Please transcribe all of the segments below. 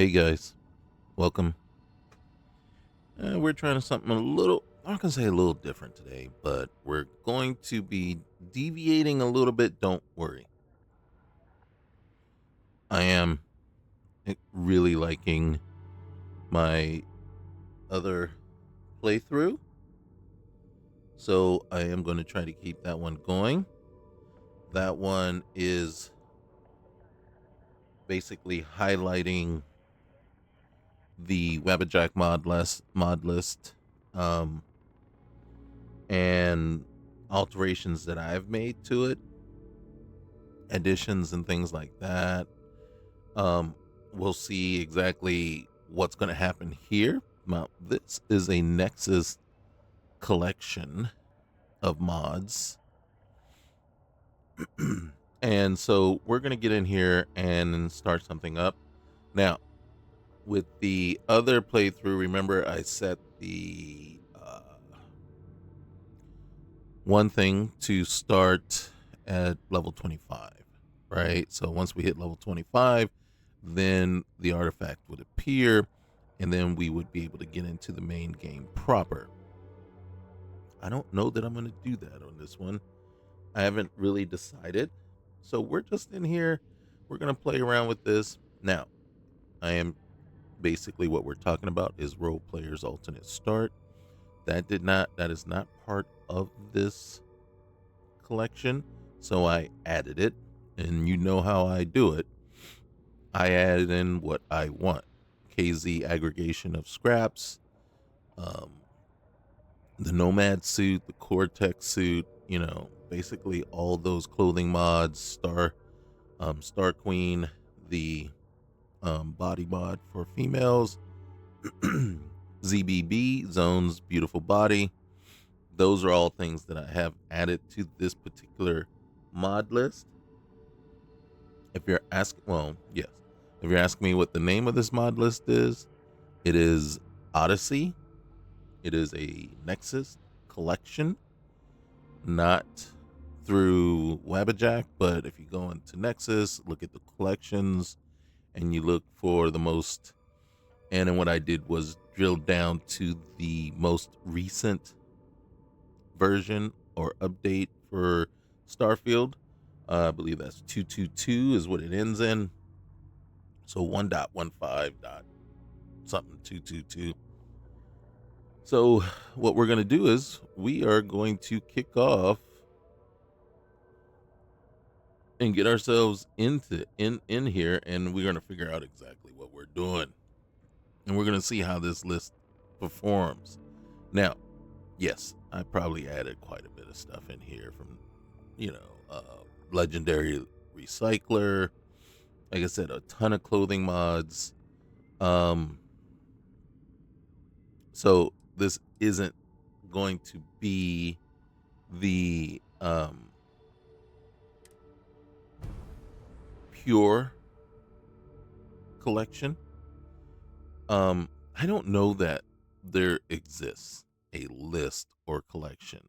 Hey guys, welcome. We're trying something a little, I'm not going to say a little different today, but we're going to be deviating a little bit. Don't worry. I am really liking my other playthrough, so I am going to try to keep that one going. That one is basically highlighting the Wabbajack mod list, um, and alterations that I've made to it, additions and things like that. Um, we'll see exactly what's going to happen here. Now, this is a Nexus collection of mods. And so we're going to get in here and start something up. Now, with the other playthrough, remember I set the one thing to start at level 25, right? So once we hit level 25, then the artifact would appear, and then we would be able to get into the main game proper. I don't know that I'm going to do that on this one. I haven't really decided. So we're just in here. We're going to play around with this. Now, I am basically what we're talking about is Roleplayers alternate start. That is not part of this collection, so I added it, and you know how I do it. I added in what I want. KZ aggregation of scraps, um, the Nomad suit, the Cortex suit, basically all those clothing mods, Star Queen, the body mod for females, ZBB, Zone's beautiful body. Those are all things that I have added to this particular mod list. If you're asking, well, yes, if you're asking me what the name of this mod list is, it is Odyssey. It is a Nexus collection, not through Wabbajack, but if you go into Nexus, look at the collections, and you look for the most, and then what I did was drill down to the most recent version or update for Starfield. I believe that's 222 is what it ends in. So 1.15 dot something 222. So what we're going to do is we are going to kick off and get ourselves in here, and we're going to figure out exactly what we're doing, and we're going to see how this list performs. Now, yes, I probably added quite a bit of stuff in here from legendary recycler, like I said, a ton of clothing mods. um so this isn't going to be the pure collection. I don't know that there exists a list or collection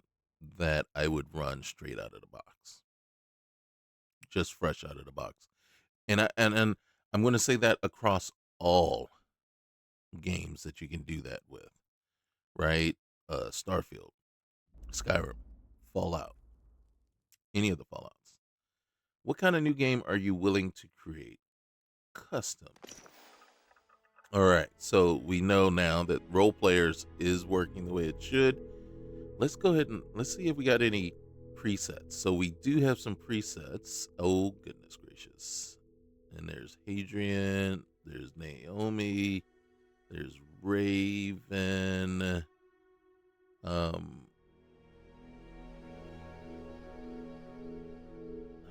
that I would run straight out of the box, just fresh out of the box. And I'm going to say that across all games that you can do that with, right? Starfield, Skyrim, Fallout, any of the Fallouts. What kind of new game are you willing to create? Custom. All right, so we know now that role players is working the way it should. Let's go ahead and let's see if we got any presets. So we do have some presets. Oh goodness gracious. And there's Hadrian, there's Naomi, there's Raven. I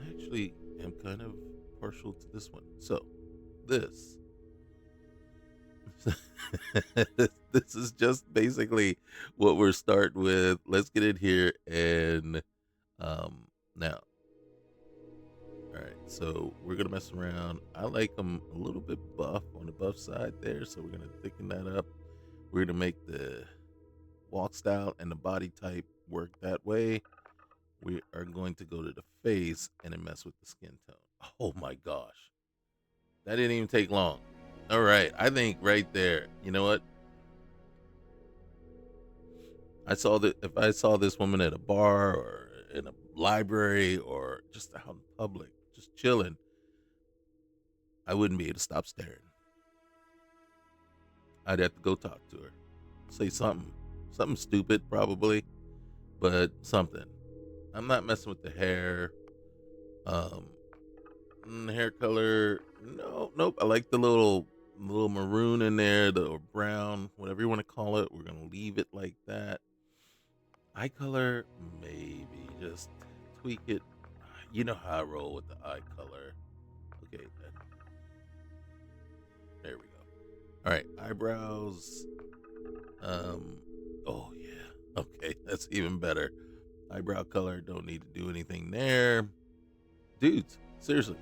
actually am kind of partial to this one. So this this is just basically what we're starting with. Let's get in here and now. All right, so we're gonna mess around. I like them a little bit buff on the buff side there, so we're gonna thicken that up. We're gonna make the walk style and the body type work that way. We are going to go to the face and then mess with the skin tone. Oh my gosh, that didn't even take long. All right. I think right there, you know what? If I saw this woman at a bar or in a library or just out in public, just chilling, I wouldn't be able to stop staring. I'd have to go talk to her, say something stupid probably, but something. I'm not messing with the hair, um, hair color. No, nope. I like the little maroon in there, the or brown, whatever you want to call it. We're gonna leave it like that. Eye color, maybe just tweak it. You know how I roll with the eye color. Okay, there we go. All right, eyebrows. Um, oh yeah. Okay, that's even better. Eyebrow color. Don't need to do anything there, dudes. Seriously.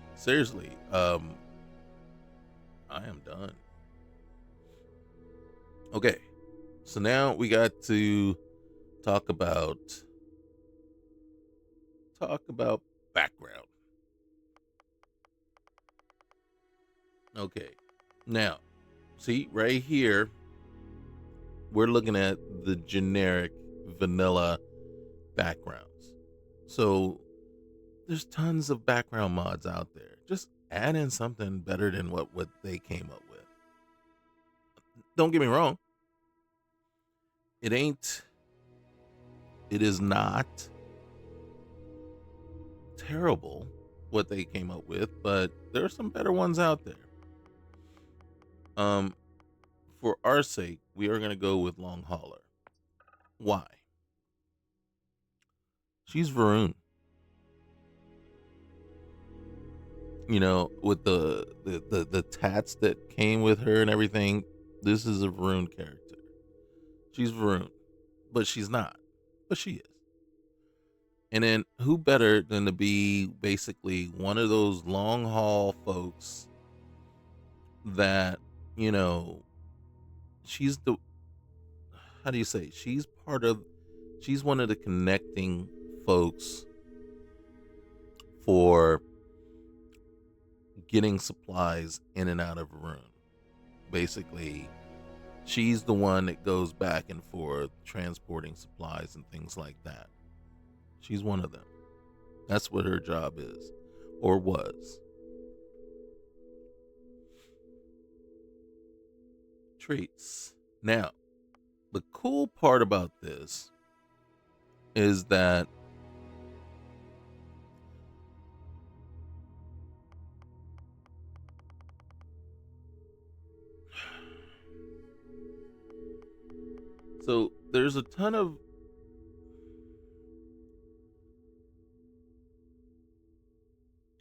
I am done. Okay, so now we got to talk about background. Okay, now see right here, we're looking at the generic vanilla backgrounds. So there's tons of background mods out there. Just add in something better than what they came up with. Don't get me wrong. It ain't. It is not terrible what they came up with, but there are some better ones out there. Um, for our sake, we are gonna go with Long Hauler. Why? She's Varun. You know, with the tats that came with her and everything. This is a Varun character. She's Varun, but she's not. But she is. And then who better than to be basically one of those long haul folks that, you know, she's the how do you say? She's one of the connecting folks for getting supplies in and out of a room. Basically, she's the one that goes back and forth transporting supplies and things like that. She's one of them. That's what her job is, or was. Traits. Now, the cool part about this is that so there's a ton of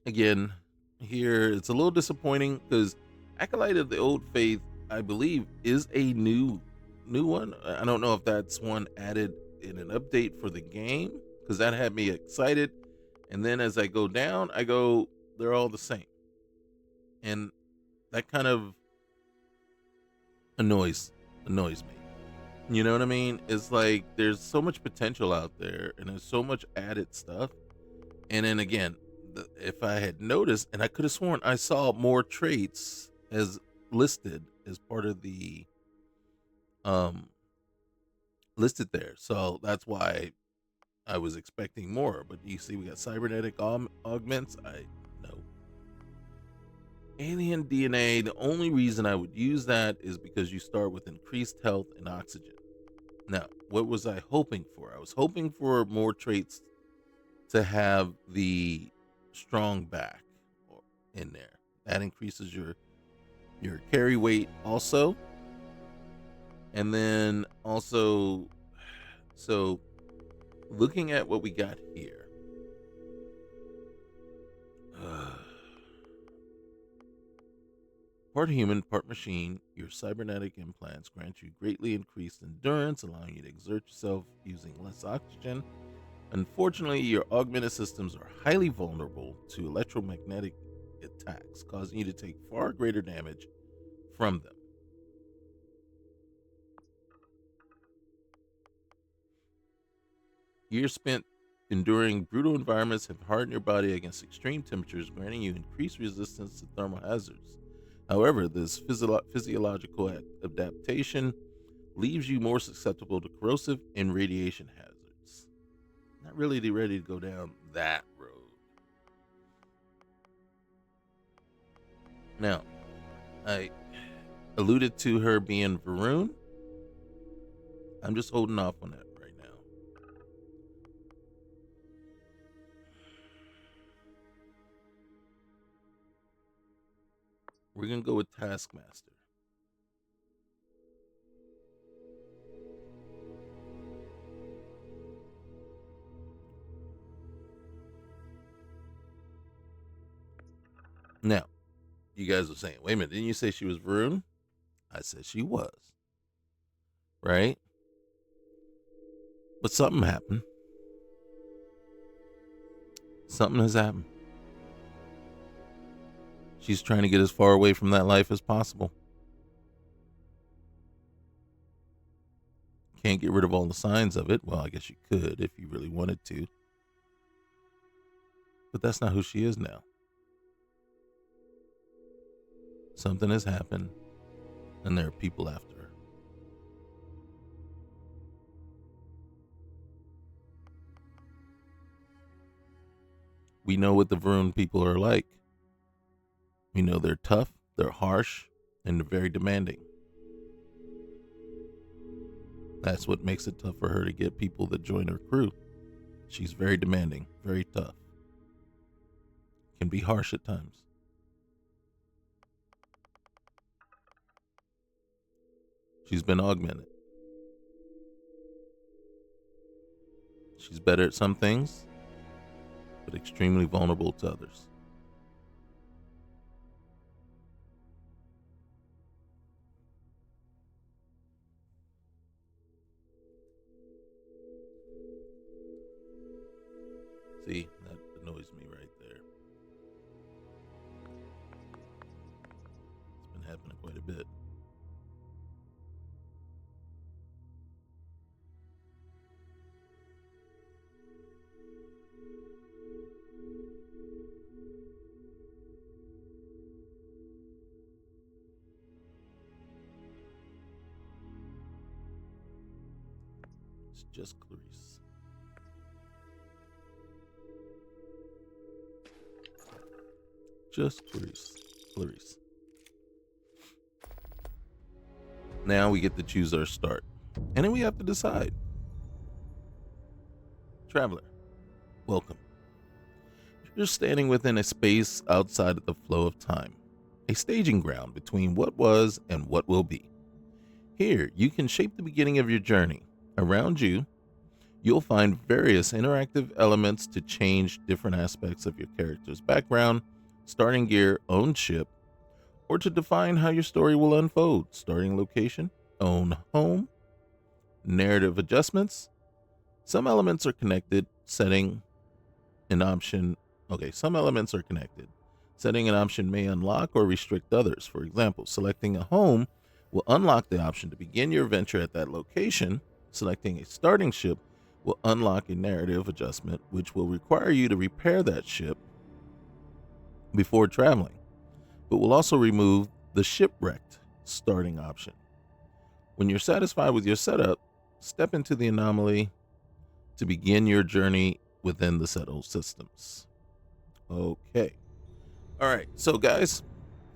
again here it's a little disappointing because Acolyte of the Old Faith, I believe, is a new one. I don't know if that's one added in an update for the game because that had me excited, and then as I go down I go, they're all the same, and that kind of annoys me. You know what I mean? It's like there's so much potential out there and there's so much added stuff. And then again, if I had noticed, and I could have sworn I saw more traits as listed as part of the um listed there. So that's why I was expecting more. But you see, we got cybernetic augments. I know. Alien DNA, the only reason I would use that is because you start with increased health and oxygen. Now, what was I hoping for? I was hoping for more traits to have the strong back in there. That increases your carry weight also. And then also, so looking at what we got here. Part human, part machine, your cybernetic implants grant you greatly increased endurance, allowing you to exert yourself using less oxygen. Unfortunately, your augmented systems are highly vulnerable to electromagnetic attacks, causing you to take far greater damage from them. Years spent enduring brutal environments have hardened your body against extreme temperatures, granting you increased resistance to thermal hazards. However, this physiological adaptation leaves you more susceptible to corrosive and radiation hazards. Not really ready to go down that road. Now, I alluded to her being Varun. I'm just holding off on that right now. We're going to go with Taskmaster. Now, you guys are saying, wait a minute, didn't you say she was Varun? I said she was. Right? But something happened. Something has happened. She's trying to get as far away from that life as possible. Can't get rid of all the signs of it. Well, I guess you could if you really wanted to. But that's not who she is now. Something has happened, and there are people after her. We know what the Varun people are like. We know they're tough, they're harsh, and they're very demanding. That's what makes it tough for her to get people that join her crew. She's very demanding, very tough. Can be harsh at times. She's been augmented. She's better at some things, but extremely vulnerable to others. See, that annoys me right there. It's been happening quite a bit. It's just Clarice. Just Clarice. Now we get to choose our start. And then we have to decide. Traveler, welcome. You're standing within a space outside of the flow of time, a staging ground between what was and what will be. Here, you can shape the beginning of your journey. Around you, you'll find various interactive elements to change different aspects of your character's background, starting gear, own ship, or to define how your story will unfold. Starting location, own home, narrative adjustments. Some elements are connected, setting an option. Okay, some elements are connected. Setting an option may unlock or restrict others. For example, selecting a home will unlock the option to begin your adventure at that location. Selecting a starting ship will unlock a narrative adjustment, which will require you to repair that ship before traveling, but will also remove the shipwrecked starting option. When you're satisfied with your setup, step into the anomaly to begin your journey within the settled systems. Okay. All right. So, guys,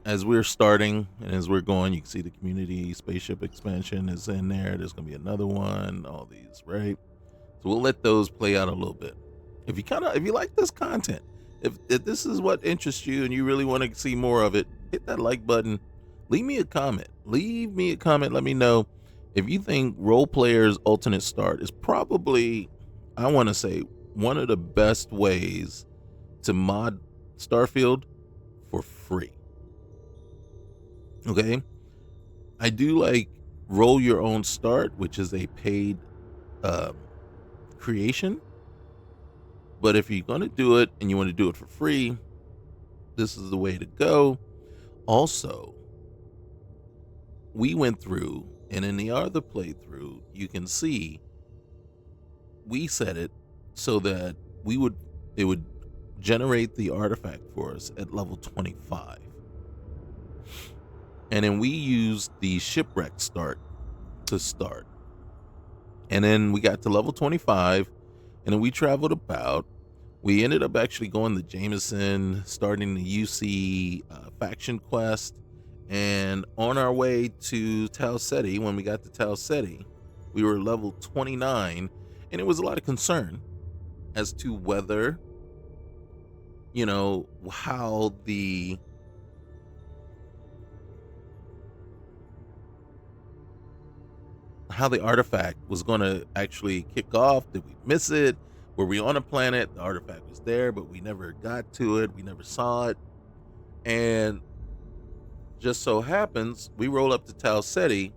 as we're starting and as we're going, you can see the community spaceship expansion is in there. There's going to be another one, all these, right? So we'll let those play out a little bit. If you like this content, if this is what interests you and you really want to see more of it, hit that like button. Leave me a comment. Let me know if you think Roleplayers Alternate Start is probably, I want to say, one of the best ways to mod Starfield for free. Okay? I do like Roll Your Own Start, which is a paid creation. But if you're going to do it and you want to do it for free, this is the way to go. Also, we went through, and in the other playthrough, you can see we set it so that it would generate the artifact for us at level 25. And then we used the shipwreck start to start. And then we got to level 25, and then we traveled about. We ended up actually going to Jameson, starting the UC faction quest, and on our way to Tau Ceti. When we got to Tau Ceti, we were level 29, and it was a lot of concern as to whether, how the artifact was going to actually kick off. Did we miss it? Were we on a planet? The artifact was there, but we never got to it. We never saw it. And just so happens, we roll up to Tau Ceti,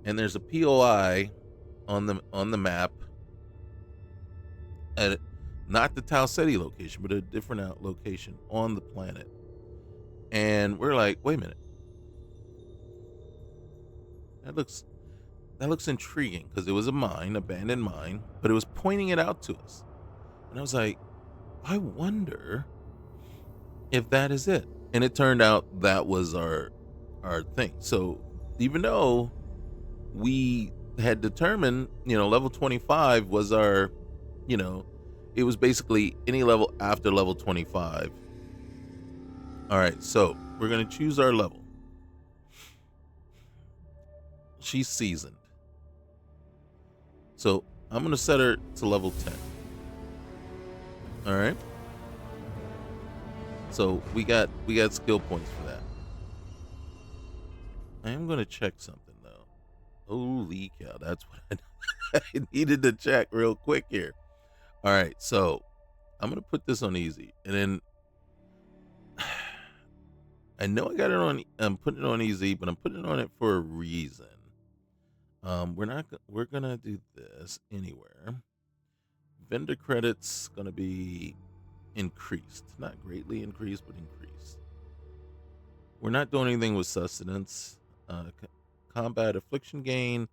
and there's a POI on the map at not the Tau Ceti location, but a different location on the planet. And we're like, wait a minute, that looks intriguing, because it was a mine, abandoned mine, but it was pointing it out to us. And I was like, I wonder if that is it. And it turned out that was our thing. So even though we had determined, level 25 was our, it was basically any level after level 25. All right, so we're going to choose our level. She's seasoned. So I'm going to set her to level 10. All right. So we got skill points for that. I am going to check something though. Holy cow, that's what I needed to check real quick here. All right, so I'm going to put this on easy, and then I know I got it on. I'm putting it on easy, but I'm putting it on it for a reason. We're gonna do this anywhere. Vendor credits gonna be increased, not greatly increased, but increased. We're not doing anything with sustenance. Combat affliction gain,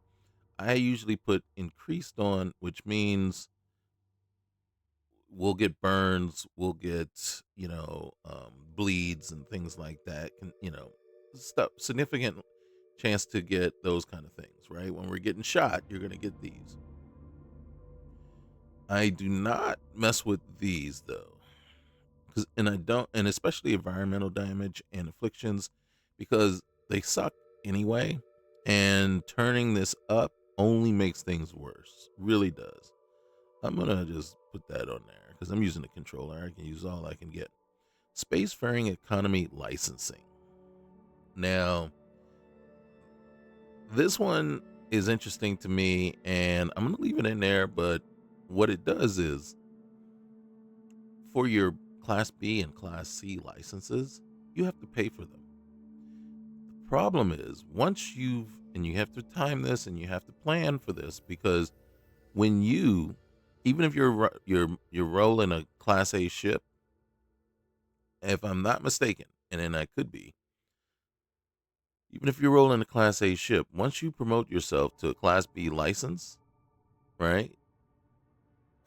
I usually put increased on, which means we'll get burns, we'll get bleeds and things like that. Stuff, significant chance to get those kind of things, right? When we're getting shot, you're gonna get these. I do not mess with these though, and especially environmental damage and afflictions, because they suck anyway, and turning this up only makes things worse. Really does. I'm gonna just put that on there because I'm using the controller. I can use all I can get. Spacefaring economy licensing. Now, this one is interesting to me, and I'm gonna leave it in there. But what it does is, for your Class B and Class C licenses, you have to pay for them. The problem is, you have to time this, and you have to plan for this, because when even if you're rolling a Class A ship, if I'm not mistaken, and then I could be, even if you're rolling a Class A ship, once you promote yourself to a Class B license, right?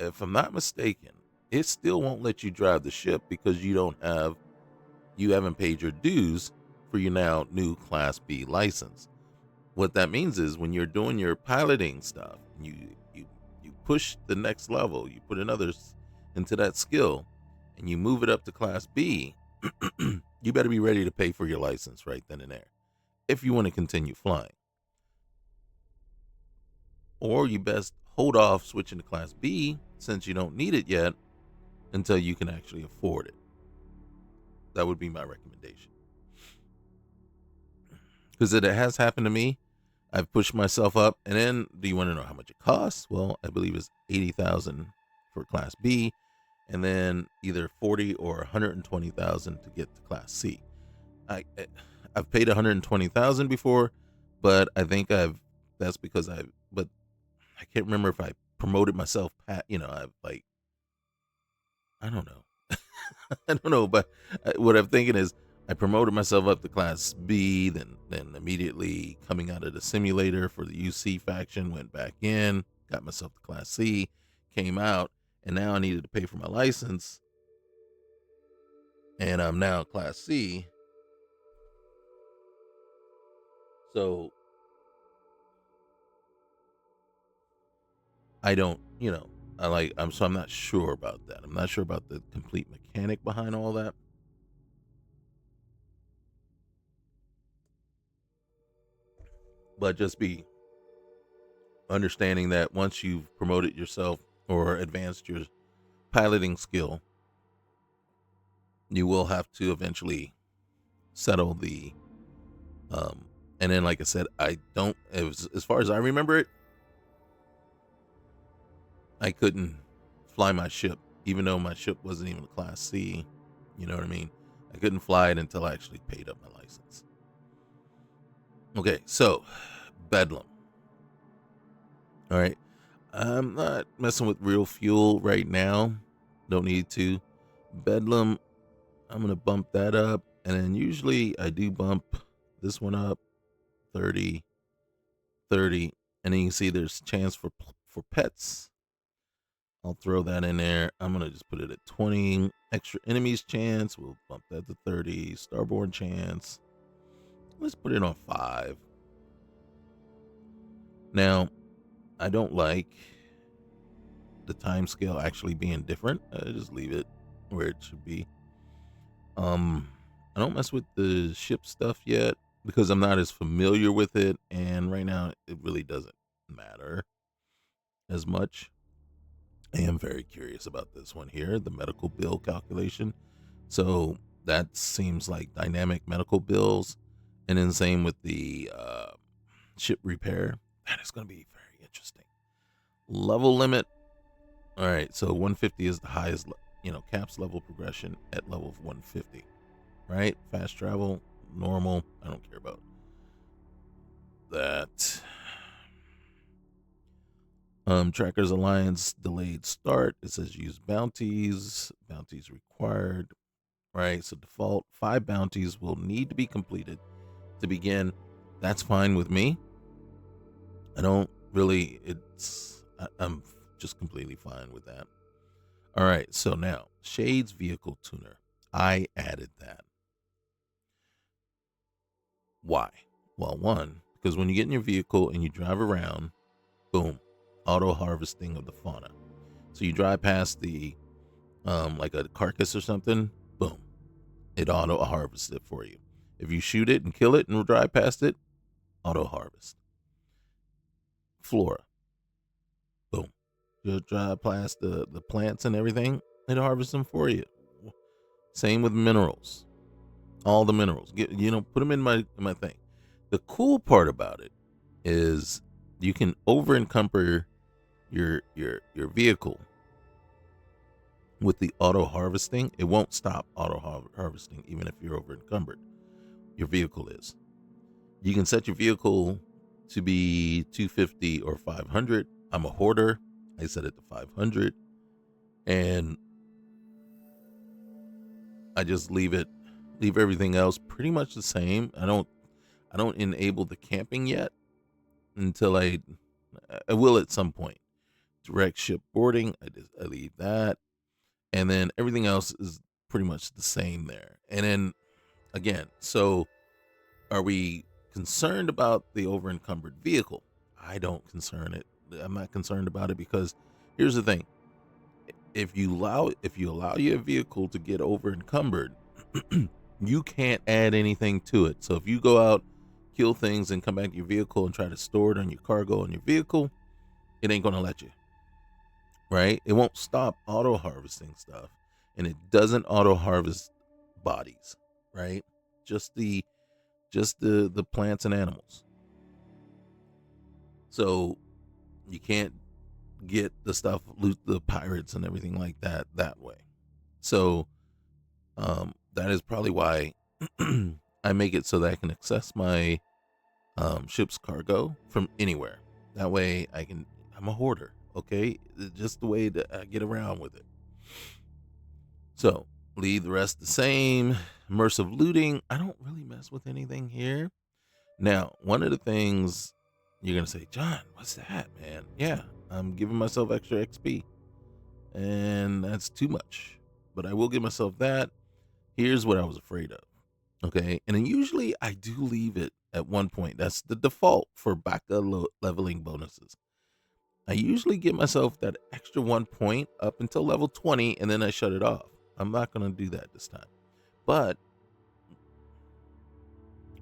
If I'm not mistaken, it still won't let you drive the ship, because you haven't paid your dues for your now new Class B license. What that means is, when you're doing your piloting stuff, you push the next level, you put another into that skill, and you move it up to Class B, you better be ready to pay for your license right then and there, if you want to continue flying. Or you best hold off switching to Class B, since you don't need it yet, until you can actually afford it. That would be my recommendation. Because it has happened to me. I've pushed myself up, and then, do you want to know how much it costs? Well, I believe it's $80,000 for Class B, and then either $40,000 or $120,000 to get to Class C. I've paid $120,000 before, but I think that's because but I can't remember if I promoted myself. I don't know. I don't know, but what I'm thinking is, I promoted myself up to Class B, then immediately coming out of the simulator for the UC faction, went back in, got myself to Class C, came out, and now I needed to pay for my license, and I'm now Class C. So I don't, I'm not sure about that. I'm not sure about the complete mechanic behind all that. But just be understanding that once you've promoted yourself or advanced your piloting skill, you will have to eventually settle the and then like I said, I don't as far as I remember it, I couldn't fly my ship, even though my ship wasn't even a class C. You know what I mean? I couldn't fly it until I actually paid up my license. Okay, so Bedlam. All right. I'm not messing with real fuel right now. Don't need to. Bedlam, I'm going to bump that up. And then usually I do bump this one up 30, 30. And then you can see there's a chance for pets. I'll throw that in there. I'm going to just put it at 20. Extra enemies chance. We'll bump that to 30. Starborn chance. Let's put it on 5. Now, I don't like the time scale actually being different. Just leave it where it should be. I don't mess with the ship stuff yet because I'm not as familiar with it, and right now it really doesn't matter as much. I am very curious about this one here, the medical bill calculation. So that seems like dynamic medical bills, and then same with the ship repair. That is going to be very interesting. Level limit. All right, so 150 is the highest, caps level progression at level 150. Right? Fast travel, normal. I don't care about that. Trackers Alliance delayed start. It says use bounties. Bounties required. Right? So default 5 bounties will need to be completed to begin. That's fine with me. I don't really. I'm just completely fine with that. All right. So now Shades Vehicle Tuner. I added that. Why? Well, one, because when you get in your vehicle and you drive around, boom, auto harvesting of the fauna. So you drive past the like a carcass or something, boom, it auto harvests it for you. If you shoot it and kill it and drive past it, auto harvest. Flora, boom, you drive past the plants and everything, it harvests them for you. Same with minerals, all the minerals. Put them in my thing. The cool part about it is you can over encumber your vehicle with the auto harvesting. It won't stop auto harvesting even if you're over encumbered. Your vehicle is. You can set your vehicle to be 250 or 500. I'm a hoarder. I set it to 500, and I just leave everything else pretty much the same. I don't enable the camping yet until I will at some point. Direct ship boarding, I leave that. And then everything else is pretty much the same there. And then again, so are we concerned about the over encumbered vehicle? I don't concern it. I'm not concerned about it because here's the thing. If you allow your vehicle to get over encumbered, you can't add anything to it. So if you go out, kill things, and come back to your vehicle and try to store it on your cargo on your vehicle, it ain't gonna let you. Right? It won't stop auto harvesting stuff, and it doesn't auto harvest bodies, right? Just the plants and animals. So you can't get the stuff, loot the pirates and everything like that way. So that is probably why I make it so that I can access my ship's cargo from anywhere. That way I'm a hoarder. Okay, just the way that I get around with it. So leave the rest the same. Immersive looting, I don't really mess with anything here. Now, one of the things you're gonna say, John, what's that, man? Yeah, I'm giving myself extra XP, and that's too much. But I will give myself that. Here's what I was afraid of. Okay, and then usually I do leave it at one point. That's the default for baka leveling bonuses. I usually give myself that extra 1 point up until level 20, and then I shut it off. I'm not going to do that this time. But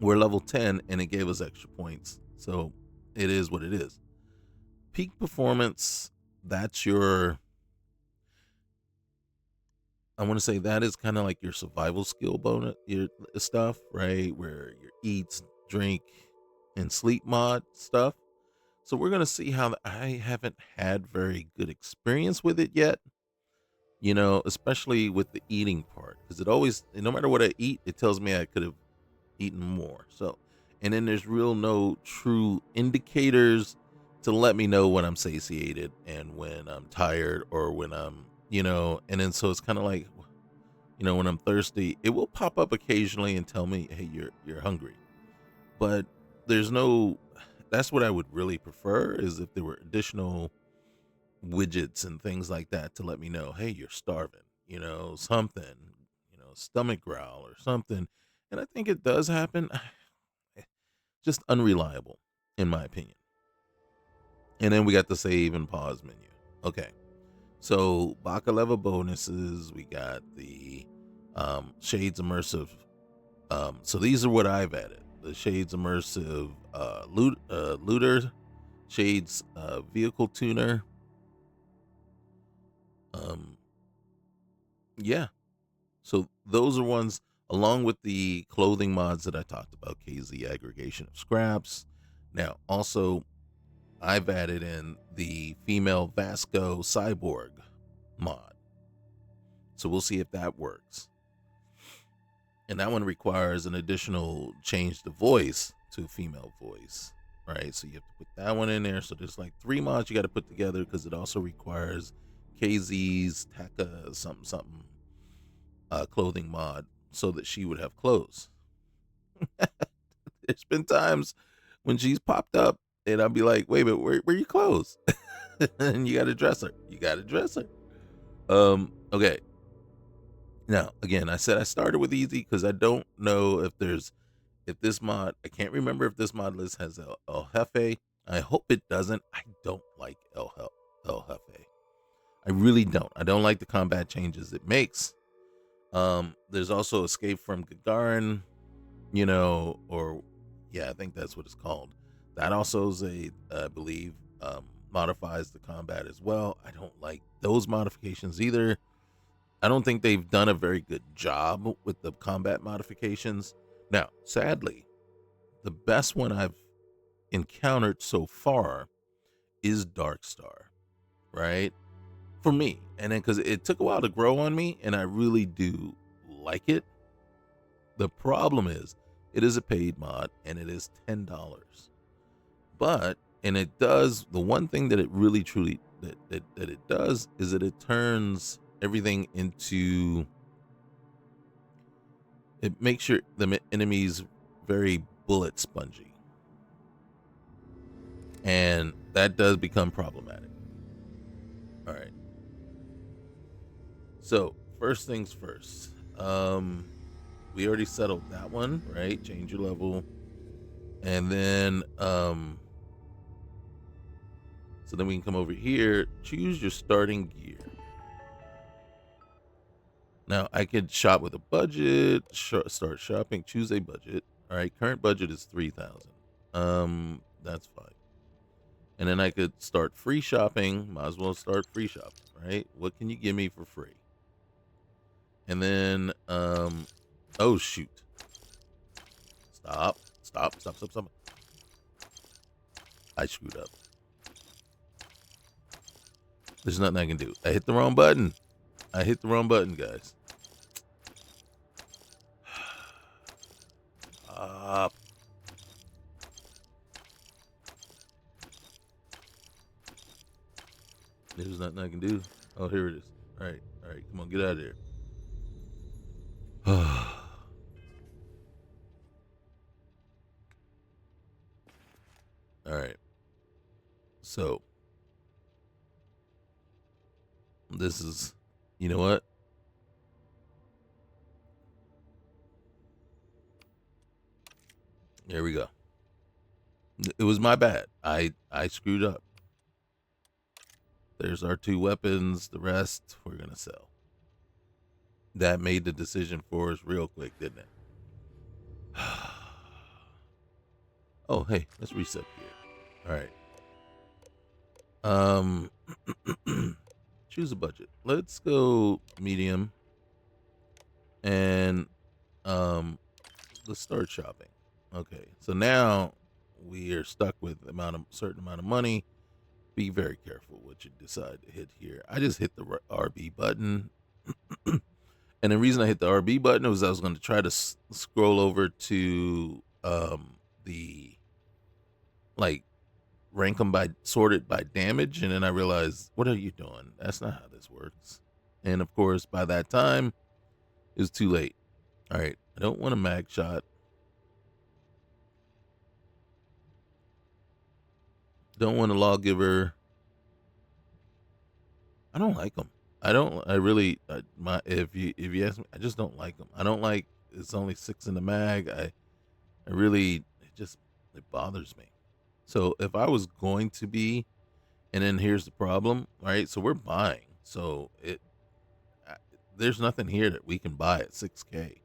we're level 10, and it gave us extra points. So it is what it is. Peak performance, that's your... I want to say that is kind of like your survival skill bonus, your stuff, right? Where your eats, drink, and sleep mod stuff. So we're gonna see how I haven't had very good experience with it yet. Especially with the eating part, because it always, no matter what I eat, it tells me I could have eaten more. So, and then there's no true indicators to let me know when I'm satiated and when I'm tired or when and then so it's kind of like, when I'm thirsty, it will pop up occasionally and tell me, "Hey, you're hungry." But there's no that's what I would really prefer, is if there were additional widgets and things like that to let me know, "Hey, you're starving." Something, stomach growl or something. And I think it does happen. Just unreliable in my opinion. And then we got the save and pause menu. Okay. So Baka level bonuses, we got the Shades Immersive. So these are what I've added: the Shades Immersive Looter, Shades Vehicle Tuner. Yeah. So those are ones, along with the clothing mods that I talked about, KZ aggregation of scraps. Now, also, I've added in the female Vasco cyborg mod. So we'll see if that works. And that one requires an additional change the voice to female voice, right? So you have to put that one in there. So there's like 3 mods you got to put together, because it also requires KZ's Taka something clothing mod so that she would have clothes. There's been times when she's popped up and I'll be like, "Wait a minute, where are your clothes?" And you got to dress her. You got to dress her. Okay. Now, again, I said I started with easy because I don't know if this mod, I can't remember if this mod list has El Jefe. I hope it doesn't. I don't like El Jefe. I really don't. I don't like the combat changes it makes. There's also Escape from Gagarin, or yeah, I think that's what it's called. That also is I believe, modifies the combat as well. I don't like those modifications either. I don't think they've done a very good job with the combat modifications. Now, sadly, the best one I've encountered so far is Darkstar, right? For me. And then because it took a while to grow on me, and I really do like it. The problem is, it is a paid mod and it is $10. But, and it does, the one thing that it really truly, that it does, is that it turns everything into, it makes the enemies very bullet spongy. And that does become problematic. All right. So, first things first. We already settled that one, right? Change your level. And then so then we can come over here, choose your starting gear. Now I could shop with a budget, start shopping, choose a budget. All right, current budget is 3,000. That's fine. And then I could start free shopping. Might as well start free shopping, right? What can you give me for free? And then oh shoot. Stop. I screwed up. There's nothing I can do. I hit the wrong button. Guys. There's nothing I can do. Oh, here it is. All right. Come on, get out of here. All right. So, this is, you know what? There we go. It was my bad. I screwed up. There's our 2 weapons. The rest we're gonna sell. That made the decision for us real quick, didn't it? Oh, hey, let's reset here. All right. Choose a budget. Let's go medium, and let's start shopping. Okay, so now we are stuck with certain amount of money. Be very careful what you decide to hit here. I just hit the RB button, and the reason I hit the RB button was I was going to try to scroll over to the like rank them by sorted by damage, and then I realized, what are you doing? That's not how this works. And of course, by that time, it was too late. All right, I don't want a mag shot. Don't want a lawgiver. I don't like them. I don't. I really. If you ask me, I just don't like them. I don't like. It's only 6 in the mag. I really. It bothers me. So if I was going to be, and then here's the problem, right? So we're buying. So there's nothing here that we can buy at 6K.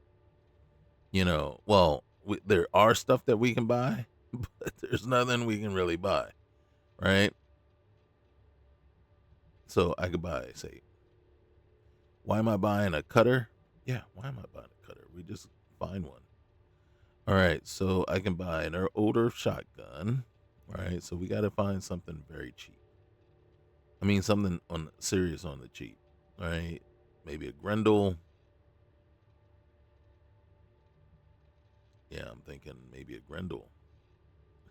Well, there are stuff that we can buy, but there's nothing we can really buy, right? So I could buy, say, why am I buying a cutter? Yeah, why am I buying a cutter? We just find one. All right, so I can buy an older shotgun. All right, so we got to find something very cheap. I mean, something on serious on the cheap. All right, maybe a Grendel. Yeah, I'm thinking maybe a Grendel,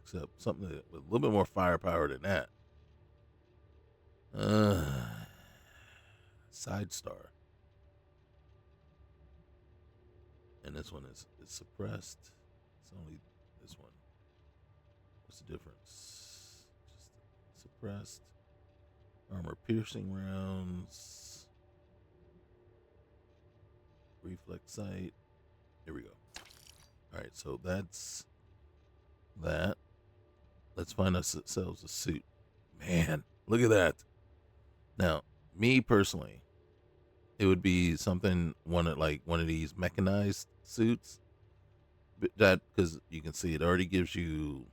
except something with a little bit more firepower than that. Side Star, and this one is suppressed. It's only this one. What's the difference? Just suppressed. Armor piercing rounds. Reflex sight. Here we go. All right, so that's that. Let's find ourselves a suit. Man, look at that. Now, me personally, it would be something one of these mechanized suits. That because you can see it already gives you.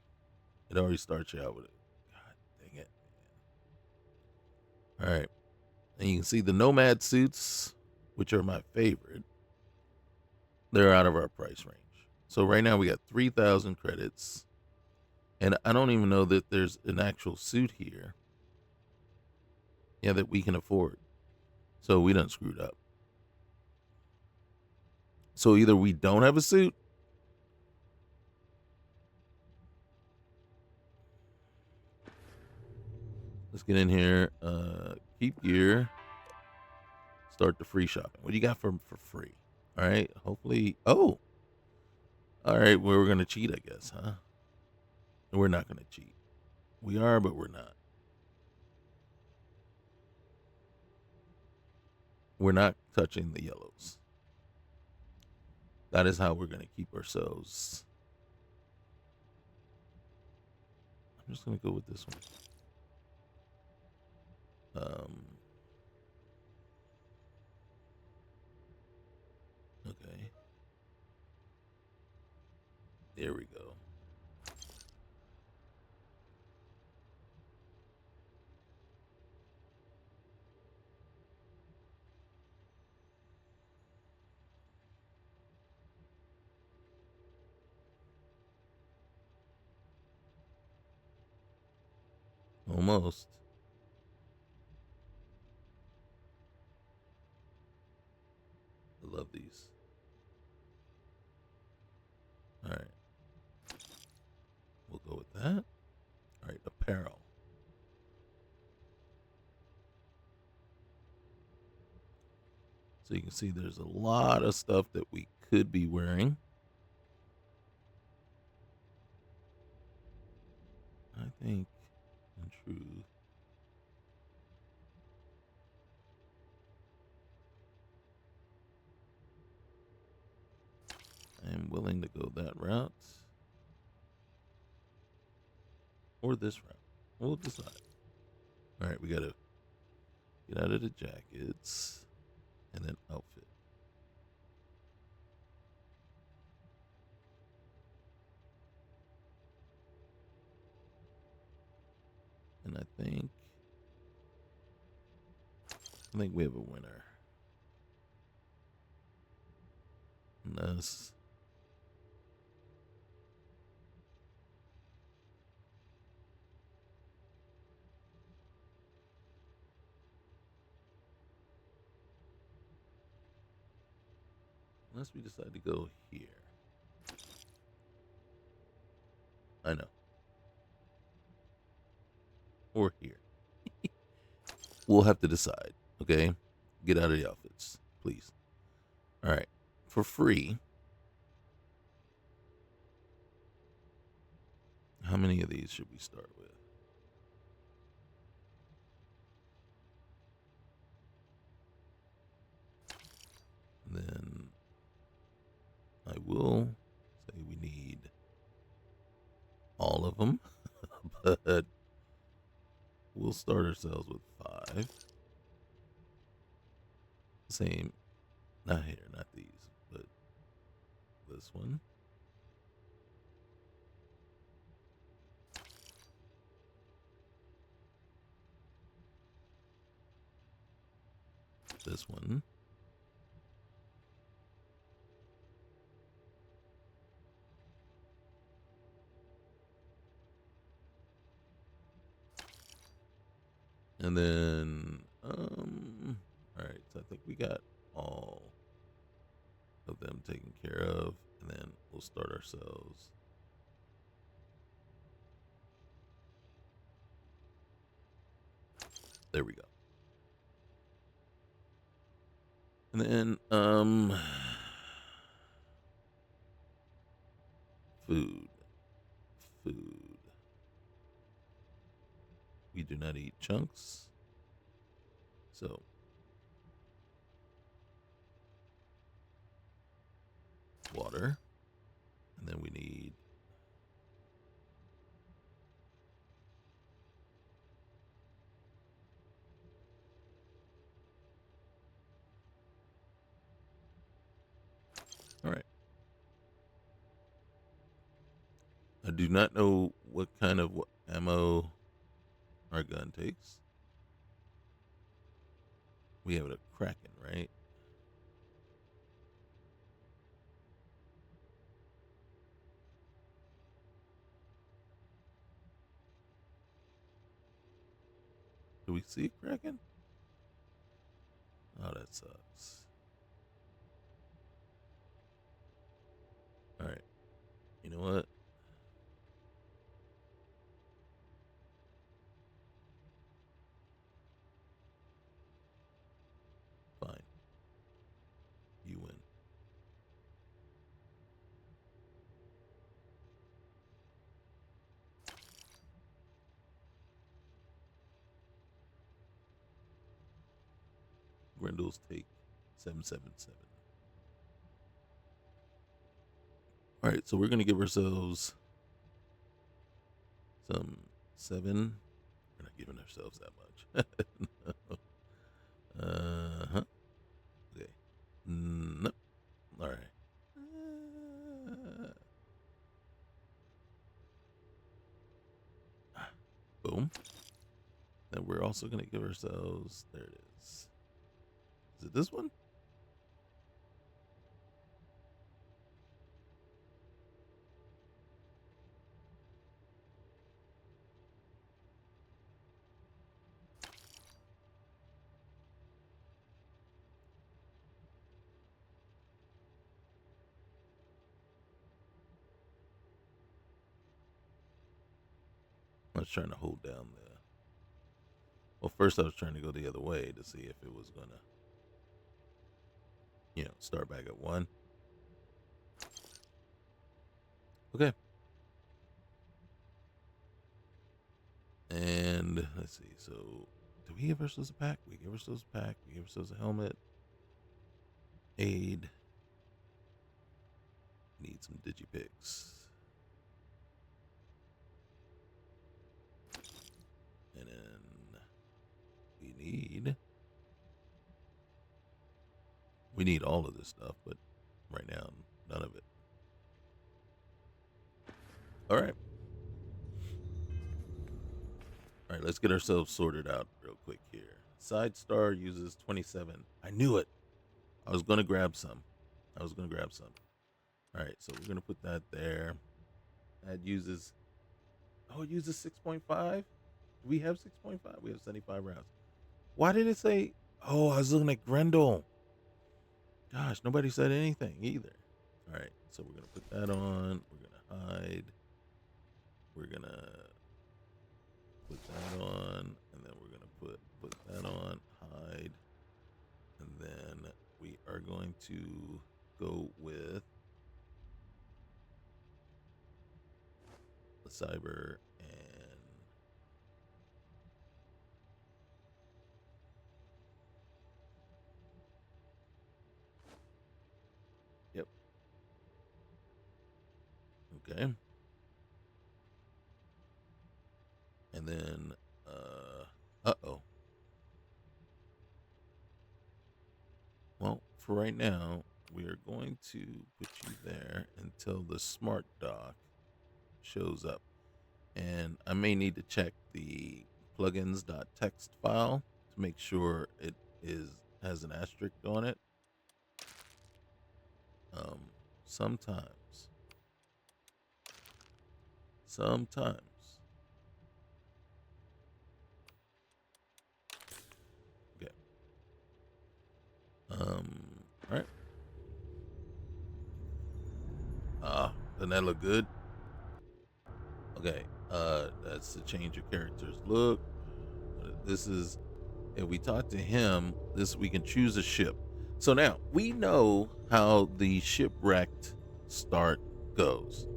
It already starts you out with it. God dang it. All right. And you can see the Nomad suits, which are my favorite. They're out of our price range. So right now we got 3,000 credits. And I don't even know that there's an actual suit here. Yeah, that we can afford. So we done screwed up. So either we don't have a suit. Let's get in here. Keep gear. Start the free shopping. What do you got for free? All right. Hopefully. Oh. All right. Well, we're gonna cheat, I guess, huh? We're not gonna cheat. We are, but we're not. We're not touching the yellows. That is how we're gonna keep ourselves. I'm just gonna go with this one. Okay. There we go. Almost. I love these. All right. We'll go with that. All right. Apparel. So you can see there's a lot of stuff that we could be wearing. I think, in truth, I am willing to go that route. or this route. We'll decide. All right, we gotta get out of the jackets and then outfit. And I think we have a winner. Unless we decide to go here. I know. Or here. We'll have to decide, okay? Get out of the outfits, please. All right. For free, how many of these should we start with? And then I will say we need all of them, but we'll start ourselves with 5. Same, not here, not these, but this one. This one. And then, all right, so I think we got all of them taken care of, and then we'll start ourselves. There we go. And then, food. We do not eat chunks. So, water. And then we need all right. I do not know what kind of ammo our gun takes. We have it a Kraken, right? Do we see a Kraken? Oh, that sucks. All right. You know what? Fine. You win. Grindles take 777. All right, so we're gonna give ourselves some 7. We're not giving ourselves that much. Uh-huh. Okay. Nope. All right. Boom. Then we're also gonna give ourselves. There it is. Is it this one? I was trying to hold down the. Well, first I was trying to go the other way to see if it was gonna, start back at 1. Okay. And let's see. So, do we give ourselves a pack? We give ourselves a pack. We give ourselves a helmet. Aid. Need some digipicks. need all of this stuff, but right now, none of it. All right. All right, let's get ourselves sorted out real quick here. Side Star uses 27. I knew it. I was going to grab some. All right, so we're going to put that there. That uses, it uses 6.5? We have 6.5? We have 75 rounds. Why did it say, oh, I was looking at Grendel. Gosh, nobody said anything either. All right, so we're going to put that on. We're going to hide. We're going to put that on. And then we're going to put that on, hide. And then we are going to go with the cyber and yep. Okay. And then uh-oh. Well, for right now, we are going to put you there until the smart dock shows up. And I may need to check the plugins.txt file to make sure it has an asterisk on it. Sometimes. Okay. All right. Doesn't that look good? Okay. That's to change your character's look. This is, if we talk to him, we can choose a ship. So now we know how the shipwrecked start goes,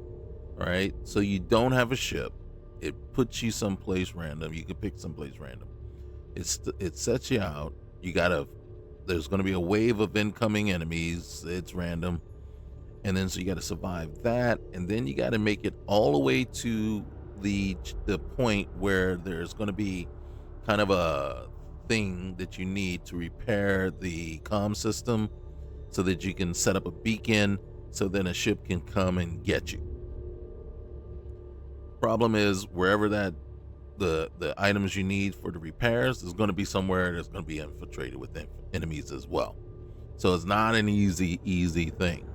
right? So you don't have a ship. It puts you someplace random. You can pick someplace random. It sets you out. There's going to be a wave of incoming enemies. It's random. And then so you got to survive that. And then you got to make it all the way to the point where there's going to be kind of a thing that you need to repair the comm system so that you can set up a beacon so then a ship can come and get you. Problem is, wherever the items you need for the repairs is going to be somewhere that's going to be infiltrated with enemies as well. So it's not an easy thing.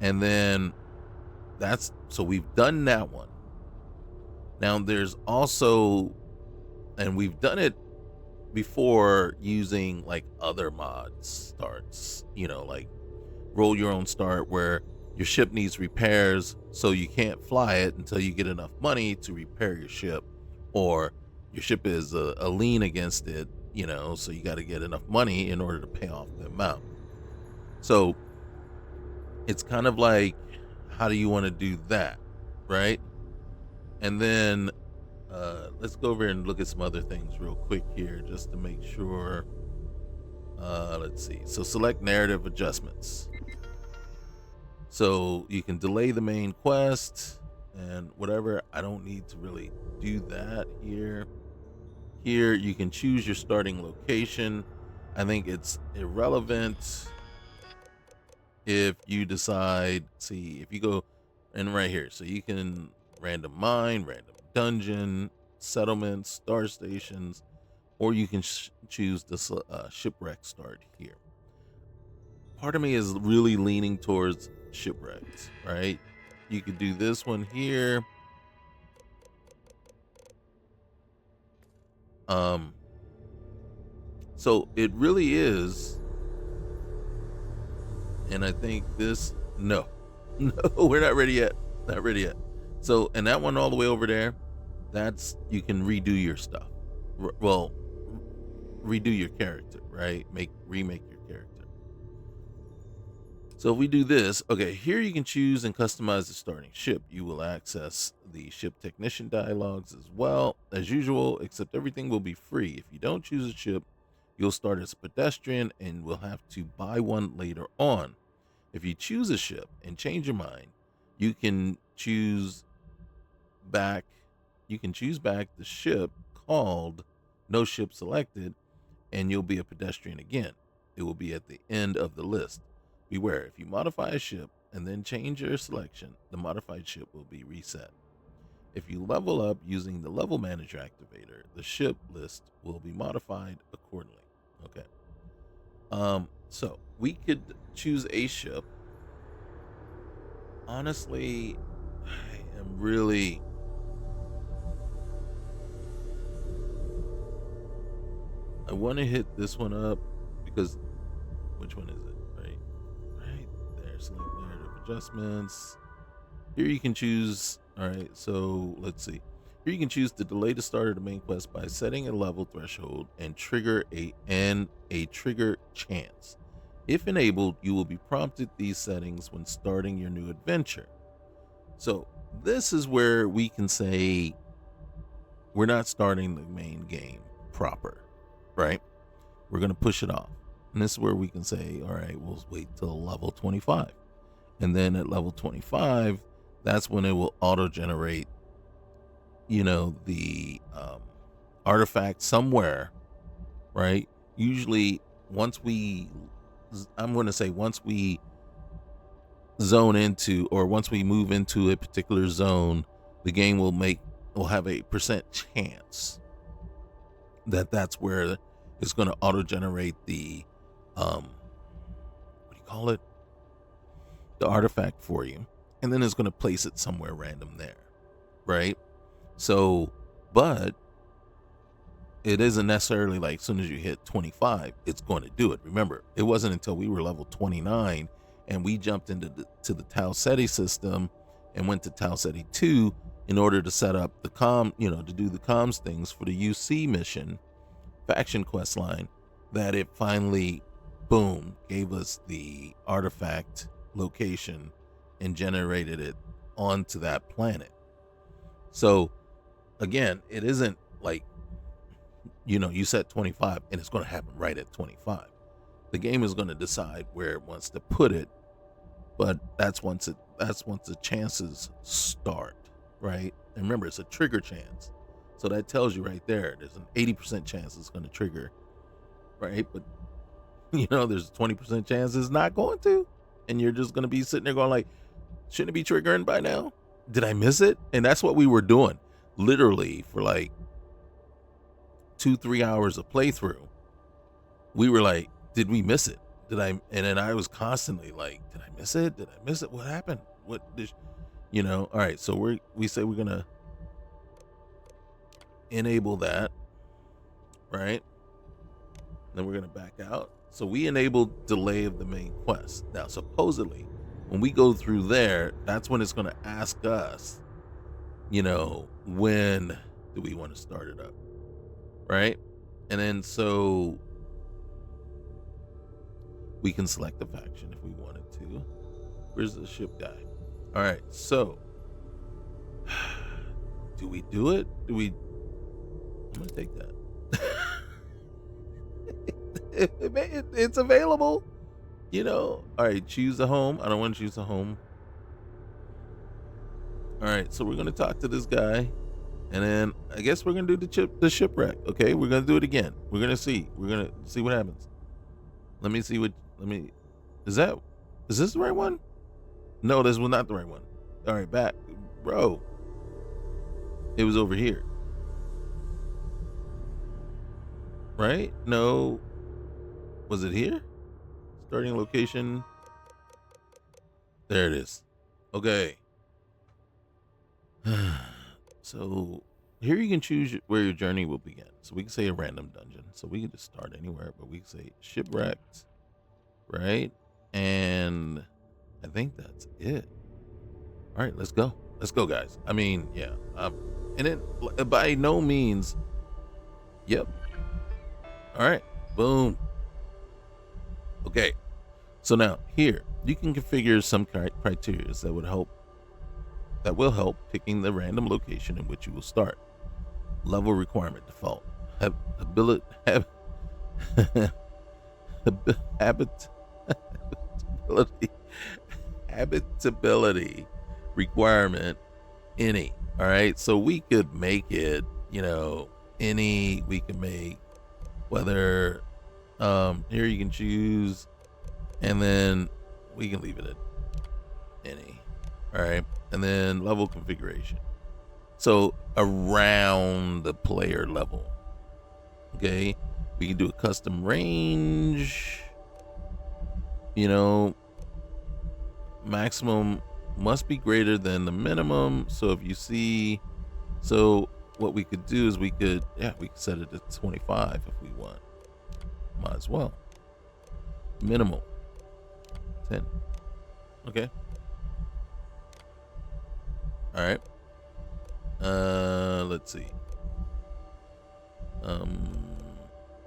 And then so we've done that one. Now there's also, and we've done it before using like other mod starts, like roll your own start where your ship needs repairs, so you can't fly it until you get enough money to repair your ship, or your ship is a lien against it, so you got to get enough money in order to pay off the amount. So it's kind of like, how do you want to do that, right? And then let's go over and look at some other things real quick here just to make sure. Let's see. So select narrative adjustments. So you can delay the main quest and whatever. I don't need to really do that here. Here you can choose your starting location. I think it's irrelevant if you decide, if you go and right here, so you can random mine, random dungeon, settlements, star stations, or you can choose the shipwreck start here. Part of me is really leaning towards shipwrecks, right? You could do this one here. So it really is, and I think this, no, we're not ready yet. So, and that one all the way over there, that's, you can redo your stuff. Redo your character, right? Remake your character. So if we do this, okay, here you can choose and customize the starting ship. You will access the ship technician dialogues as well as usual, except everything will be free. If you don't choose a ship, you'll start as a pedestrian and will have to buy one later on. If you choose a ship and change your mind, you can choose back the ship called No Ship Selected, and you'll be a pedestrian again. It will be at the end of the list. Beware, if you modify a ship and then change your selection, the modified ship will be reset. If you level up using the level manager activator, the ship list will be modified accordingly. Okay. So we could choose a ship. Honestly, I am really I want to hit this one up because which one is it? Right there. Select narrative adjustments. Here you can choose. All right, so let's see. Here you can choose to delay the start of the main quest by setting a level threshold and trigger a trigger chance. If enabled, you will be prompted these settings when starting your new adventure. So this is where we can say we're not starting the main game proper, right? We're going to push it off. And this is where we can say, all right, we'll wait till level 25. And then at level 25, that's when it will auto-generate, the artifact somewhere, right? Usually once we zone into, or once we move into a particular zone, the game will have a percent chance that's where it's going to auto-generate the what do you call it, the artifact for you, and then it's going to place it somewhere random there, right? So, but it isn't necessarily like as soon as you hit 25 it's going to do it. Remember, it wasn't until we were level 29 and we jumped into the Tau Ceti system and went to Tau Ceti 2 in order to set up the to do the comms things for the UC mission faction quest line, that it finally, boom, gave us the artifact location and generated it onto that planet. So again, it isn't like, you set 25 and it's going to happen right at 25. The game is going to decide where it wants to put it, but that's once the chances start, right? And remember, it's a trigger chance. So that tells you right there, there's an 80% chance it's going to trigger, right? But, there's a 20% chance it's not going to. And you're just going to be sitting there going like, shouldn't it be triggering by now? Did I miss it? And that's what we were doing. Literally for like 2-3 hours of playthrough. We were like, did we miss it? And then I was constantly like, did I miss it? Did I miss it? What happened? What did, all right. So we say we're going to enable that, right? Then we're going to back out. So we enabled delay of the main quest. Now, supposedly, when we go through there, that's when it's going to ask us, when do we want to start it up, right? And then so we can select the faction if we wanted to. Where's the ship guy? All right, so do we do it? I'm going to take that. It's available, All right, choose the home. I don't want to choose the home. All right, so we're going to talk to this guy, and then I guess we're going to do the shipwreck. Okay, we're going to do it again. We're going to see what happens. Let me see is this the right one? No, this was not the right one. All right, back, bro. It was over here. Right? No. Was it here? Starting location. There it is. Okay. So here you can choose where your journey will begin. So we can say a random dungeon. So we can just start anywhere, but we can say shipwrecked, right? And I think that's it. All right, let's go. Let's go, guys. I mean, yeah. And it by no means. Yep. All right. Boom. Okay. So now here you can configure some criteria that will help picking the random location in which you will start. Level requirement default. Habitability requirement any. All right, so we could make it any. We can make whether here you can choose, and then we can leave it at any. All right, and then level configuration. So around the player level. Okay, we can do a custom range. You know, maximum must be greater than the minimum. So if you see, so what we could do is we could set it to 25 if we want. Might as well. Minimal 10. Okay. All right. Let's see.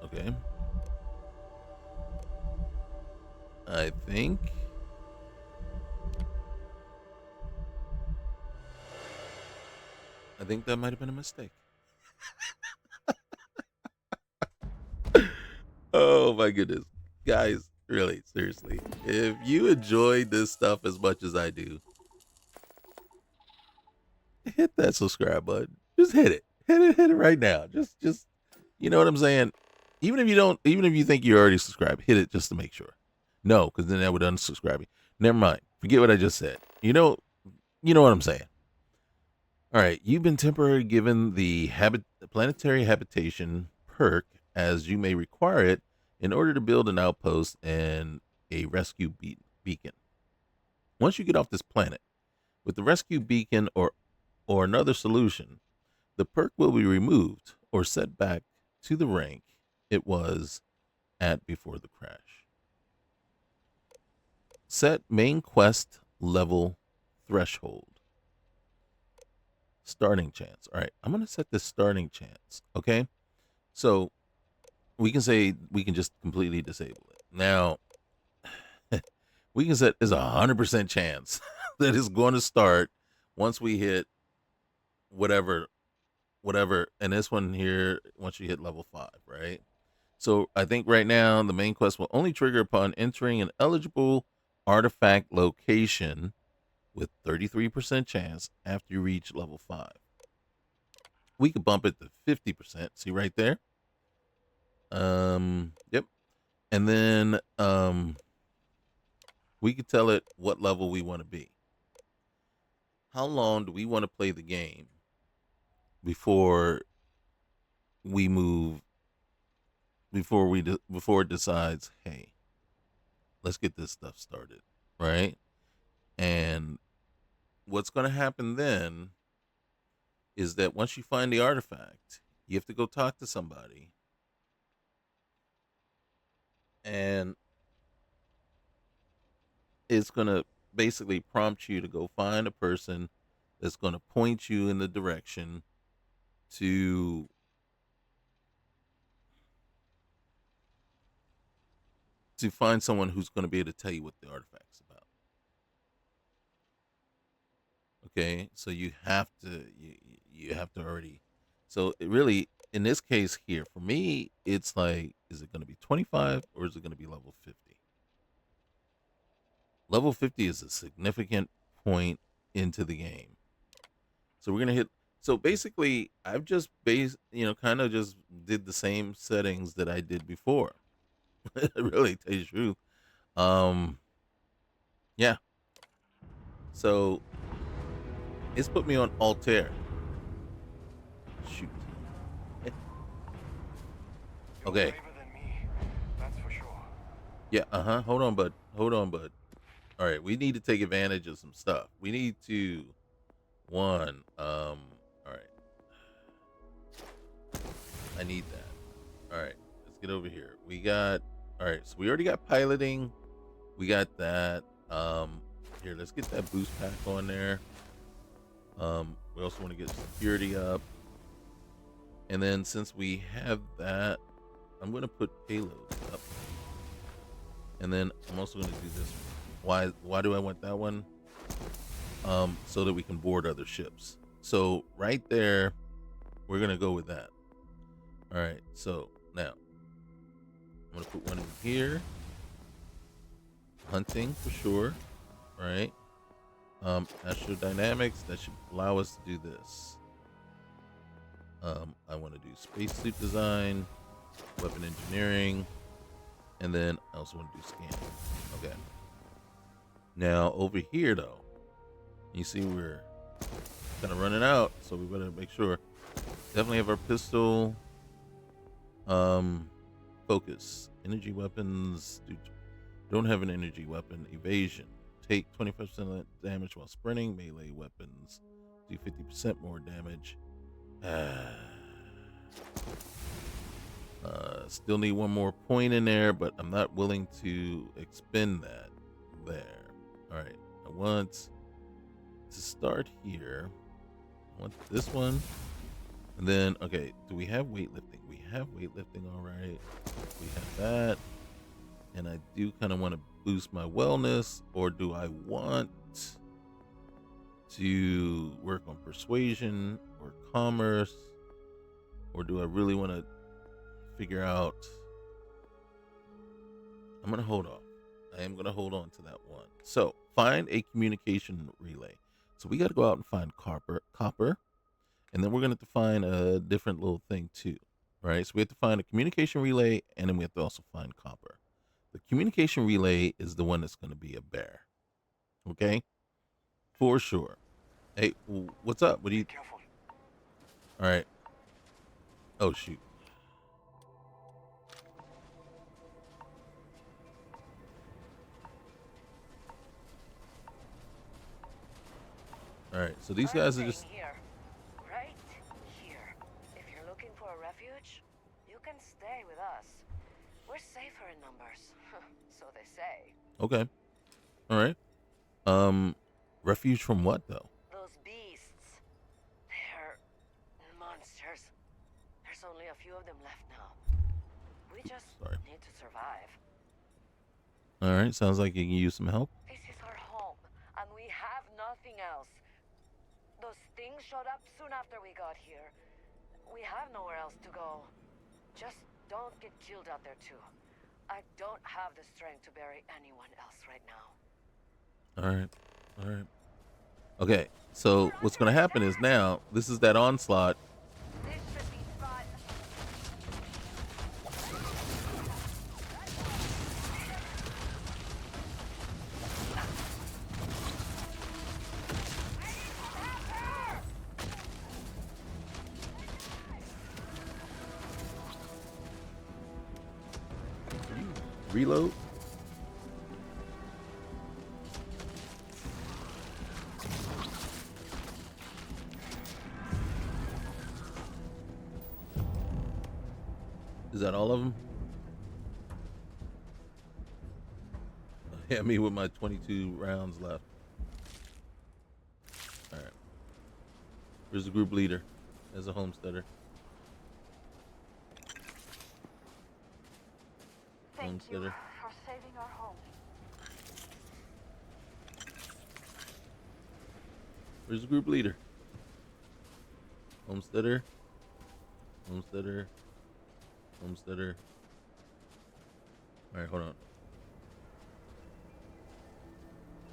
Okay. I think that might have been a mistake. Oh my goodness. Guys, really, seriously. If you enjoyed this stuff as much as I do, hit that subscribe button. Just hit it. Hit it right now. Just you know what I'm saying? Even if you think you're already subscribed, hit it just to make sure. No, because then that would unsubscribe me. Never mind. Forget what I just said. You know what I'm saying. All right, you've been temporarily given the planetary habitation perk as you may require it in order to build an outpost and a rescue beacon. Once you get off this planet, with the rescue beacon or another solution, the perk will be removed or set back to the rank it was at before the crash. Set main quest level threshold. Starting chance. All right, I'm going to set this starting chance. Okay. So we can just completely disable it. Now, we can set is 100% chance that it's going to start once we hit whatever. And this one here, once you hit level 5, right? So I think right now the main quest will only trigger upon entering an eligible artifact location with 33% chance after you reach level 5. We could bump it to 50%. See right there? Yep. And then we could tell it what level we want to be. How long do we want to play the game before we move before it decides, hey, let's get this stuff started, right? And what's going to happen then is that once you find the artifact, you have to go talk to somebody, and it's going to basically prompt you to go find a person that's going to point you in the direction to find someone who's going to be able to tell you what the artifact's about. Okay, so you have to already. So it really, in this case here, for me, it's like, is it going to be 25 or is it going to be level 50? Level 50 is a significant point into the game. So we're going to hit. So basically, I've just kind of just did the same settings that I did before. Really, tell you the truth. Yeah. So it's put me on Altair. Shoot. Okay. Yeah. Hold on, bud. All right. We need to take advantage of some stuff. We need to. All right. I need that. All right. Let's get over here. We got. All right. So we already got piloting. We got that. Here, let's get that boost pack on there. We also want to get security up. And then since we have that, I'm going to put payloads up. And then I'm also going to do this one. Why do I want that one? So that we can board other ships. So right there, we're going to go with that. All right. So now I'm going to put one in here. Hunting for sure. All right. Astrodynamics, that should allow us to do this. I want to do spacesuit design, weapon engineering, and then I also want to do scanning. Okay. Now over here though, you see we're kind of running out, so we better make sure. Definitely have our pistol. Focus. Energy weapons. Don't have an energy weapon. Evasion. Take 25% damage while sprinting. Melee weapons do 50% more damage. Still need one more point in there, but I'm not willing to expend that there. All right. I want to start here. I want this one. And then, okay, do we have weightlifting? We have weightlifting, all right. We have that. And I do kind of want to boost my wellness, or do I want to work on persuasion or commerce, or do I really want to figure out? I'm going to hold off. I am going to hold on to that one. So find a communication relay. So we got to go out and find copper. And then we're going to have to find a different little thing too, right? So we have to find a communication relay, and then we have to also find copper. The communication relay is the one that's going to be a bear. Okay? For sure. Hey, what's up? What do you... Careful. All right. Oh, shoot. All right, so these guys are just... Here. Right here. If you're looking for a refuge, you can stay with us. We're safer in numbers. So they say. Okay. All right. Refuge from what, though? Those beasts. They're monsters. There's only a few of them left now. We just need to survive. All right, sounds like you can use some help. This is our home, and we have nothing else. Those things showed up soon after we got here. We have nowhere else to go. Just don't get killed out there too. I don't have the strength to bury anyone else right now. All right. All right. Okay, so what's going to happen is now, this is that onslaught. This should be fun. Reload. Is that all of them? Hit me with my 22 rounds left. All right. Here's the group leader as a homesteader. Thank you for saving our home. Where's the group leader? Homesteader. Homesteader. Homesteader. All right, hold on.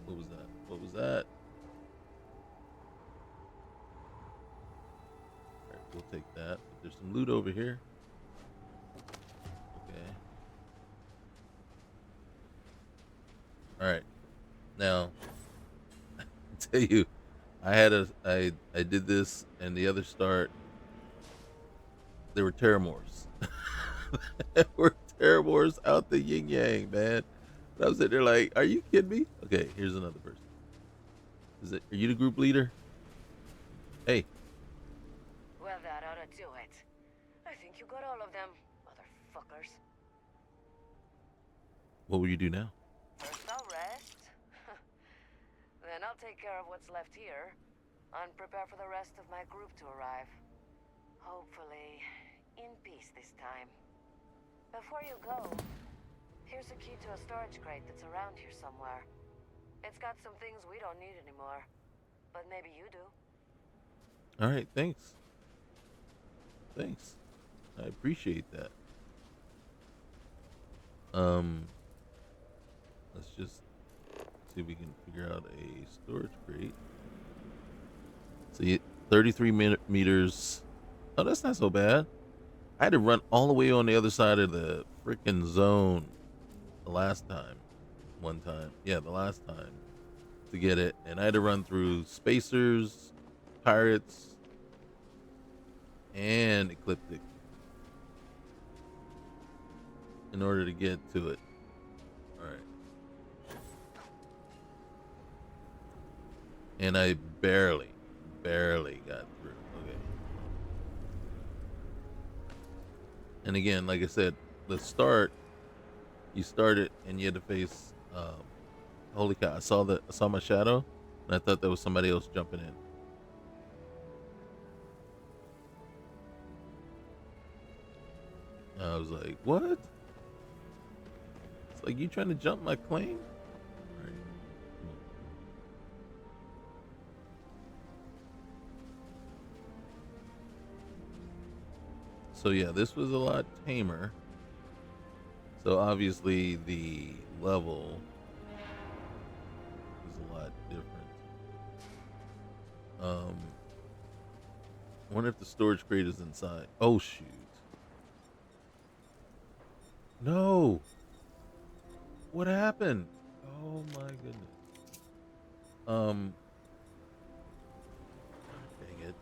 What was that? What was that? All right, we'll take that. But there's some loot over here. Okay. All right. Now, I tell you, I did this and the other start. There were terramors. There were terramors out the yin yang, man. And I was sitting there like, are you kidding me? Okay, here's another person. Are you the group leader? Hey. Well, that ought to do it. I think you got all of them, motherfuckers. What will you do now? First I'll rest. Then I'll take care of what's left here. And prepare for the rest of my group to arrive. Hopefully, in peace this time. Before you go, here's a key to a storage crate that's around here somewhere. It's got some things we don't need anymore. But maybe you do. All right, thanks. Thanks. I appreciate that. Let's just see if we can figure out a storage crate. See, 33 meters. Oh, that's not so bad. I had to run all the way on the other side of the freaking zone the last time. One time. Yeah, the last time to get it. And I had to run through spacers, pirates, and ecliptic in order to get to it. Alright. And I barely got through. Okay. And again, like I said, the start, you started and you had to face holy cow, I saw my shadow and I thought that was somebody else jumping in. I was like, what? It's like, you trying to jump my claim? All right. So yeah, this was a lot tamer. So obviously the level is a lot different. I wonder if the storage crate is inside. Oh shoot. No. What happened? Oh my goodness. Um Dang it.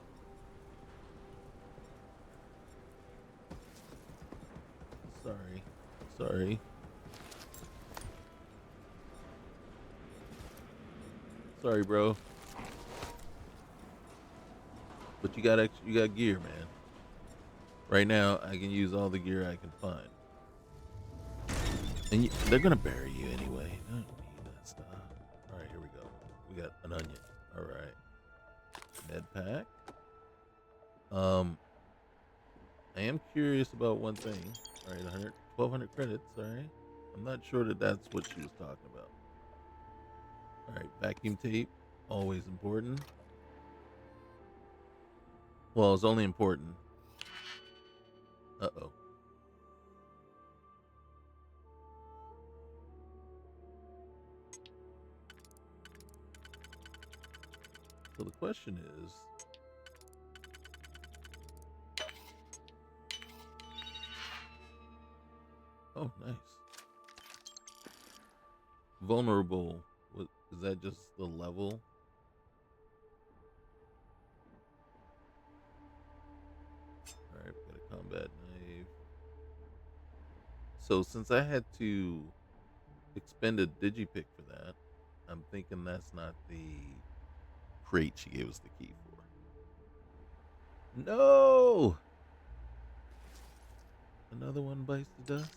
Sorry. Sorry. Sorry, bro. But you got gear, man. Right now, I can use all the gear I can find. And they're gonna bury you anyway. I don't need that stuff. All right, here we go. We got an onion. All right, med pack. I am curious about one thing. All right, 1,200 credits. All right, I'm not sure that that's what she was talking about. All right, vacuum tape, always important. Well, it's only important. Uh-oh. So the question is, oh, nice. Vulnerable. What is that? Just the level? All right, we got a combat knife. So since I had to expend a digipick for that, I'm thinking that's not the crate she gave us the key for. No! Another one bites the dust.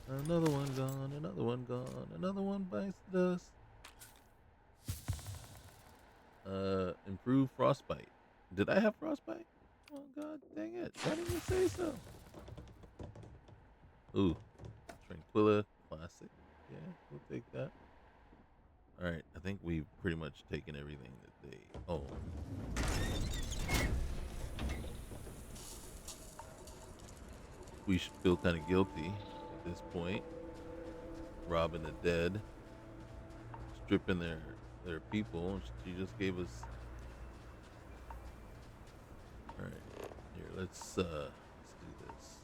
Another one gone. Another one gone. Another one bites the dust. Improve frostbite. Did I have frostbite? Oh god dang it. Why didn't you say so? Ooh. Tranquilla Classic. Yeah, we'll take that. Alright, I think we've pretty much taken everything that they own. We should feel kind of guilty at this point. Robbing the dead. Stripping their people. She just gave us. Alright, here, let's do this.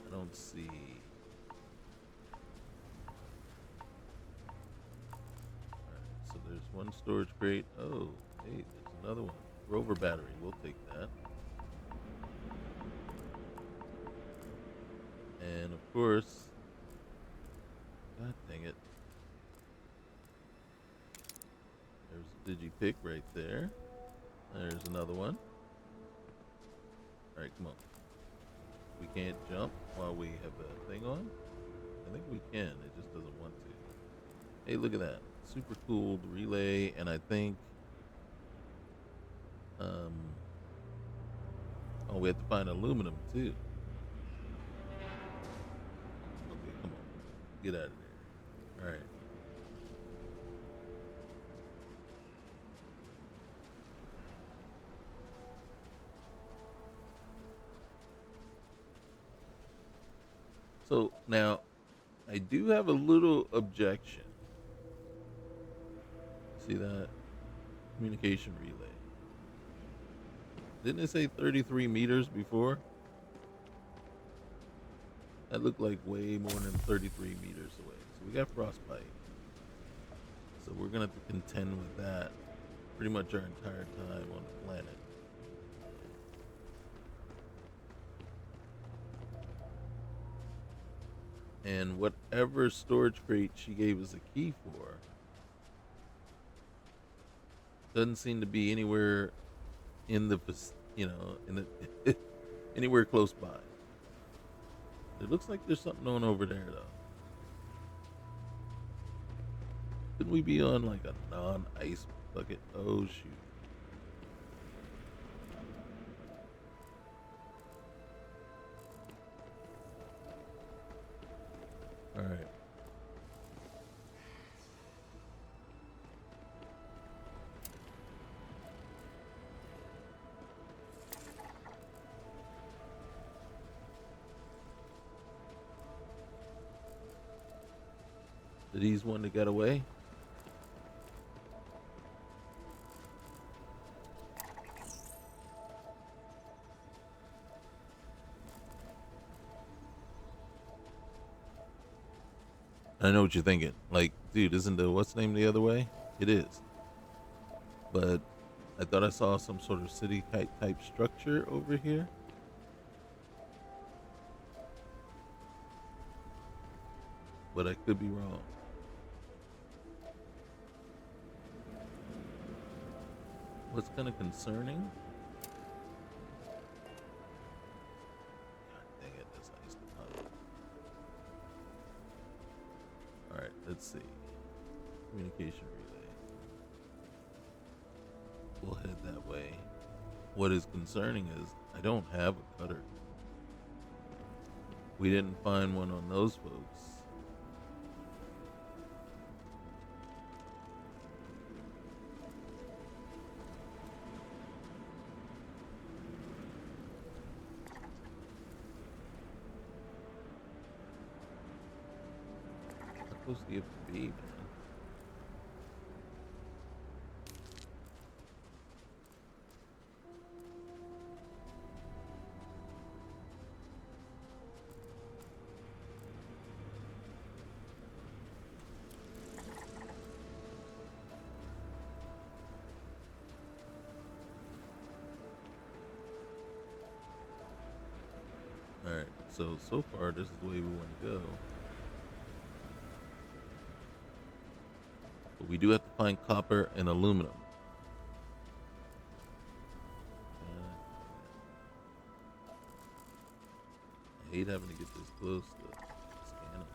I don't see. Alright, so there's one storage crate. Oh, hey, there's another one. Rover battery, we'll take that. And of course, god dang it. There's a digipick right there. There's another one. Alright, come on. We can't jump while we have a thing on? I think we can, it just doesn't want to. Hey, look at that. Super cool relay, and I think oh, we have to find aluminum too. Okay, come on. Get out of there. Alright. So now I do have a little objection See that? Communication relay. Didn't it say 33 meters before? That looked like way more than 33 meters away. So we got frostbite. So we're going to have to contend with that pretty much our entire time on the planet. And whatever storage crate she gave us a key for doesn't seem to be anywhere in the, in the anywhere close by. It looks like there's something on over there, though. Couldn't we be on like a non-ice bucket? Oh, shoot. All right. Did these one that got away? I know what you're thinking. Like, dude, isn't the what's the name the other way? It is. But I thought I saw some sort of city type structure over here. But I could be wrong. What's kind of concerning? God dang it, that's ice deposit. Alright, let's see. Communication relay. We'll head that way. What is concerning is I don't have a cutter. We didn't find one on those folks. How close do you have to be, man? Alright, so far this is the way we want to go. But we do have to find copper and aluminum. I hate having to get this close to scan them.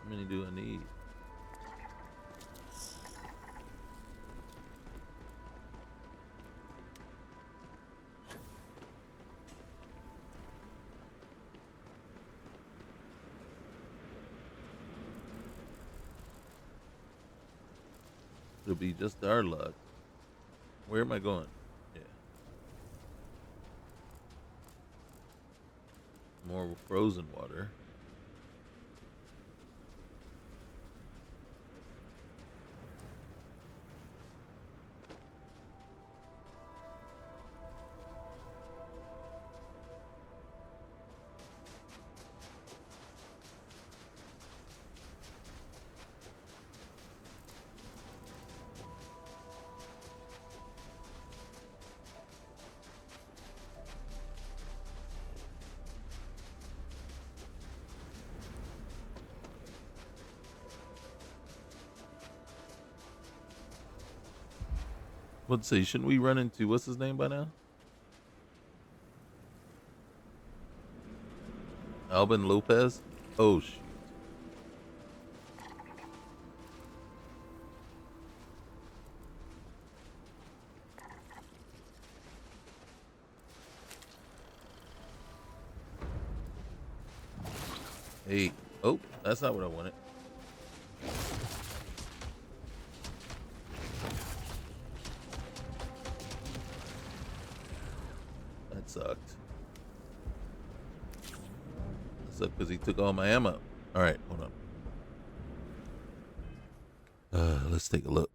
How many do I need? It'll be just our luck. Where am I going? Yeah. More frozen water. Let's see, shouldn't we run into, what's his name by now? Alvin Lopez? Oh, shoot. Hey, oh, that's not what I wanted. That sucked. That sucked because he took all my ammo. All right, hold on. Let's take a look.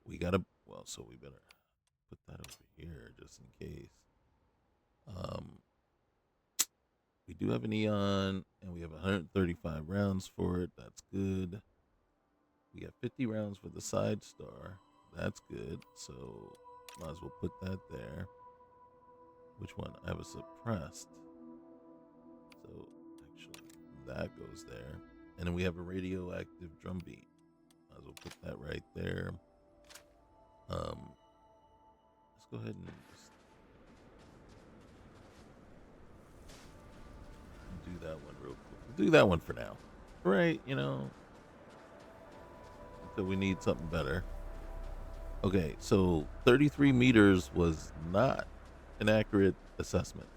We gotta. Well, so we better put that over here just in case. We do have a neon, and we have 135 rounds for it. That's good. We got 50 rounds for the side star. That's good. So might as well put that there. Which one? I have a suppressed. So actually, that goes there. And then we have a radioactive drum beat. Might as well put that right there. Let's go ahead and just do that one real quick. Do that one for now. Right, until we need something better. Okay, so 33 meters was not an accurate assessment.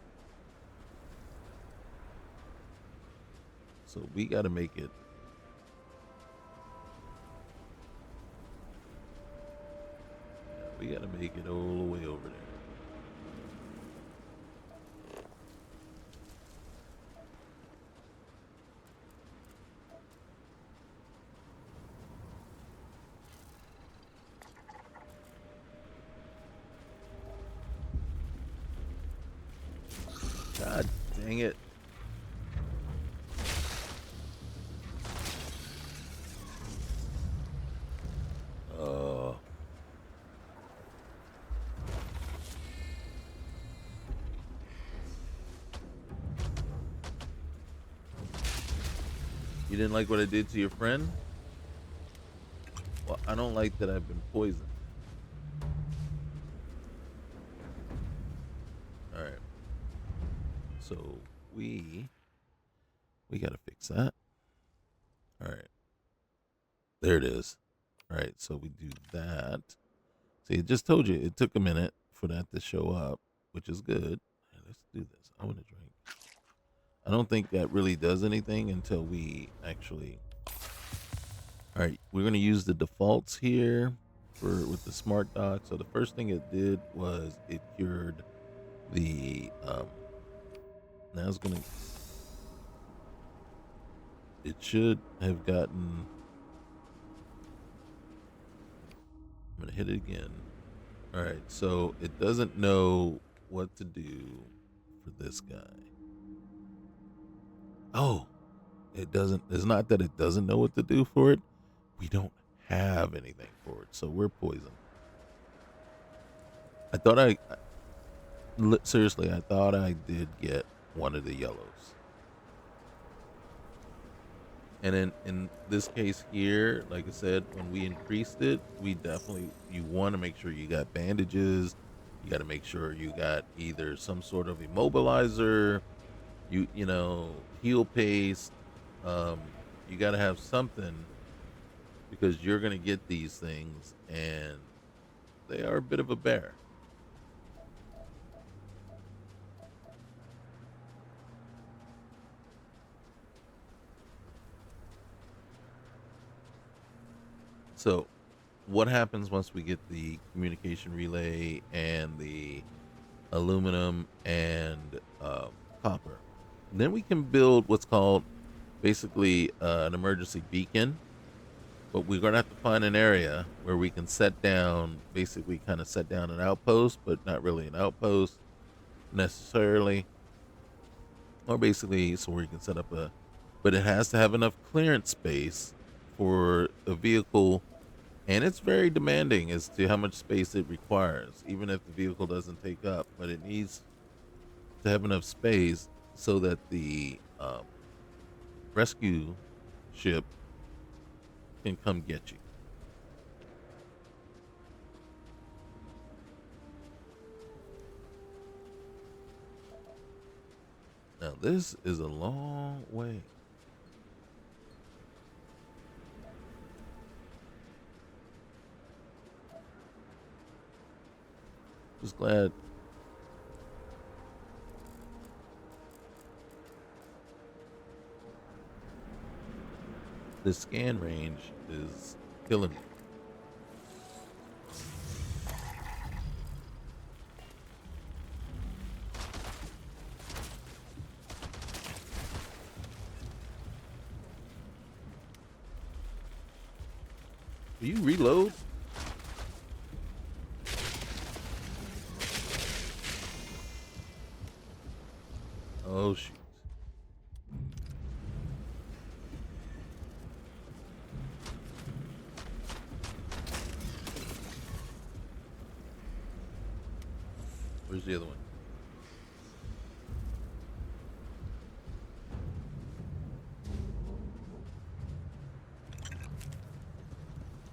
So we got to make it. We got to make it all the way over there. God dang it. You didn't like what I did to your friend? Well, I don't like that I've been poisoned. All right. So we got to fix that. All right. There it is. All right. So we do that. See, it just told you it took a minute for that to show up, which is good. Right, let's do this. I want to drink. I don't think that really does anything until we actually. All right, we're gonna use the defaults here with the smart dock. So the first thing it did was it cured the. Now it's gonna. It should have gotten. I'm gonna hit it again. All right, so it doesn't know what to do for this guy. Oh, it doesn't. It's not that it doesn't know what to do for it. We don't have anything for it, so we're poisoned. I thought seriously, I thought I did get one of the yellows. And in this case here, like I said, when we increased it, you want to make sure you got bandages. You got to make sure you got either some sort of immobilizer, heal paste. You got to have something because you're going to get these things and they are a bit of a bear. So what happens once we get the communication relay and the aluminum and copper? Then we can build what's called basically an emergency beacon. But we're going to have to find an area where we can set down an outpost, but not really an outpost necessarily. Or basically, so where you can set up but it has to have enough clearance space for a vehicle. And it's very demanding as to how much space it requires, even if the vehicle doesn't take up. But it needs to have enough space so that the rescue ship can come get you. Now, this is a long way. Just glad the scan range is killing me. Will you reload? Oh shoot. Where's the other one?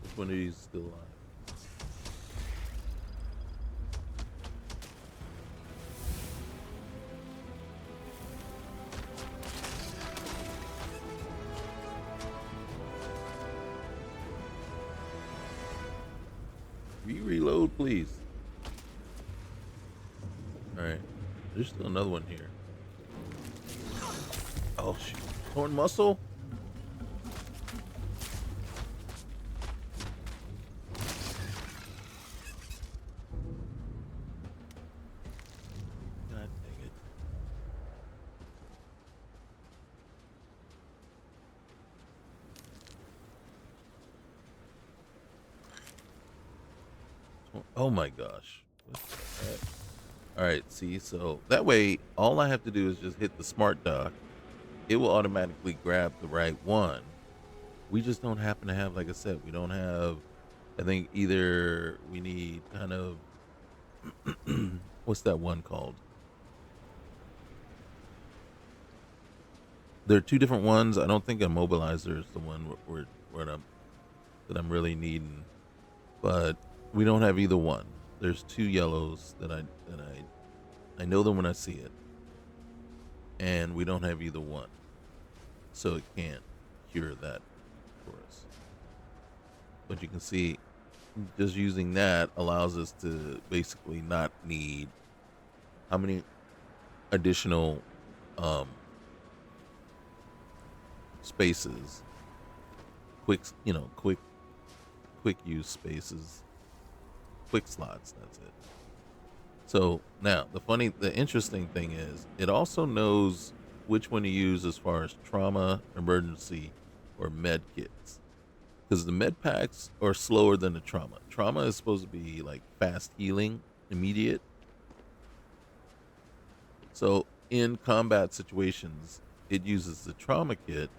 Which one of these is still alive? Reload, please. Alright. There's still another one here. Oh shoot. Torn muscle? God dang it. Oh my gosh. What the heck? Alright, see, so that way all I have to do is just hit the smart dock. It will automatically grab the right one. We just don't happen to have, like I said, we don't have, I think either we need kind of, what's that one called? There are two different ones. I don't think a mobilizer is the one that I'm really needing, but we don't have either one. There's two yellows that I know them when I see it, and we don't have either one, so it can't cure that for us. But you can see, just using that allows us to basically not need how many additional spaces, quick use spaces, quick slots. That's it. So now the interesting thing is it also knows which one to use as far as trauma, emergency, or med kits. Because the med packs are slower than the trauma. Trauma is supposed to be like fast healing, immediate. So in combat situations, it uses the trauma kit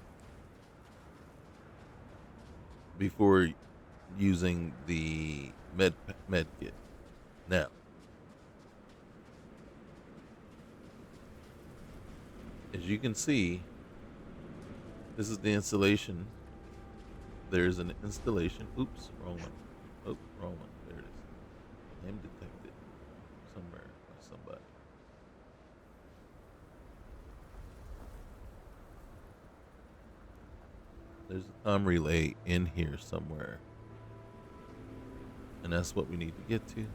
before using the med kit. Now, as you can see, this is the installation. There's an installation. Oops, wrong one. Oh, wrong one. There it is. Name detected somewhere by somebody. There's a comm relay in here somewhere. And that's what we need to get to.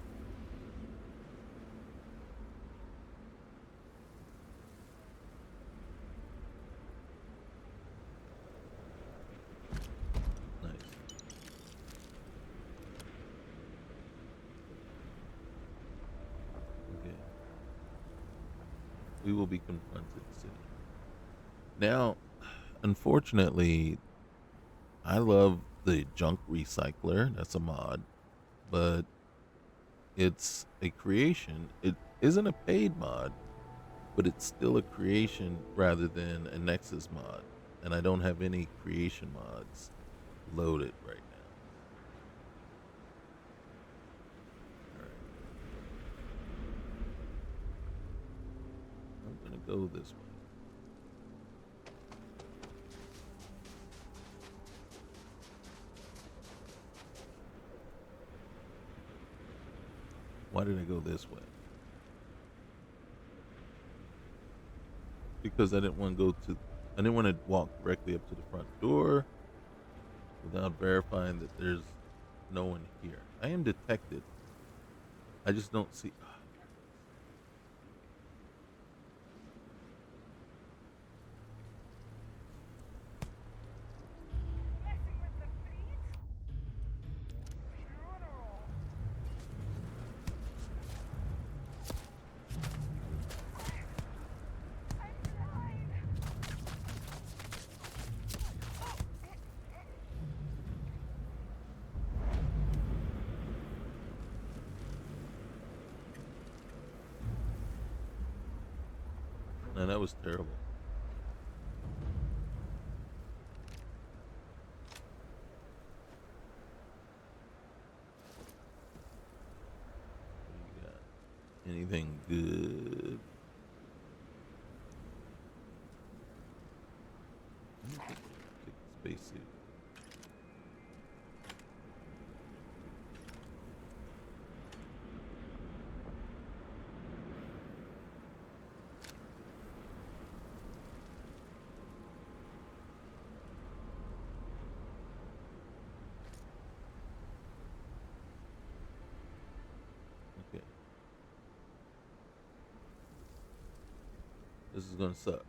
Nice. Okay. We will be confronted soon. Now, unfortunately, I love the junk recycler. That's a mod, but it's a creation. It isn't a paid mod, but it's still a creation rather than a Nexus mod. And I don't have any creation mods loaded right now. All right. I'm going to go this way. Why did I go this way? Because I didn't want to walk directly up to the front door without verifying that there's no one here. I am detected. I just don't see. that was terrible. What do you got? Anything good? Take the spacesuit. Okay. This is gonna suck.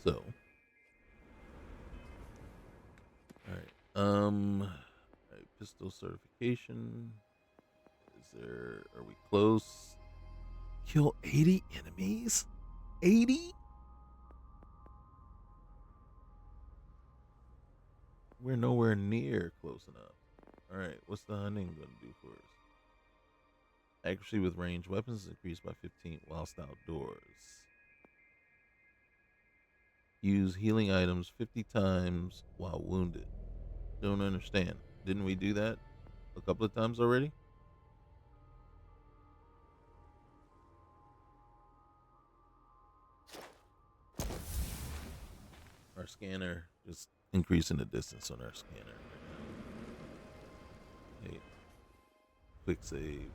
So, all right. Pistol certification. Are we close? Kill 80 enemies? 80? We're nowhere near close enough. All right, what's the hunting going to do for us? Accuracy with ranged weapons is increased by 15 whilst outdoors. Use healing items 50 times while wounded. Don't understand. Didn't we do that a couple of times already? Our scanner is increasing the distance on our scanner right now. Hey, quick save.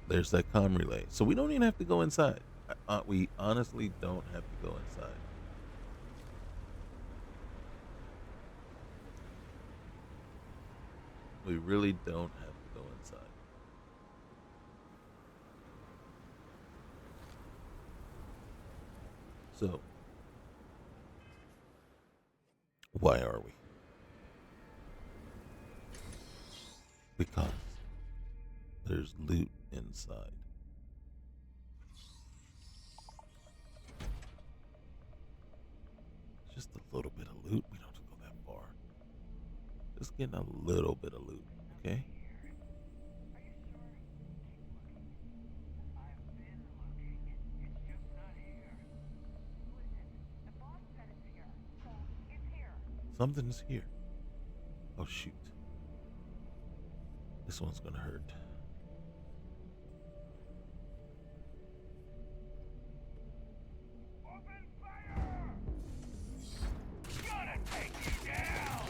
There's that comm relay. So we don't even have to go inside. We honestly don't have to go inside. We really don't have to go inside. So, why are we? Because there's loot inside. Just a little bit of loot. We don't have to go that far. Just getting a little bit of loot, okay? Something's here. Oh, shoot. This one's gonna hurt. Open fire! Gonna take you down!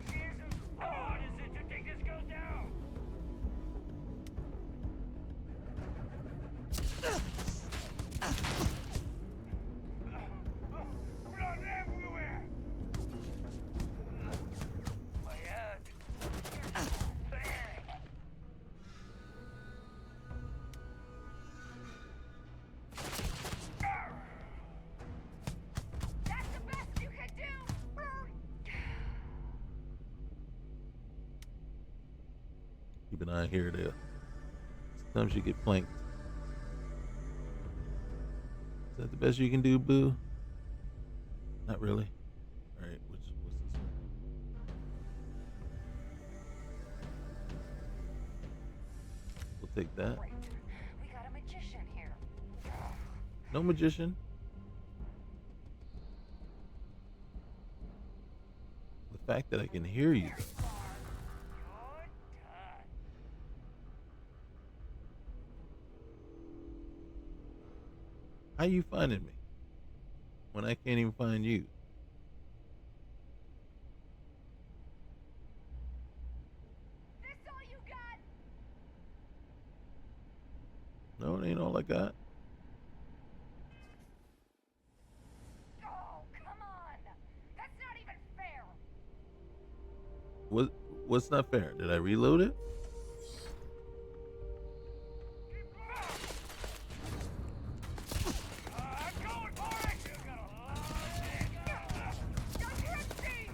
Jesus, how hard is it to take this girl down? Blood everywhere! My head. That's the best you can do! Keep an eye here there. Sometimes you get flanked. Is that the best you can do, boo? Not really. Alright, what's this one? We'll take that. Great. We got a magician here. No magician. The fact that I can hear you. You're done. How you finding me when I can't even find you? This all you got? No, it ain't all I got. Oh, come on! That's not even fair! What's not fair? Did I reload it? I'm going for it! You're gonna love it! You're crazy!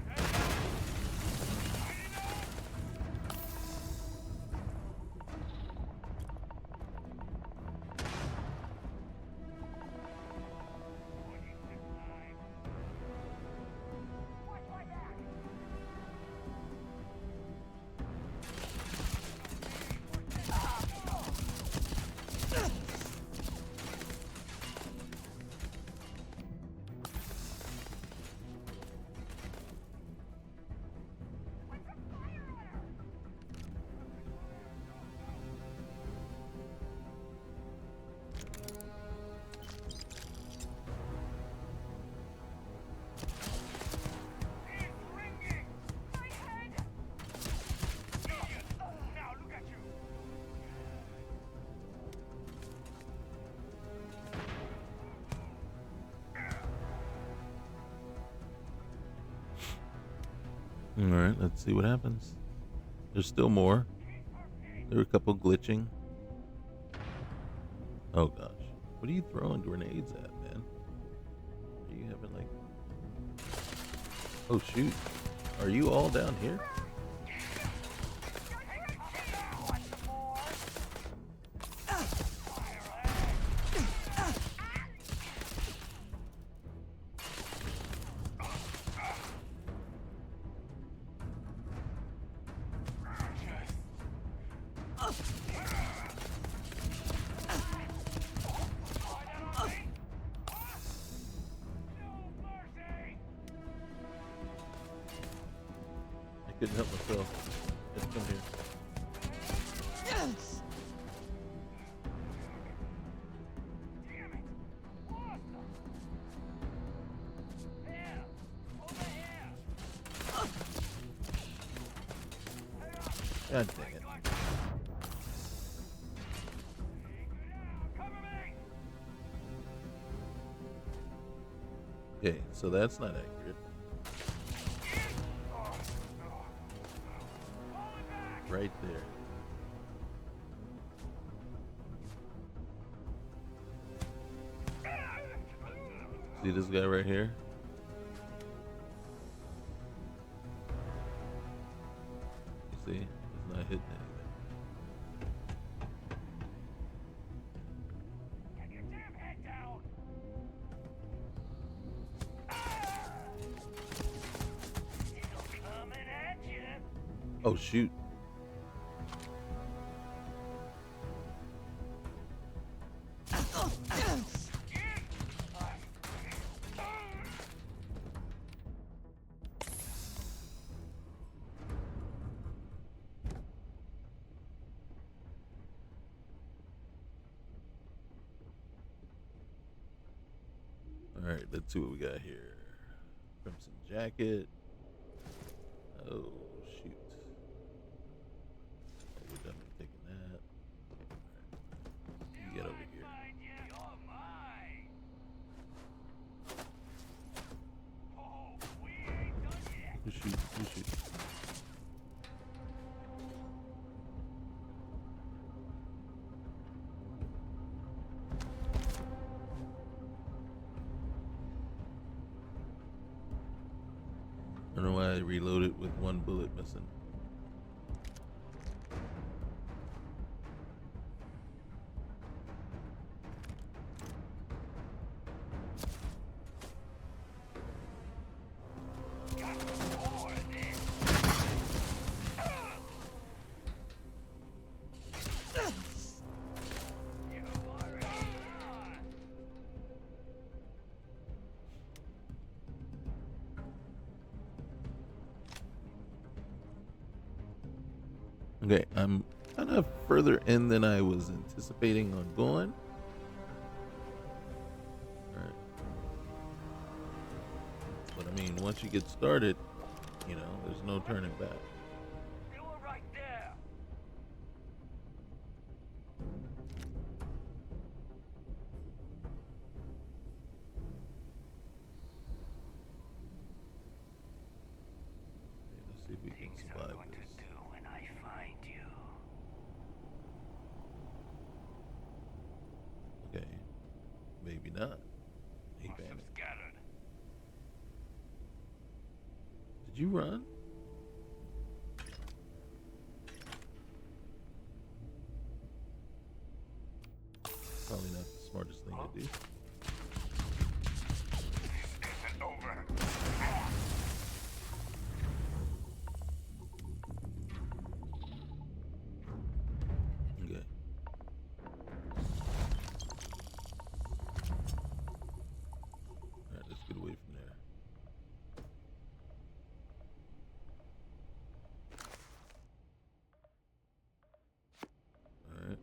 Watch my back! All right, let's see what happens. There's still more. There were a couple glitching. Oh gosh, what are you throwing grenades at, man? Are you having like? Oh shoot, are you all down here? I couldn't help myself. Let's come here. God dang it. Okay, so that's not accurate. Right there. See this guy right here? You see? He's not hitting anything. Get your damn head down! Still coming at you. Oh shoot. All right, let's see what we got here. Crimson jacket. Oh shoot. Oh, we're definitely taking that. All right. You get over here. Find you. You're mine. Oh, we ain't done yet. You shoot. You shoot. I don't know why I reloaded with one bullet missing. More of this. You are on. Okay, I'm kind of further in than I was anticipating on going. Alright. But I mean, once you get started, you know, there's no turning back. You were right there. Okay, let's see if we can survive this. Do when I find you. Okay. Maybe not. He Must have panicked. scattered. Did you run? Probably not the smartest thing to do. This isn't over. Okay. Alright, let's get away from there. Alright.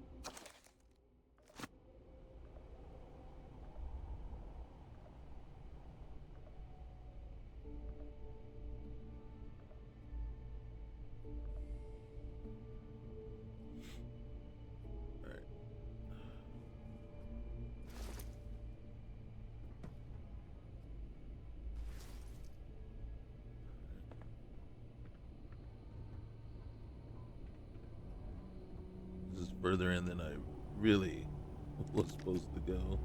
further in than I really was supposed to go.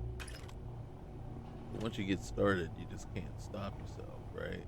But once you get started, you just can't stop yourself, right?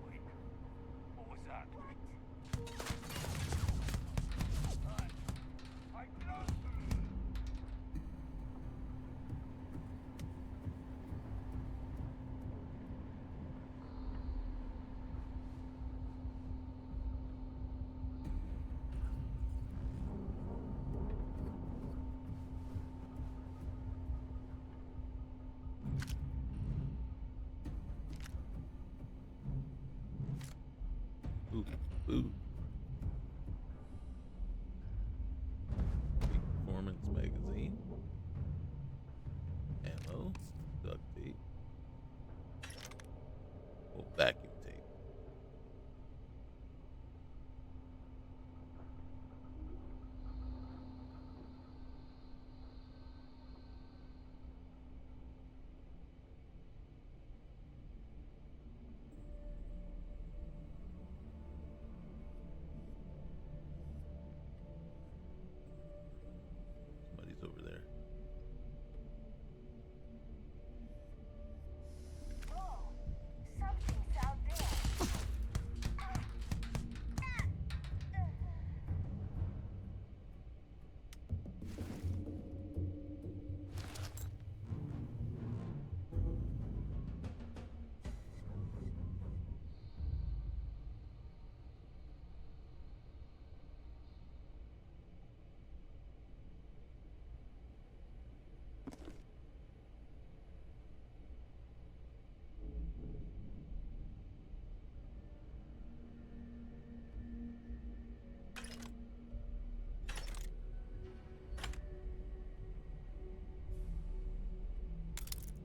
Wait, what was that? I closed. Ooh, ooh. Peak Performance magazine. Ammo. Duct tape. Oh, vacuum tape. Somebody's over there. Whoa! Something's out there.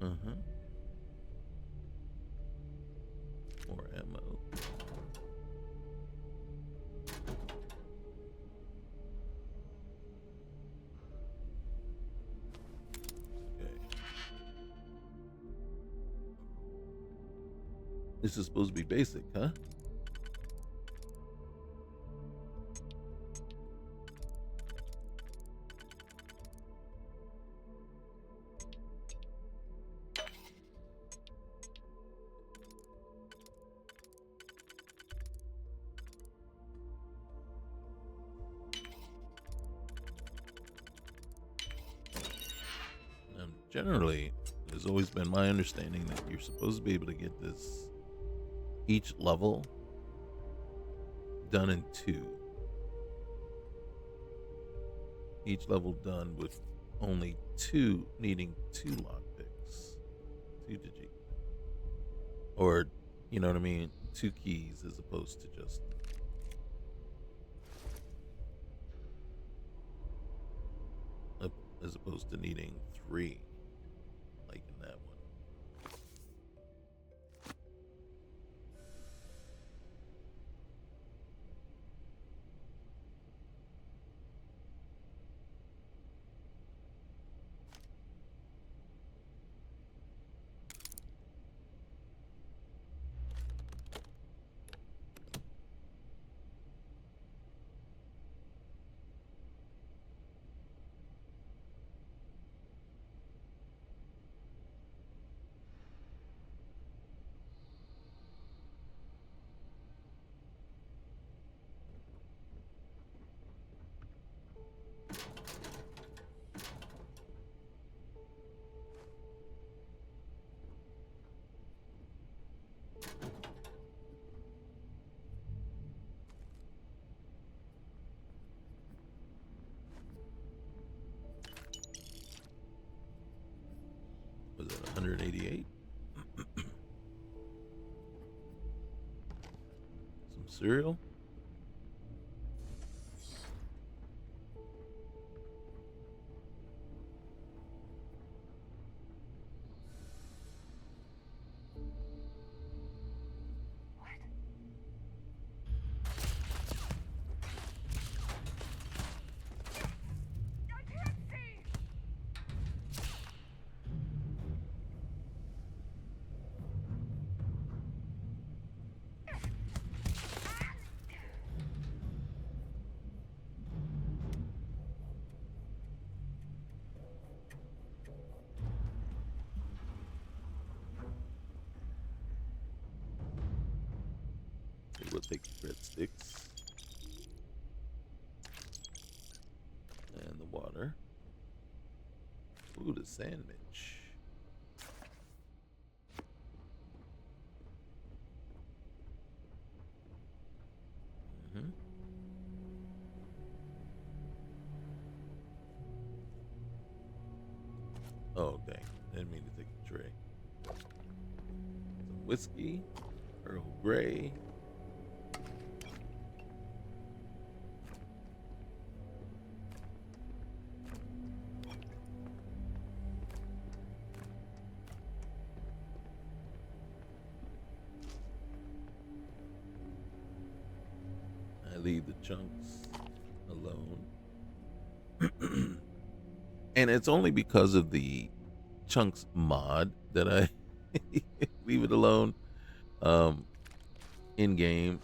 Uh-huh. More ammo. Okay. This is supposed to be basic, huh? Generally, it has always been my understanding that you're supposed to be able to get this each level done in two. Each level done with only needing two lockpicks, two digit, or you know what I mean, two keys as opposed to just. As opposed to needing three, like in that one. 88. Some cereal. We'll take the breadsticks and the water. Ooh, the sandwich. Mm-hmm. Oh, okay. Didn't mean to take the tray. Some whiskey, Earl Grey. I leave the chunks alone. And it's only because of the chunks mod that I leave it alone. In game,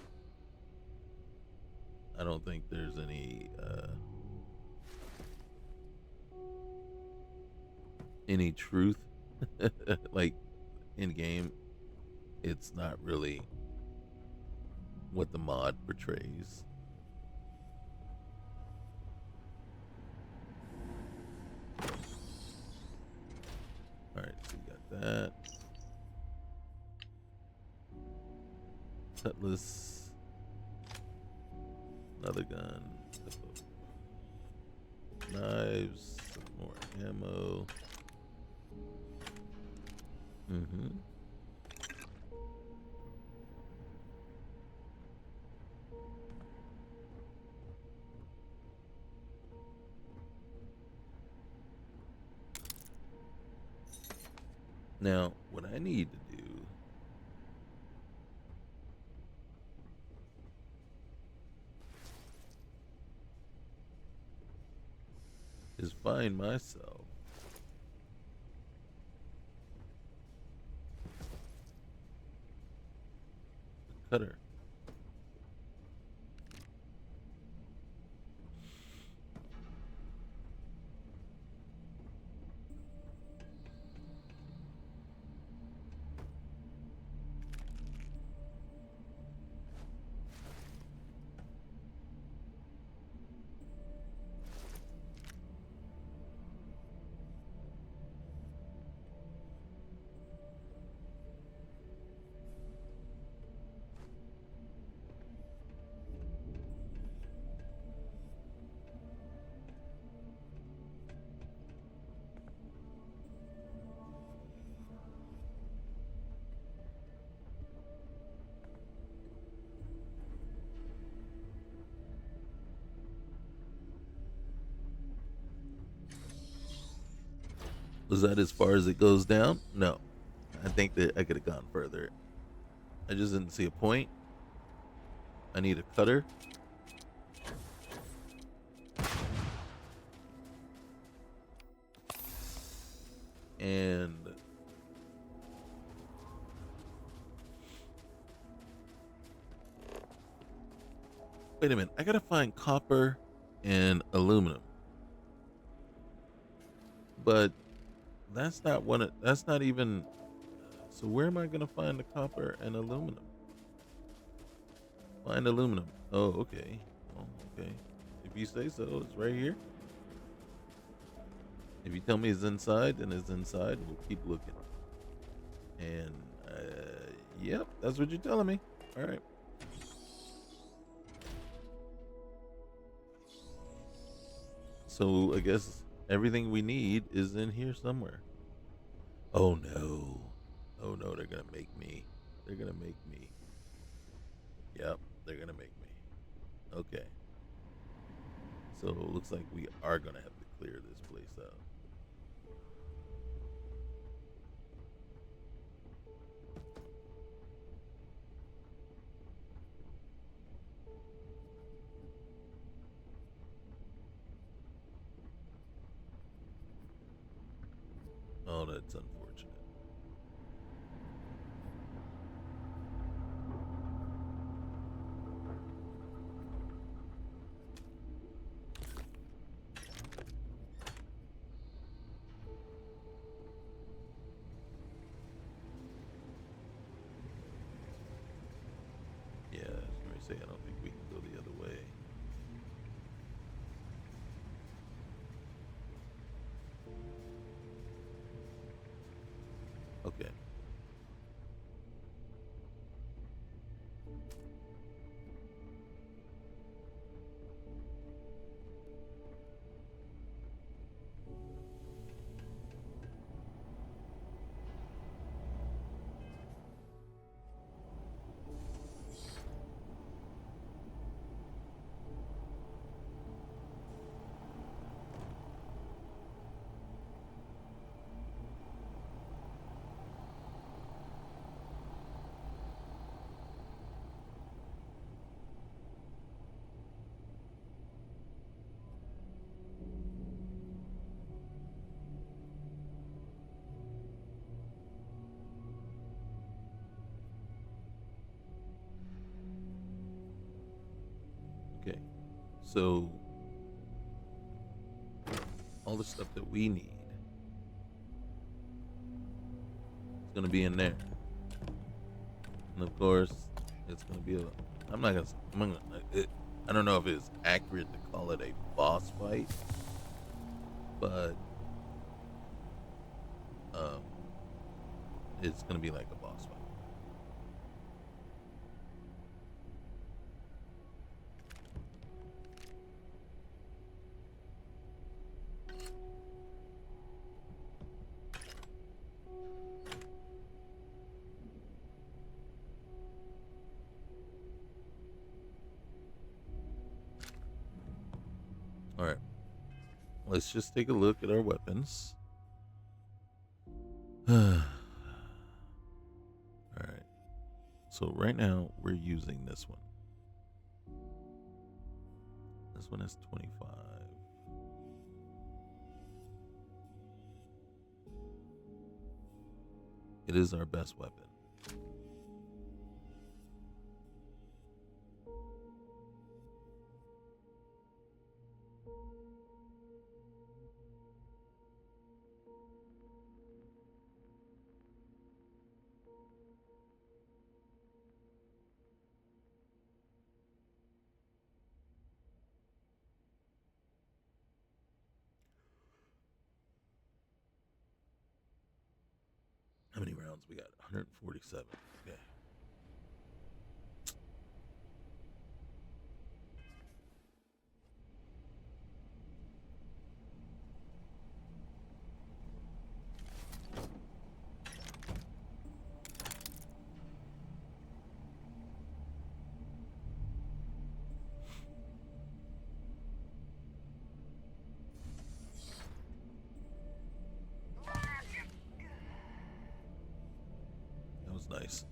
I don't think there's any truth. Like in game, it's not really what the mod portrays. All right, so we got that. Cutlass. Another gun. Knives. Some more ammo. Mm-hmm. Now, what I need to do is find myself a cutter. Was that as far as it goes down? No. I think that I could have gone further. I just didn't see a point. I need a cutter. And wait a minute. I gotta find copper and aluminum. But that's not one. That's not even. So where am I gonna find the copper and aluminum? Find aluminum. Oh, okay. Oh, okay. If you say so, it's right here. If you tell me it's inside, then it's inside. We'll keep looking. And yep, that's what you're telling me. All right. So I guess everything we need is in here somewhere. Oh no. Oh no, they're gonna make me. They're gonna make me. Yep, they're gonna make me. Okay. So it looks like we are gonna have to clear this place out. Oh, that's unfortunate. Yeah, I was gonna say I don't think we can go the other way. Okay. Okay. So all the stuff that we need is gonna be in there. And of course, it's gonna be a. I'm not gonna. I'm gonna I don't know if it's accurate to call it a boss fight, but um, it's gonna be like a boss fight. All right. Let's just take a look at our weapons. All right. So right now we're using this one. This one is 25. It is our best weapon. How many rounds we got? 147. Okay. That was nice.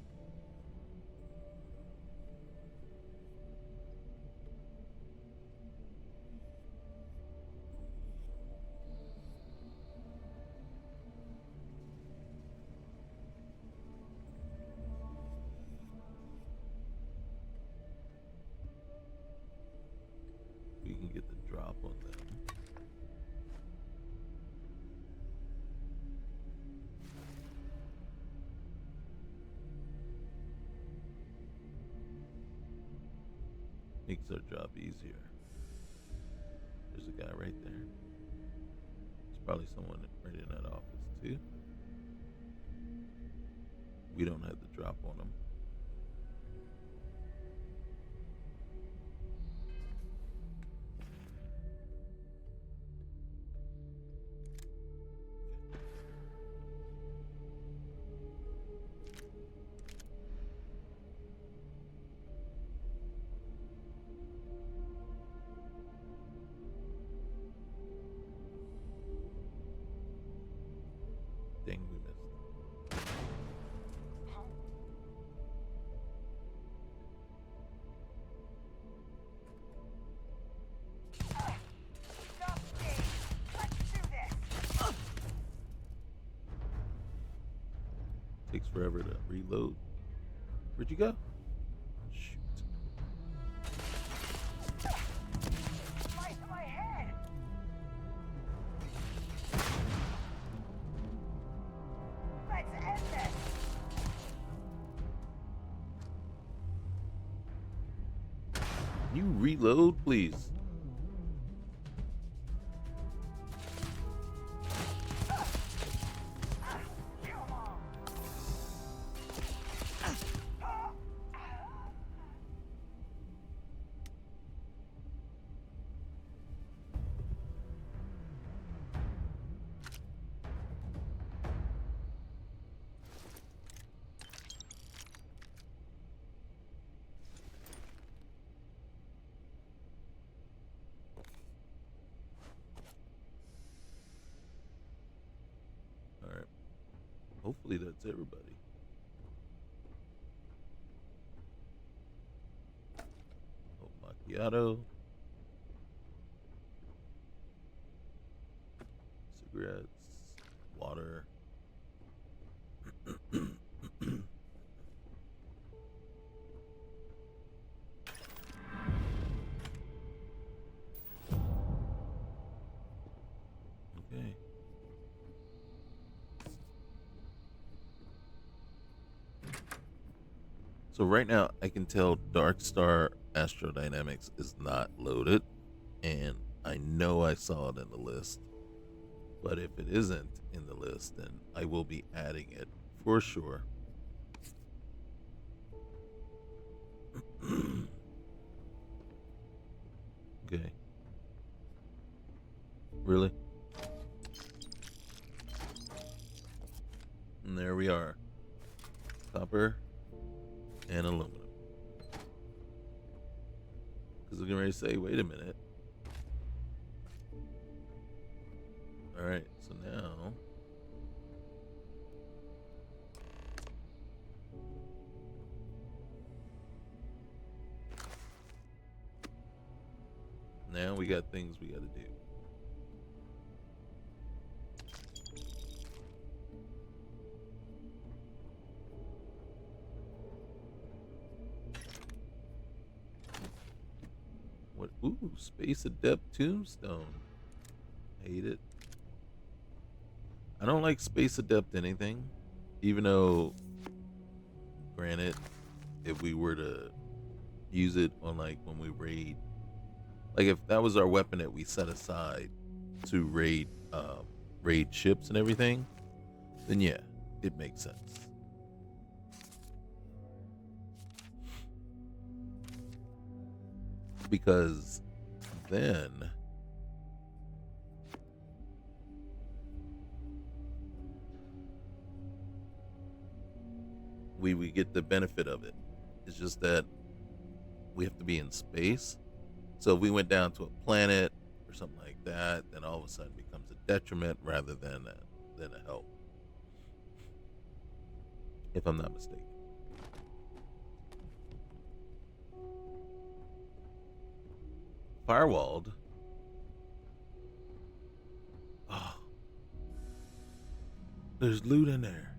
We can get the drop on them. Makes our job easier. There's a guy right there. There's probably someone right in that office too. We don't have the drop on them. Takes forever to reload. Where'd you go? Shoot. My head! Let's end this! Can you reload, please? Come on! All right. Hopefully that's everybody. Oh, macchiato. Cigarettes. Water. Okay. So right now I can tell Dark Star Astrodynamics is not loaded, and I know I saw it in the list. But if it isn't in the list, then I will be adding it for sure. Okay. Really? And there we are. Copper and aluminum. Because I'm getting ready to say, wait a minute. Alright, so now we got things we gotta do. What? Ooh, Space Adept Tombstone. Hate it. I don't like Space Adept anything. Even though, granted, if we were to use it on like when we raid, like if that was our weapon that we set aside to raid ships and everything, then yeah, it makes sense. Because then we get the benefit of it. It's just that we have to be in space. So if we went down to a planet or something like that, then all of a sudden it becomes a detriment rather than a help. If I'm not mistaken. Firewalled. Oh, there's loot in there.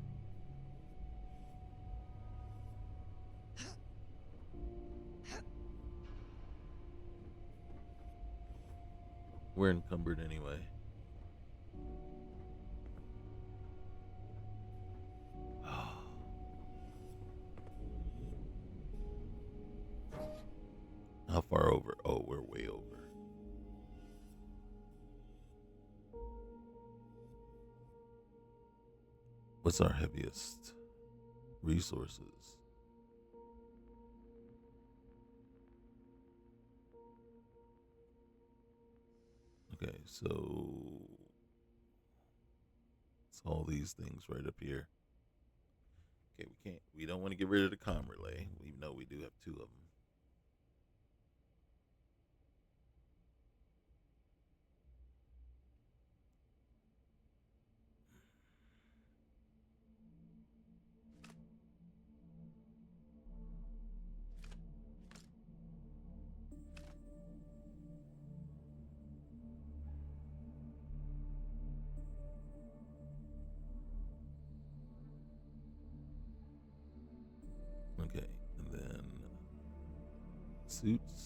We're encumbered anyway. How far over? Oh, we're way over. What's our heaviest resources? Okay, so it's all these things right up here. Okay, we don't want to get rid of the comm relay, even though we do have two of them. suits.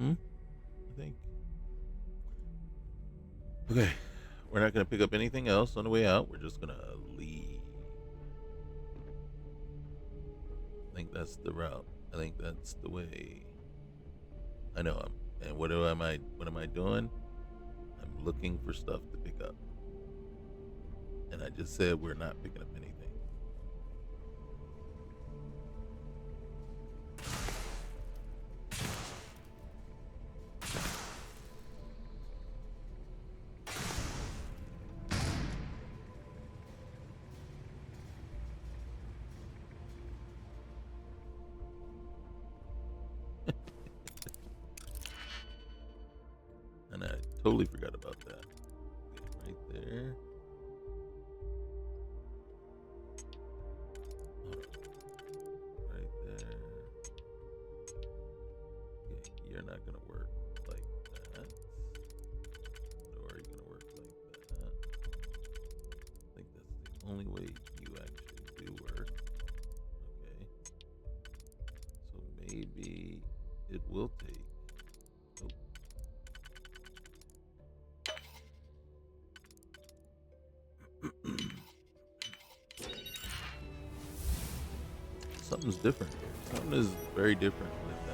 I think. Okay, we're not gonna pick up anything else on the way out. We're just gonna leave. I think that's the route. I think that's the way. I know. And what am I? What am I doing? I'm looking for stuff to pick up. And I just said we're not picking up anything. And I totally forgot about that. Okay, right there. Right there. Okay, you're not gonna work like that. Nor are you gonna work like that. I think that's the only way you actually do work. Okay. So maybe it will take. Oh. Something's different here. Something is very different with that.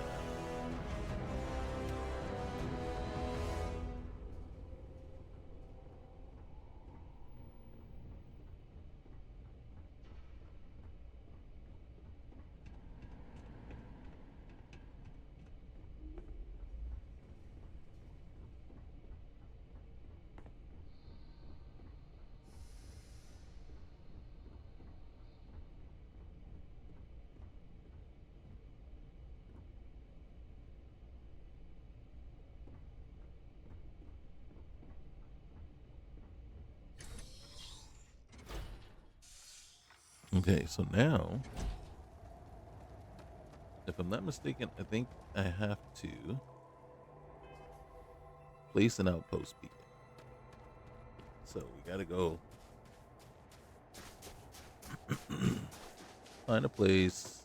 Okay, so now, if I'm not mistaken, I think I have to place an outpost beacon. So we gotta go find a place.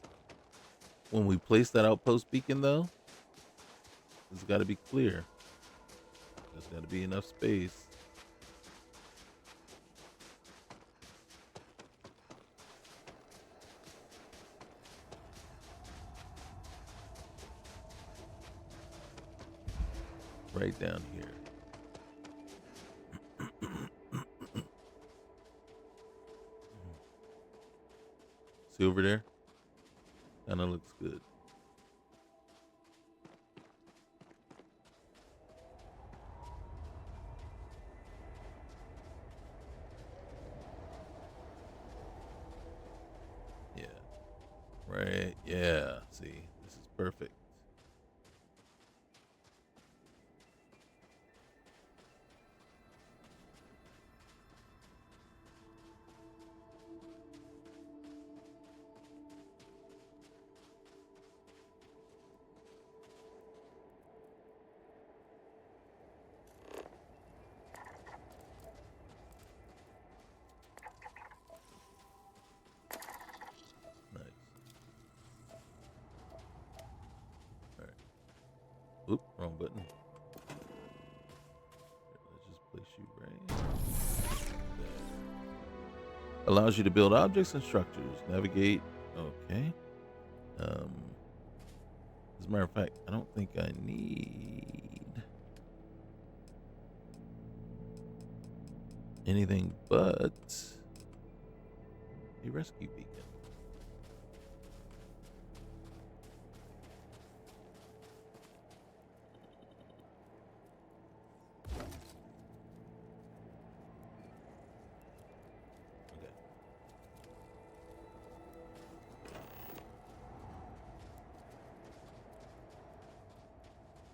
When we place that outpost beacon, though, it's gotta be clear. There's gotta be enough space. Right down here. See over there? Kinda looks good. Yeah. Right. Yeah. See, this is perfect. Nice. All right. Oop, wrong button. Here, let's just place you right there. Allows you to build objects and structures. Navigate. Okay. As a matter of fact, I don't think I need anything but a rescue beacon.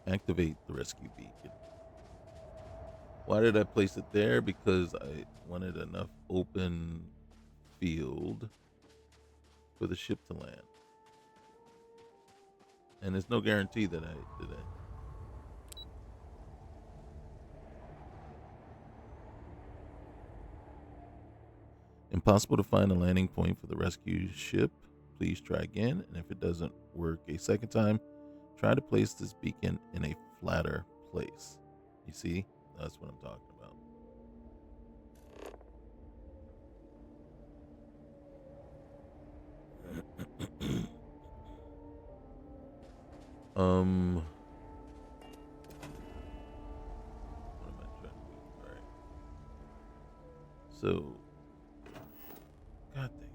Activate the rescue beacon. Why did I place it there? Because I wanted enough open field for the ship to land. And there's no guarantee that I did it. Impossible to find a landing point for the rescue ship. Please try again. And if it doesn't work a second time, try to place this beacon in a flatter place. You see? That's what I'm talking about. What am I trying to do? All right. So, God dang it.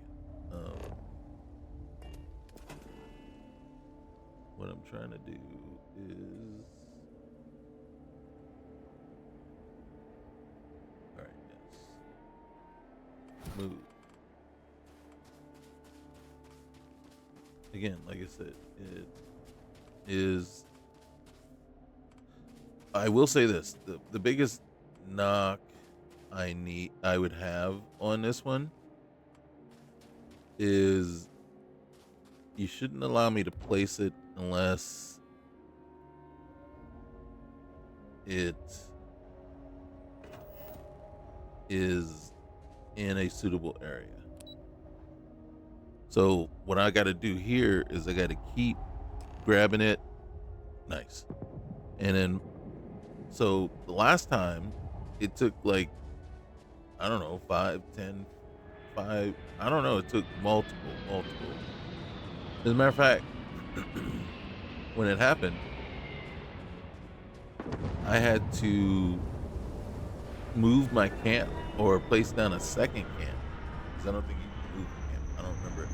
What I'm trying to do is, all right, yes, move. Again, like I said, it is. I will say this: the biggest knock I would have on this one is you shouldn't allow me to place it unless it is in a suitable area. So what I got to do here is I got to keep grabbing it. Nice. And then, so the last time it took like, I don't know, 5, 10, 5, I don't know. It took multiple. As a matter of fact, when it happened, I had to move my camp or place down a second camp because I don't think you can move a camp. I don't remember.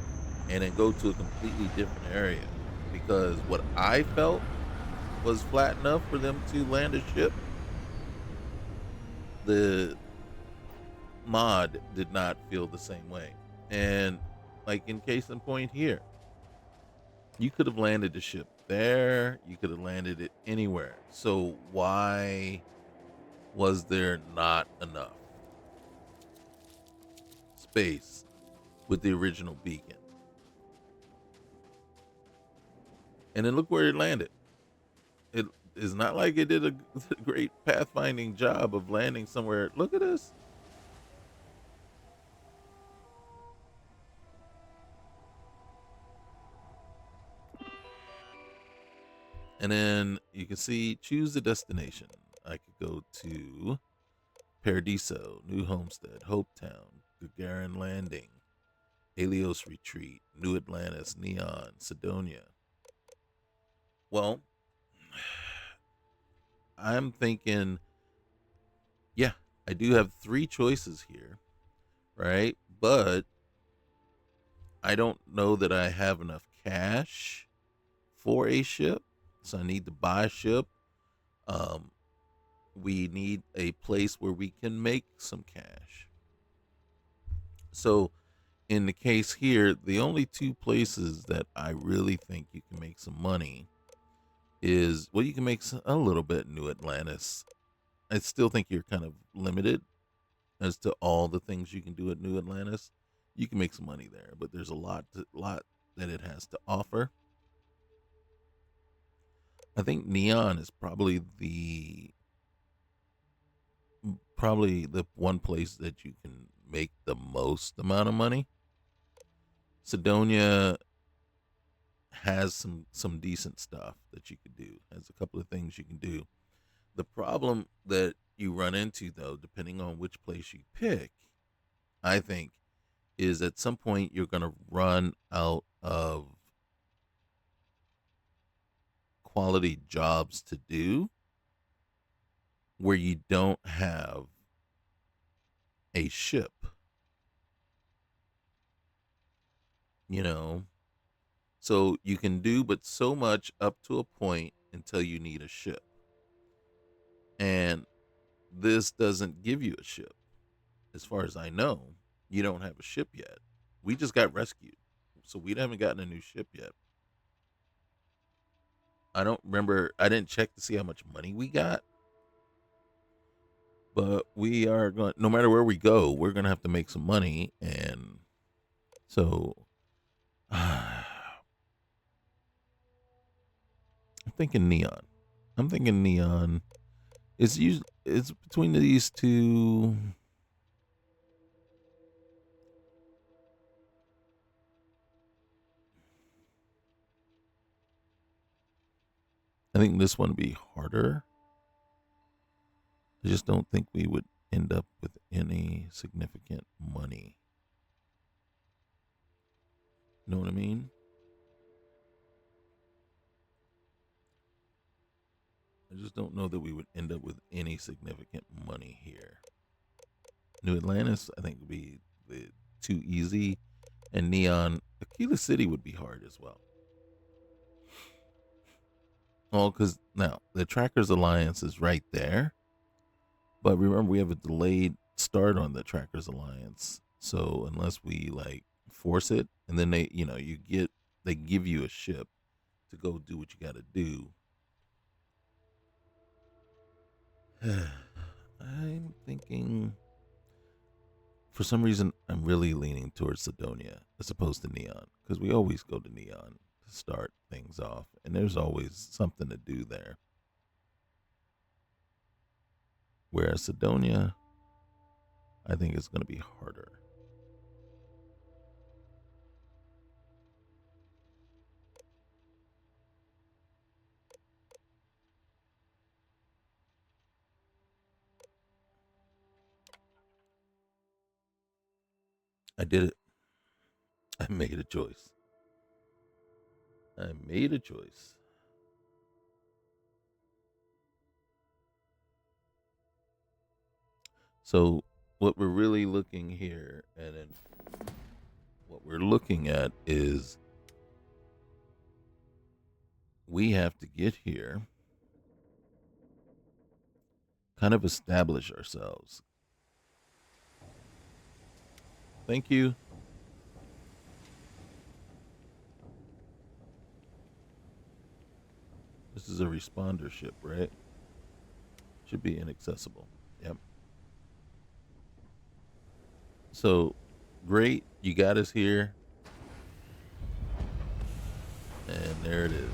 And then go to a completely different area because what I felt was flat enough for them to land a ship, the mod did not feel the same way. And like in case in point here, you could have landed the ship there, you could have landed it anywhere. So why was there not enough space with the original beacon? And then look where it landed. It is not like it did a great pathfinding job of landing somewhere. Look at this. And then you can see, choose the destination. I could go to Paradiso, New Homestead, Hopetown, Gagarin Landing, Helios Retreat, New Atlantis, Neon, Sidonia. Well, I'm thinking, yeah, I do have 3 choices here, right? But I don't know that I have enough cash for a ship. So I need to buy a ship. We need a place where we can make some cash. So in the case here, the only 2 places that I really think you can make some money is, well, you can make a little bit in New Atlantis. I still think you're kind of limited as to all the things you can do at New Atlantis. You can make some money there, but there's a lot that it has to offer. I think Neon is probably the one place that you can make the most amount of money. Sidonia has some decent stuff that you could do. Has a couple of things you can do. The problem that you run into, though, depending on which place you pick, I think, is at some point you're going to run out of quality jobs to do where you don't have a ship. You know, so you can do but so much up to a point until you need a ship. And this doesn't give you a ship. As far as I know, you don't have a ship yet. We just got rescued. So we haven't gotten a new ship yet. I don't remember. I didn't check to see how much money we got, but we are going. No matter where we go, we're gonna have to make some money, and so I'm thinking neon. I'm thinking neon. It's between these two. I think this one would be harder. I just don't think we would end up with any significant money. You know what I mean? I just don't know that we would end up with any significant money here. New Atlantis, I think, would be too easy, and Neon, Aquila City would be hard as well. Oh, because now the Trackers Alliance is right there, but remember we have a delayed start on the Trackers Alliance. So unless we like force it, and then they give you a ship to go do what you got to do. I'm thinking, for some reason, I'm really leaning towards Sidonia as opposed to Neon, because we always go to Neon to start things off, and there's always something to do there. Whereas Sidonia, I think it's going to be harder. I did it. I made a choice. I made a choice. So what we're really looking here, and then what we're looking at is we have to get here, kind of establish ourselves. Thank you. This is a responder ship, right? Should be inaccessible. Yep. So great, you got us here. And there it is.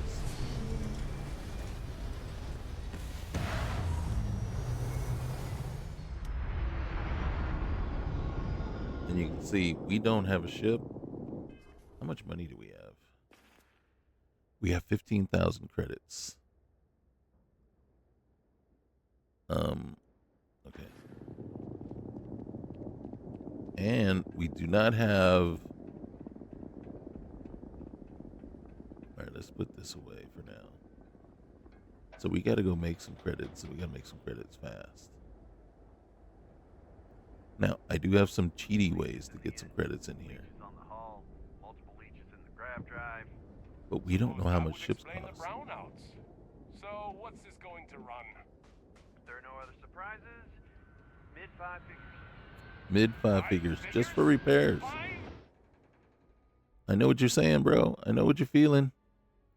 And you can see we don't have a ship. How much money do we have? We have 15,000 credits. Okay. And we do not have. All right, let's put this away for now. So we got to go make some credits, and we got to make some credits fast. Now, I do have some cheaty ways to get some credits in here. On the hull, multiple leeches in the grav drive. But we don't know how That much would ships explain the cost. brownouts. So what's this going to run? If there are no other surprises, mid five figures. Mid five figures just for repairs. I know what you're saying, bro. I know what you're feeling.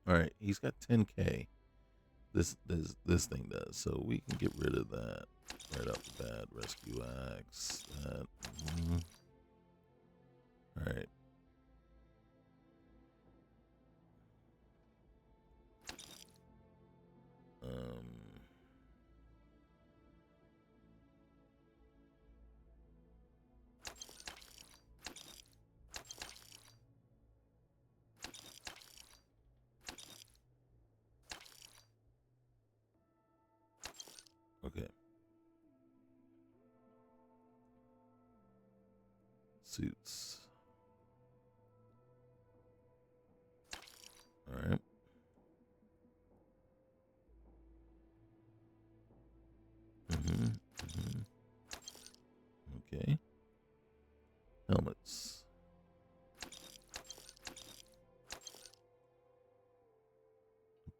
All right, he's got 10K. This thing does, so we can get rid of that right off the bat. Rescue axe. That. All right. Okay. Suits. All right. Okay. Helmets.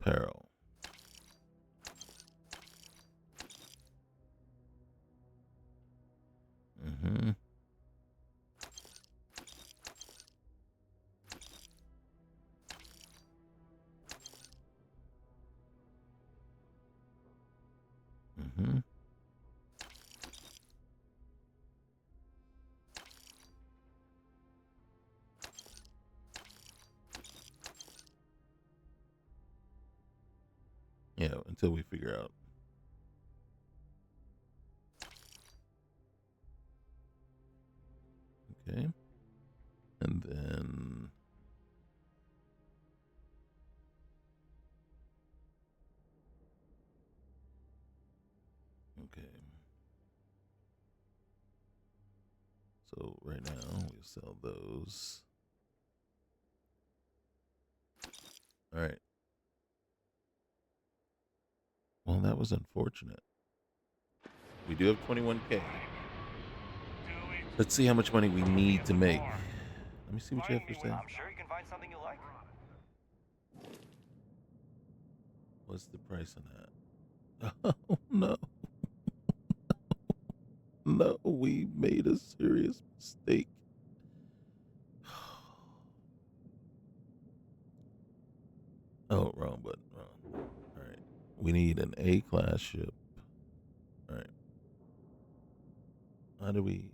Apparel. until we figure out. Okay. And then okay. So right now we sell those. All right. Well, that was unfortunate. We do have 21K. Let's see how much money we need to make. Let me see what you have to say. I'm sure you can find something you like. What's the price on that? Oh, no. No, we made a serious mistake. Oh, wrong button. Wrong. All right. We need an A-class ship. All right. How do we...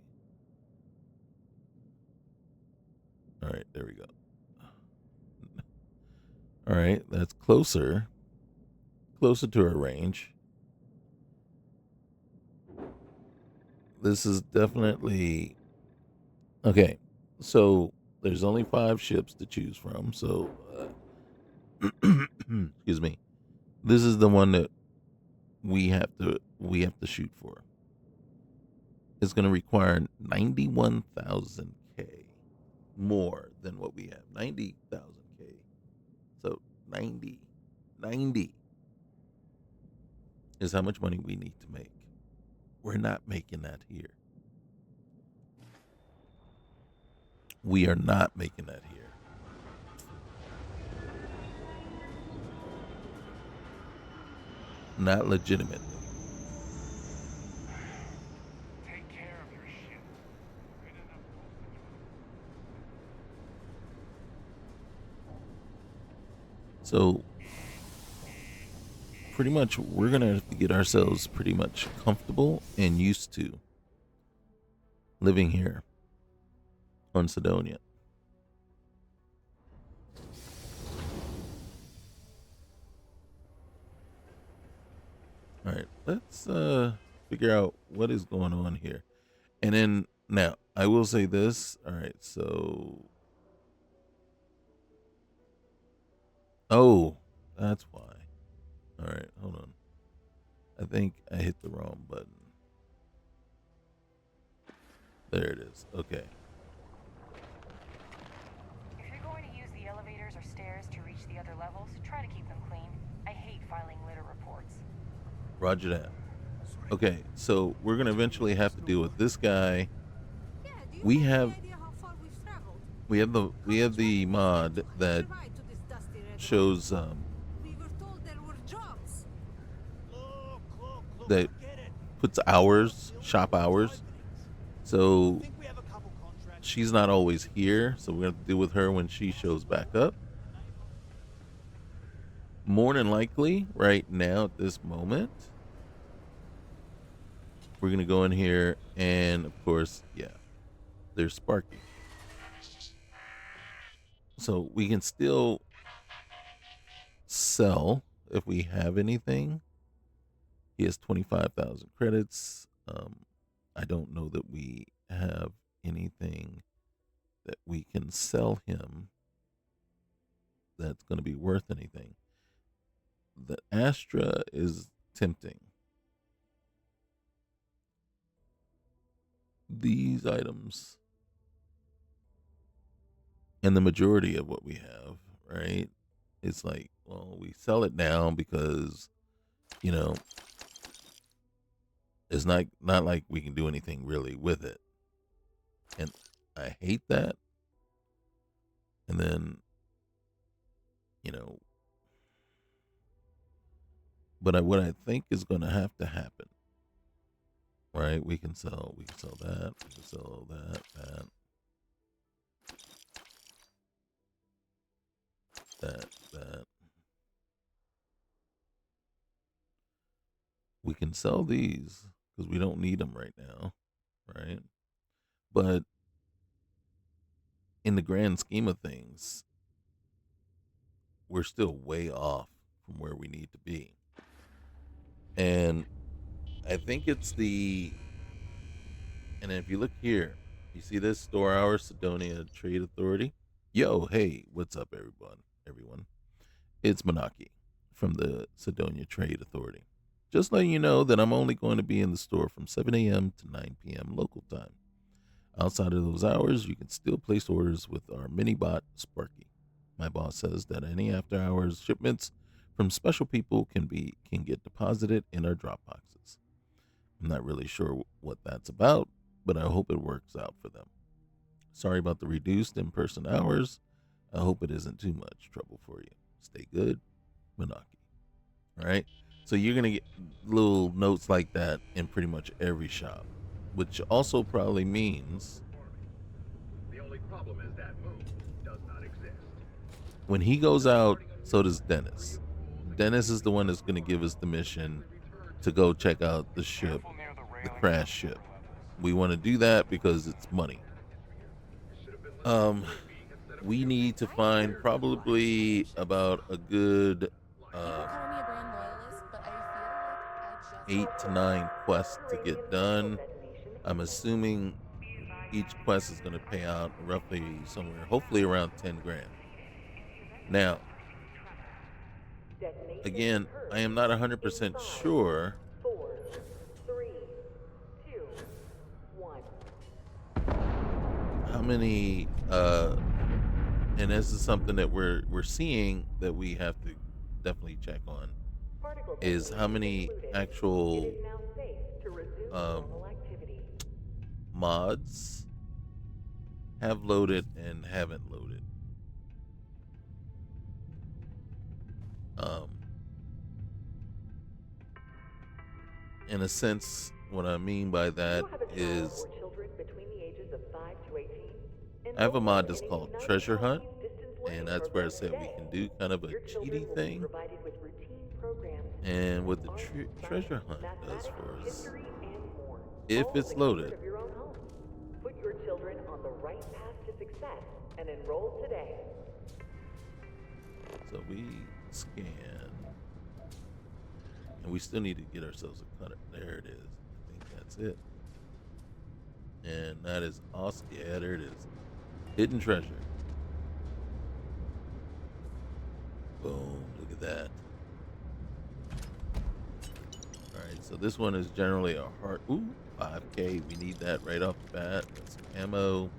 All right, there we go. All right, that's closer to our range. This is definitely okay. So there's only 5 ships to choose from. So, excuse me. This is the one that we have to shoot for. It's going to require 91,000K more than what we have. 90,000K. So 90 is how much money we need to make. We're not making that here. We are not making that here. Not legitimately. Take care of your shit. Good enough. So pretty much we're going to have to get ourselves pretty much comfortable and used to living here on Sidonia. All right, let's figure out what is going on here. And then now I will say this. All right, so oh, that's why. All right, hold on. I think I hit the wrong button. There it is. Okay. If you're going to use the elevators or stairs to reach the other levels, try to keep them clean. I hate filing litter reports. Roger that. Okay, so we're going to eventually have to deal with this guy. We have the mod that shows that puts hours, shop hours. So she's not always here, so we're going to deal with her when she shows back up. More than likely, right now at this moment, we're going to go in here and, of course, yeah, there's Sparky. So we can still sell if we have anything. He has 25,000 credits. I don't know that we have anything that we can sell him that's going to be worth anything. The Astra is tempting. These items and the majority of what we have, right? It's like, well, we sell it now because, you know, it's not like we can do anything really with it. And I hate that. And then, you know, but what I think is going to have to happen, right? We can sell that, we can sell that. We can sell these because we don't need them right now, right? But in the grand scheme of things, we're still way off from where we need to be. And I think it's and if you look here, you see this store hours, Sidonia Trade Authority. Yo, hey, what's up, everyone? It's Manaki from the Sidonia Trade Authority. Just letting you know that I'm only going to be in the store from 7 a.m. to 9 p.m. local time. Outside of those hours, you can still place orders with our mini bot, Sparky. My boss says that any after hours shipments from special people can get deposited in our drop boxes. I'm not really sure what that's about, but I hope it works out for them. Sorry about the reduced in-person hours. I hope it isn't too much trouble for you. Stay good, Manaki. All right? So you're going to get little notes like that in pretty much every shop, which also probably means The only problem is that moon does not exist. when he goes out, so does Dennis. Dennis is the one that's going to give us the mission to go check out the ship, Careful near the the railing crash ship. We want to do that because it's money. We need to find probably about a good You can call me a brand loyalist, but I feel like 8 to 9 quests to get done. I'm assuming each quest is going to pay out roughly somewhere, hopefully around 10 grand. Now, again, I am not 100% sure. 4, 3, 2, 1. How many and this is something that we're seeing that we have to definitely check on, is how many actual mods have loaded and haven't loaded. In a sense, what I mean by that is I have a mod that's called Treasure Hunt, and that's where I said we can do kind of a cheaty thing. And what the Treasure Hunt does for us, if it's loaded, put your children on the right path to success and enroll today. so we scan, and we still need to get ourselves a cutter. There it is. I think that's it. And that is awesome. Yeah, there it is. Hidden treasure. Boom. Look at that. Alright, so this one is generally a heart. Ooh, 5K. We need that right off the bat. Got some ammo.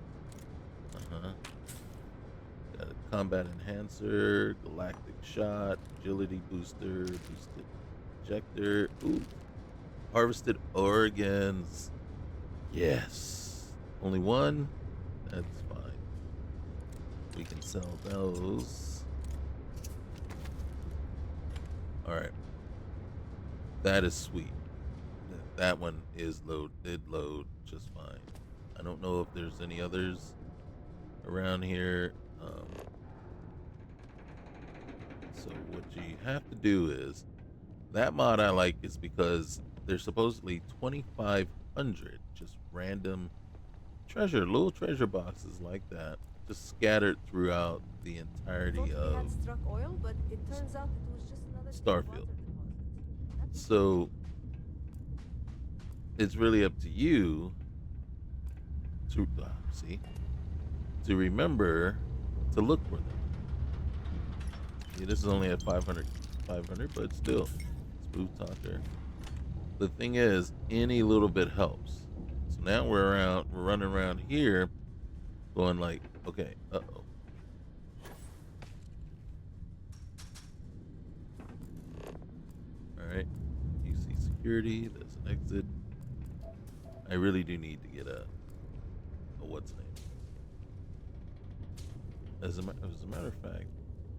Got a combat enhancer, galactic shot, agility booster, boosted ejector. Ooh. Harvested organs. Yes. Only one? That's fine. We can sell those. Alright. That is sweet. That one did load just fine. I don't know if there's any others around here. So what you have to do is, that mod I like is because there's supposedly 2,500 just random little treasure boxes like that, just scattered throughout the entirety of struck oil, but it turns out it was just another Starfield. So it's really up to you to to remember to look for them. See, this is only at 500, but still, smooth talker. The thing is, any little bit helps. So now we're running around here, going like, okay, uh-oh. All right, you see security. There's an exit. I really do need to get a what's name. As a matter of fact,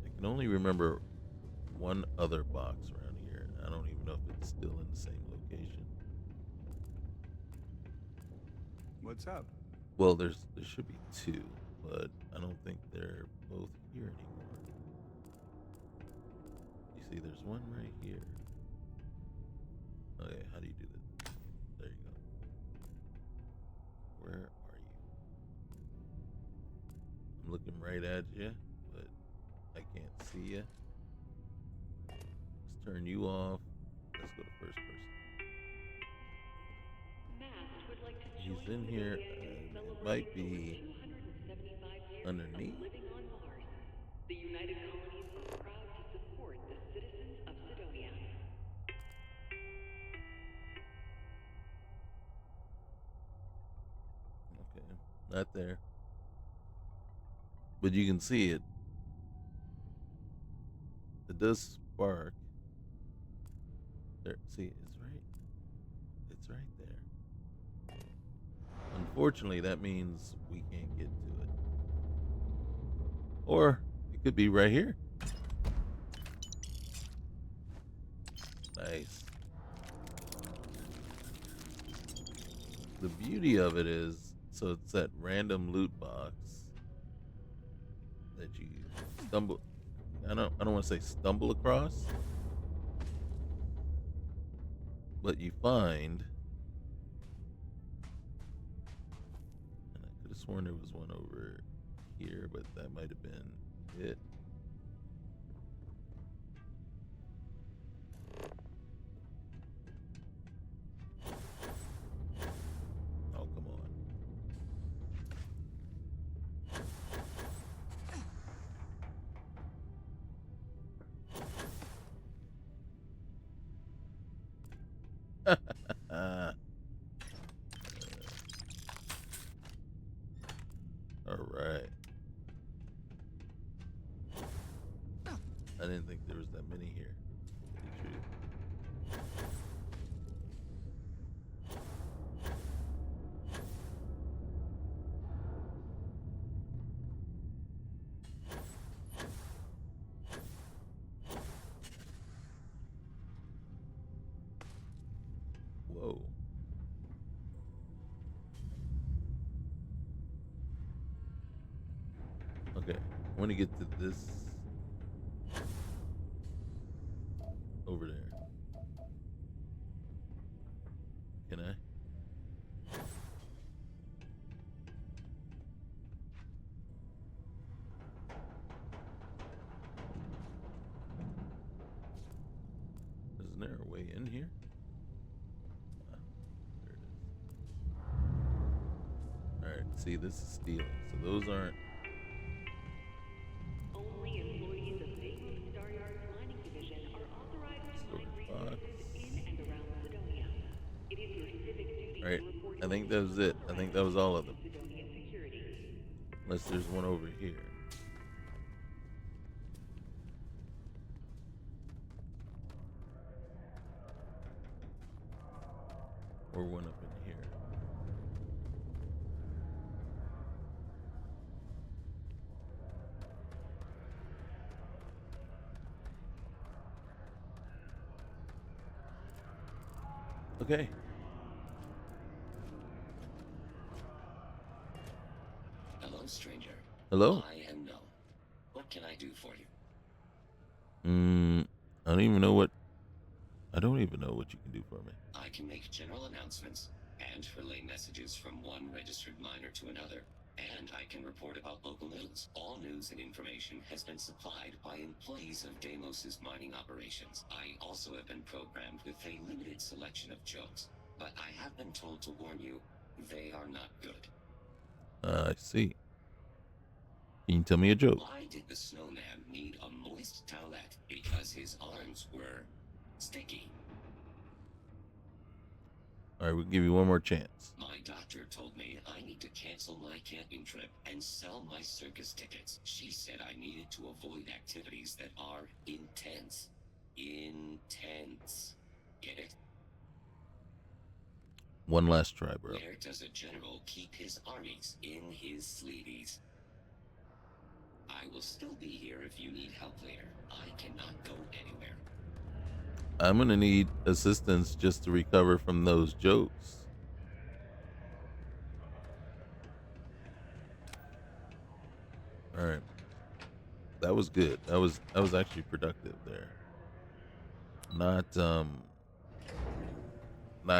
I can only remember one other box around here. I don't even know if it's still in the same location. What's up? Well, there should be two, but I don't think they're both here anymore. You see, there's one right here. Okay, how do you do this? There you go. Where are you? I'm looking right at you, but I can't see you. Let's turn you off. Let's go to first person. he's in here. It might be underneath. Living on Mars. The United Colonies are proud to support the citizens of Sidonia. Okay, not there. But you can see it. It does spark. There, see, it's right there. Unfortunately, that means we can't get to it. Or it could be right here. Nice. The beauty of it is, so it's that random loot box that you stumble. I don't want to say stumble across, but you find. And I could have sworn there was one over here, but that might have been it. Oh, come on. All right. I didn't think there was that many here. Whoa. Okay, I want to get to this over there. Can I? Isn't there a way in here? There it is. All right, see, this is stealing. So those aren't. Only employees of Deimos Staryard's mining division are authorized to mine resources in and around Sidonia. It is your civic duty All right, to report I think that was it. I think that was all of them. Sidonia security. Unless there's one over here. Or one up in here. Okay. Hello, stranger. Hello? I am No. What can I do for you? I don't even know what. I don't even know what you can do for me. I can make general announcements and relay messages from one registered miner to another. And I can report about local news. All news and information has been supplied by employees of Deimos' mining operations. I also have been programmed with a limited selection of jokes. But I have been told to warn you, they are not good. I see. Can you tell me a joke? Why did the snowman need a moist towelette? Because his arms were sticky. All right, we'll give you one more chance. My doctor told me I need to cancel my camping trip and sell my circus tickets. She said I needed to avoid activities that are intense. Intense. Get it? One last try, bro. Where does a general keep his armies? In his sleeveys. I will still be here if you need help later. I cannot go anywhere. I'm gonna need assistance just to recover from those jokes. All right, that was good. That was actually productive there. Not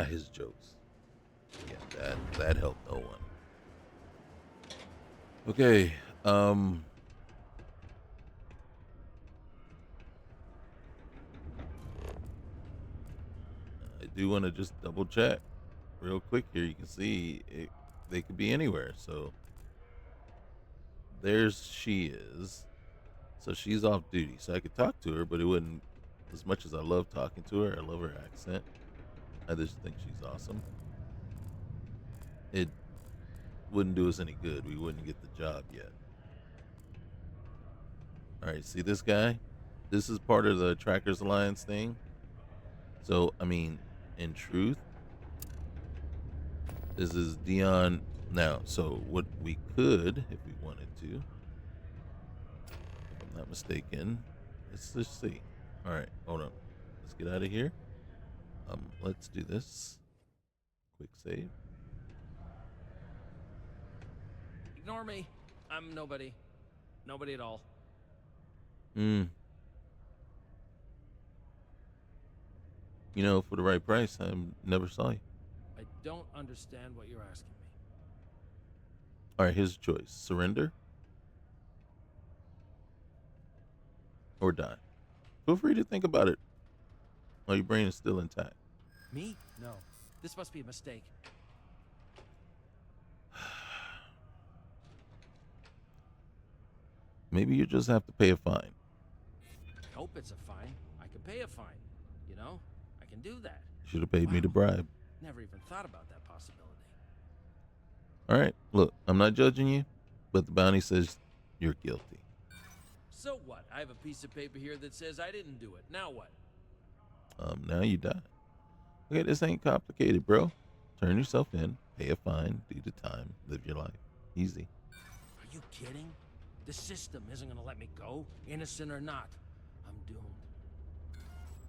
his jokes. Yeah, that helped no one. Okay, I do want to just double check. real quick here, you can see they could be anywhere. So there's she is. So she's off duty. So I could talk to her, but it wouldn't. As much as I love talking to her, I love her accent. I just think she's awesome. It wouldn't do us any good. We wouldn't get the job yet. All right, see this guy? This is part of the Trackers Alliance thing. So, I mean, in truth, this is Dion now. So, what we could, if we wanted to, if I'm not mistaken, let's just see. All right, hold on. Let's get out of here. Let's do this. Quick save. Ignore me. I'm nobody. Nobody at all. You know, for the right price, I never saw you. I don't understand what you're asking me. All right, here's a choice: surrender or die. Feel free to think about it while your brain is still intact. Me? No. This must be a mistake. Maybe you just have to pay a fine. I hope it's a fine. I can pay a fine. You know? I can do that. You should have paid me the bribe. Never even thought about that possibility. All right, look, I'm not judging you, but the bounty says you're guilty. So what? I have a piece of paper here that says I didn't do it. Now what? Now you die. Okay, this ain't complicated, bro. Turn yourself in, pay a fine, do the time, live your life. Easy. Are you kidding? The system isn't gonna let me go, innocent or not. I'm doomed.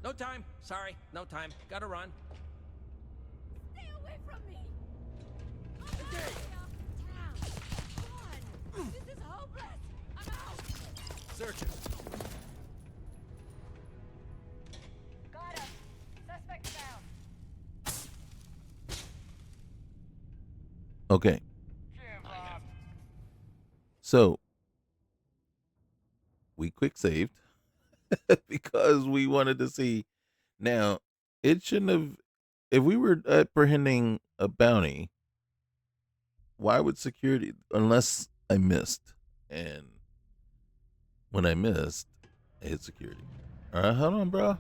No time. Sorry, no time. Gotta run. Stay away from me! I'm out of town! Come on! This is hopeless! I'm out! Search it. Got him. Suspect down. Okay, Jam Bob. so we quick saved because we wanted to see. Now, it shouldn't have. If we were apprehending a bounty, why would security? Unless I missed, and when I missed, I hit security. All right, hold on, bro.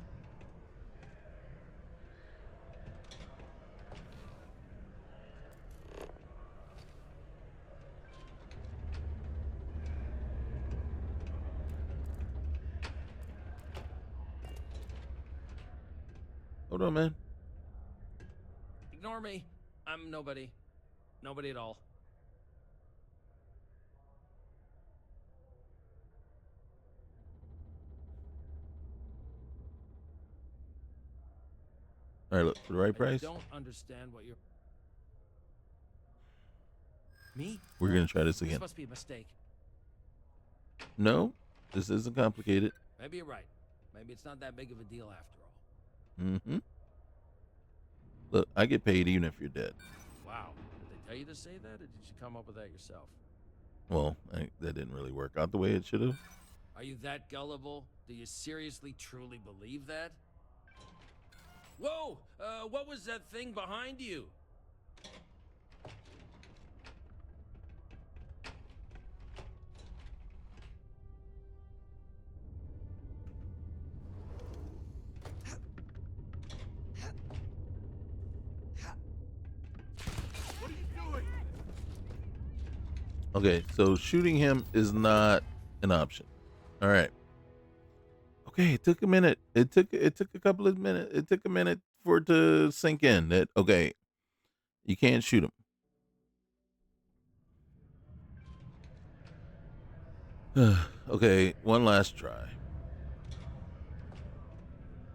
Hold on, man. Ignore me. I'm nobody. Nobody at all. All right, look, for the right I price, don't understand what you're... Me? we're No. gonna try this This again. must be a mistake. No, this isn't complicated. Maybe you're right. Maybe it's not that big of a deal after all. Mm-hmm. Look, I get paid even if you're dead. Wow. Did they tell you to say that, or did you come up with that yourself? Well, that didn't really work out the way it should have. Are you that gullible? Do you seriously, truly believe that? Whoa! What was that thing behind you? What are you doing? Okay, so shooting him is not an option. All right. Okay, it took a minute. It took a couple of minutes. It took a minute for it to sink in that okay, you can't shoot him. Okay, one last try.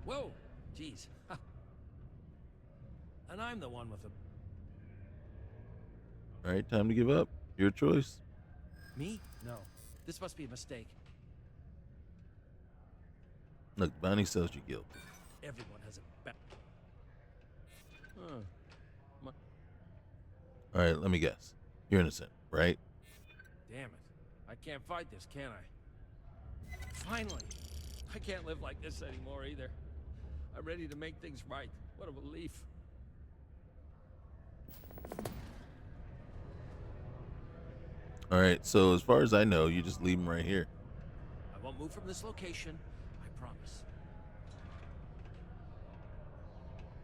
Whoa! Jeez. And I'm the one with the... All right, time to give up. Your choice. Me? No. This must be a mistake. Look, bounty sells you guilty. Everyone has a back. All right, let me guess. You're innocent, right? Damn it. I can't fight this, can I? Finally! I can't live like this anymore either. I'm ready to make things right. What a relief. All right. So as far as I know, you just leave them right here. I won't move from this location. I promise.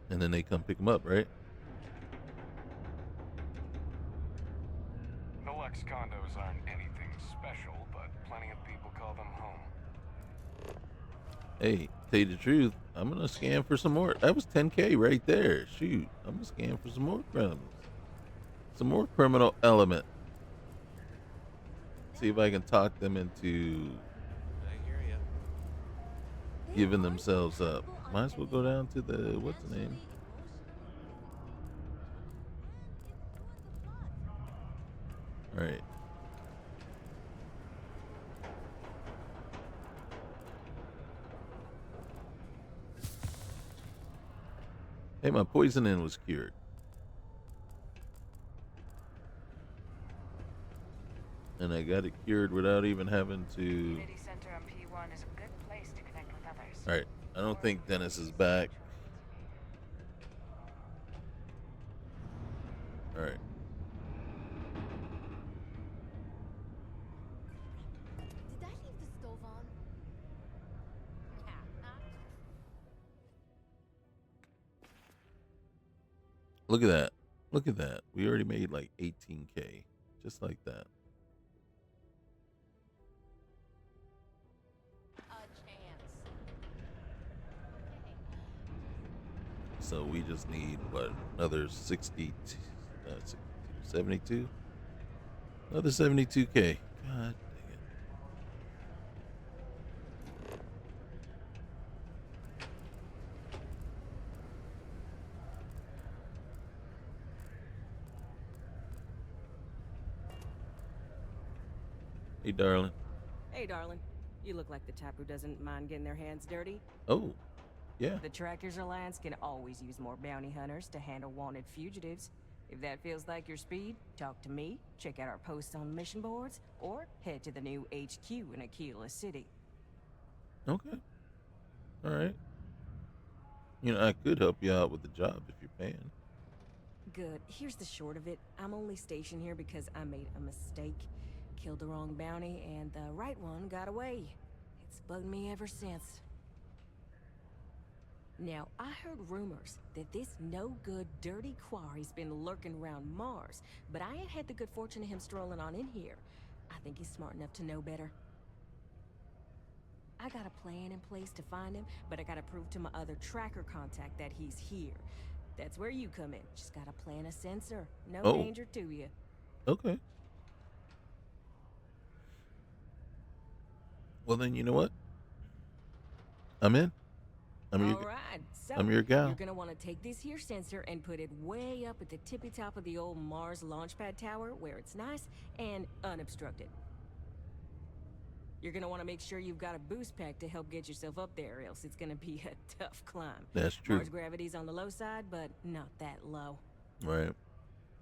And then they come pick them up, right? The Lex condos aren't anything special, but plenty of people call them home. Hey, tell you the truth, I'm gonna scan for some more. That was 10K right there. Shoot, I'm gonna scan for some more criminals, some more criminal element. See if I can talk them into I hear ya. giving themselves up. Might as well go down to the what's the name? All right. Hey, my poisoning was cured. And I got it cured without even having to. Community Center on P1 is a good place to connect with others. All right. I don't think Dennis is back. All right. Did I leave the stove on? Look at that. Look at that. We already made like 18K. Just like that. A chance. So we just need, what, another 60, 72? Another 72K. God dang it. Hey, darling. Hey, darling. You look like the type who doesn't mind getting their hands dirty. Oh, yeah. The Trackers Alliance can always use more bounty hunters to handle wanted fugitives. If that feels like your speed, talk to me, check out our posts on mission boards, or head to the new HQ in Aquila City. Okay. All right. You know, I could help you out with the job if you're paying. Good. Here's the short of it. I'm only stationed here because I made a mistake. Killed the wrong bounty, and the right one got away. It's bugged me ever since. Now, I heard rumors that this no-good, dirty quarry's been lurking around Mars, but I ain't had the good fortune of him strolling on in here. I think he's smart enough to know better. I got a plan in place to find him, but I gotta prove to my other tracker contact that he's here. That's where you come in. Just gotta plant a sensor. No danger to you. Okay. Well, then, you know what? I'm in. I'm your gal. You're gonna want to take this here sensor and put it way up at the tippy top of the old Mars launchpad tower where it's nice and unobstructed. You're gonna want to make sure you've got a boost pack to help get yourself up there, or else it's gonna be a tough climb. That's true. Mars gravity's on the low side, but not that low. Right.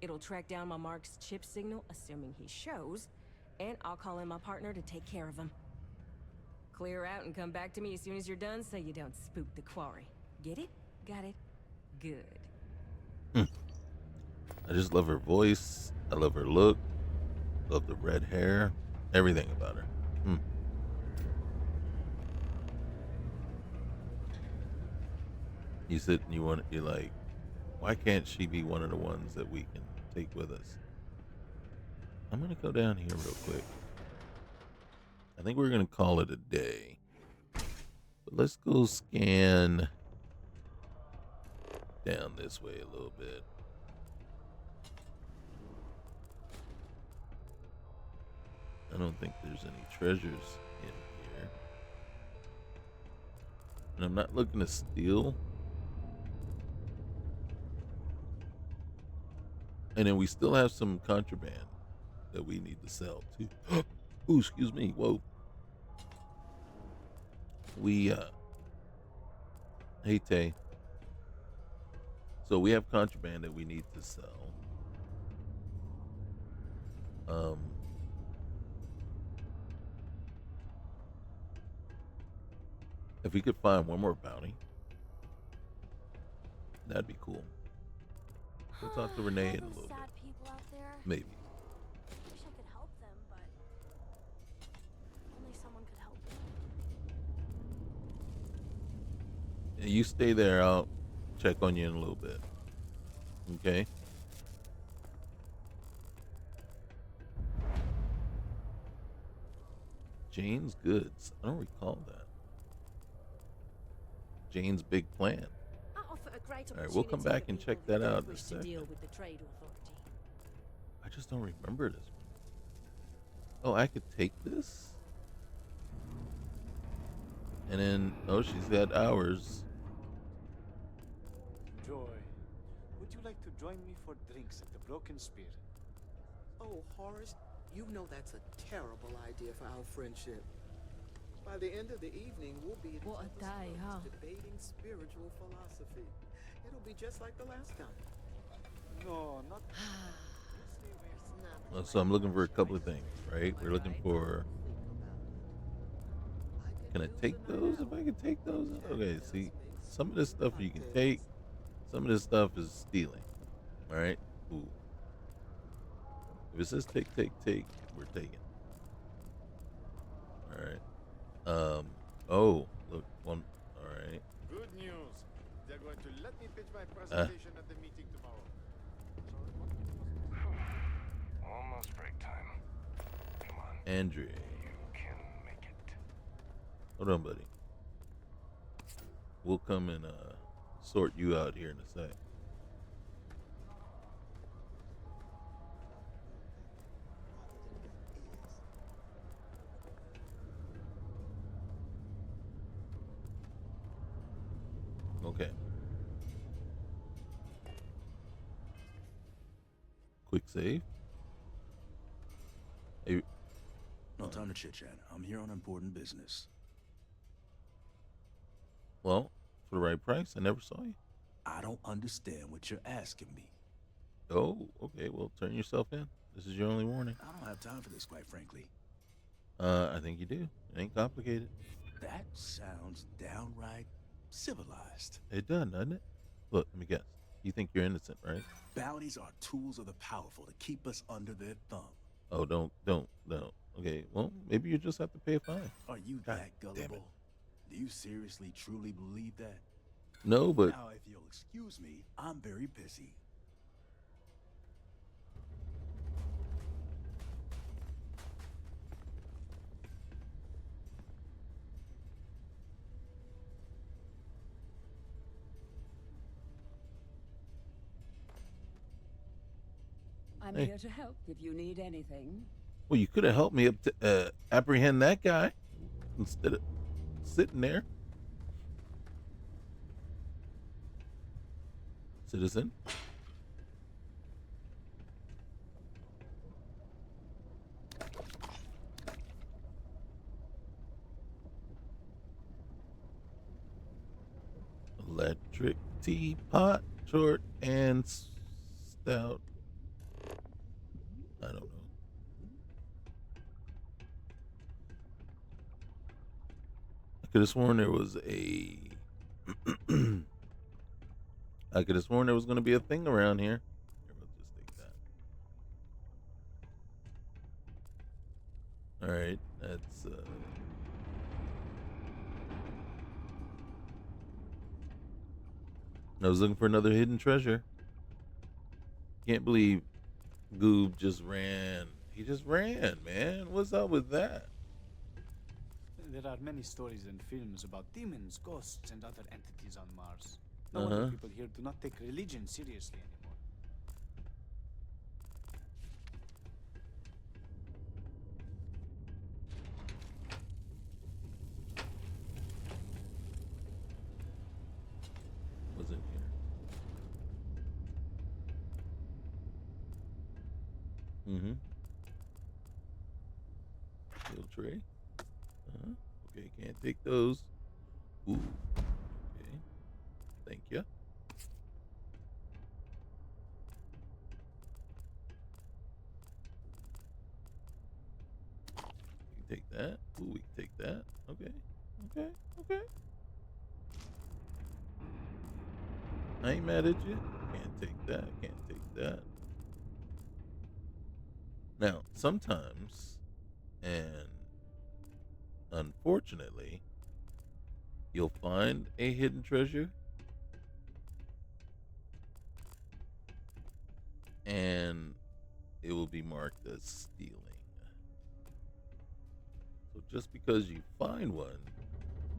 It'll track down my Mark's chip signal, assuming he shows, and I'll call in my partner to take care of him. Clear out and come back to me as soon as you're done so you don't spook the quarry. Get it? Got it? Good. I just love her voice. I love her look. Love the red hair. Everything about her. You sit and you're like, why can't she be one of the ones that we can take with us? I'm going to go down here real quick. I think we're going to call it a day. But let's go scan down this way a little bit. I don't think there's any treasures in here. And I'm not looking to steal. And then we still have some contraband that we need to sell too. Ooh, excuse me. Whoa. Hey Tay. So we have contraband that we need to sell. If we could find one more bounty, that'd be cool. We'll talk to Renee in a little bit. Sad people out there. Maybe. Wish I could help them. You stay there. I'll check on you in a little bit. Okay. Jane's Goods. I don't recall that. Jane's Big Plan. I offer a great All right, we'll come opportunity back for and check people who that don't out in a wish to deal second. with the trade authority. I just don't remember this one. Oh, I could take this? And then, oh, she's got hours. Joy, would you like to join me for drinks at the Broken Spear? Oh, Horace, you know that's a terrible idea for our friendship. By the end of the evening, we'll be in What a day, huh? debating spiritual philosophy. It'll be just like the last time. No, not. So I'm looking for a couple of things, right? We're looking for. Can I take those? If I can take those? Okay, see, some of this stuff you can take. Some of this stuff is stealing. All right? Ooh. If it says take, we're taking. All right. Oh, look, one. All right. Good news. They're going to let me pitch my presentation at the meeting tomorrow. Almost break time. Come on. Andrew. You can make it. Hold on, buddy. We'll come and sort you out here in a sec. Okay. Quick save. Hey, No time to chit chat. I'm here on important business. well, for the right price, I never saw you. I don't understand what you're asking me. Oh, okay. Well, turn yourself in. This is your only warning. I don't have time for this, quite frankly. I think you do. It ain't complicated. That sounds downright civilized. It doesn't it? Look, let me guess. You think you're innocent, right? Bounties are tools of the powerful to keep us under their thumb. Oh, don't. Okay, well, maybe you just have to pay a fine. Are you God that damn gullible? it. Do you seriously, truly believe that? No, but Now, if you'll excuse me, I'm very busy. I'm Hey. here to help if you need anything. well, you could have helped me up to apprehend that guy instead of sitting there. Citizen. Electric teapot, short and stout. I don't know. I could have sworn there was a. I could have sworn there was going to be a thing around here. Here, we'll just take that. All right, that's. I was looking for another hidden treasure. Can't believe Goob just ran. He just ran, man. What's up with that? There are many stories and films about demons, ghosts, and other entities on Mars. No wonder people here do not take religion seriously anymore. What's in here? Mm-hmm. Steel tray. Okay, can't take those. Ooh. Okay. Thank you. We can take that. Ooh, we can take that. Okay. Okay. I ain't mad at you. Can't take that. Can't take that. Now, sometimes, and unfortunately, you'll find a hidden treasure, and it will be marked as stealing. So just because you find one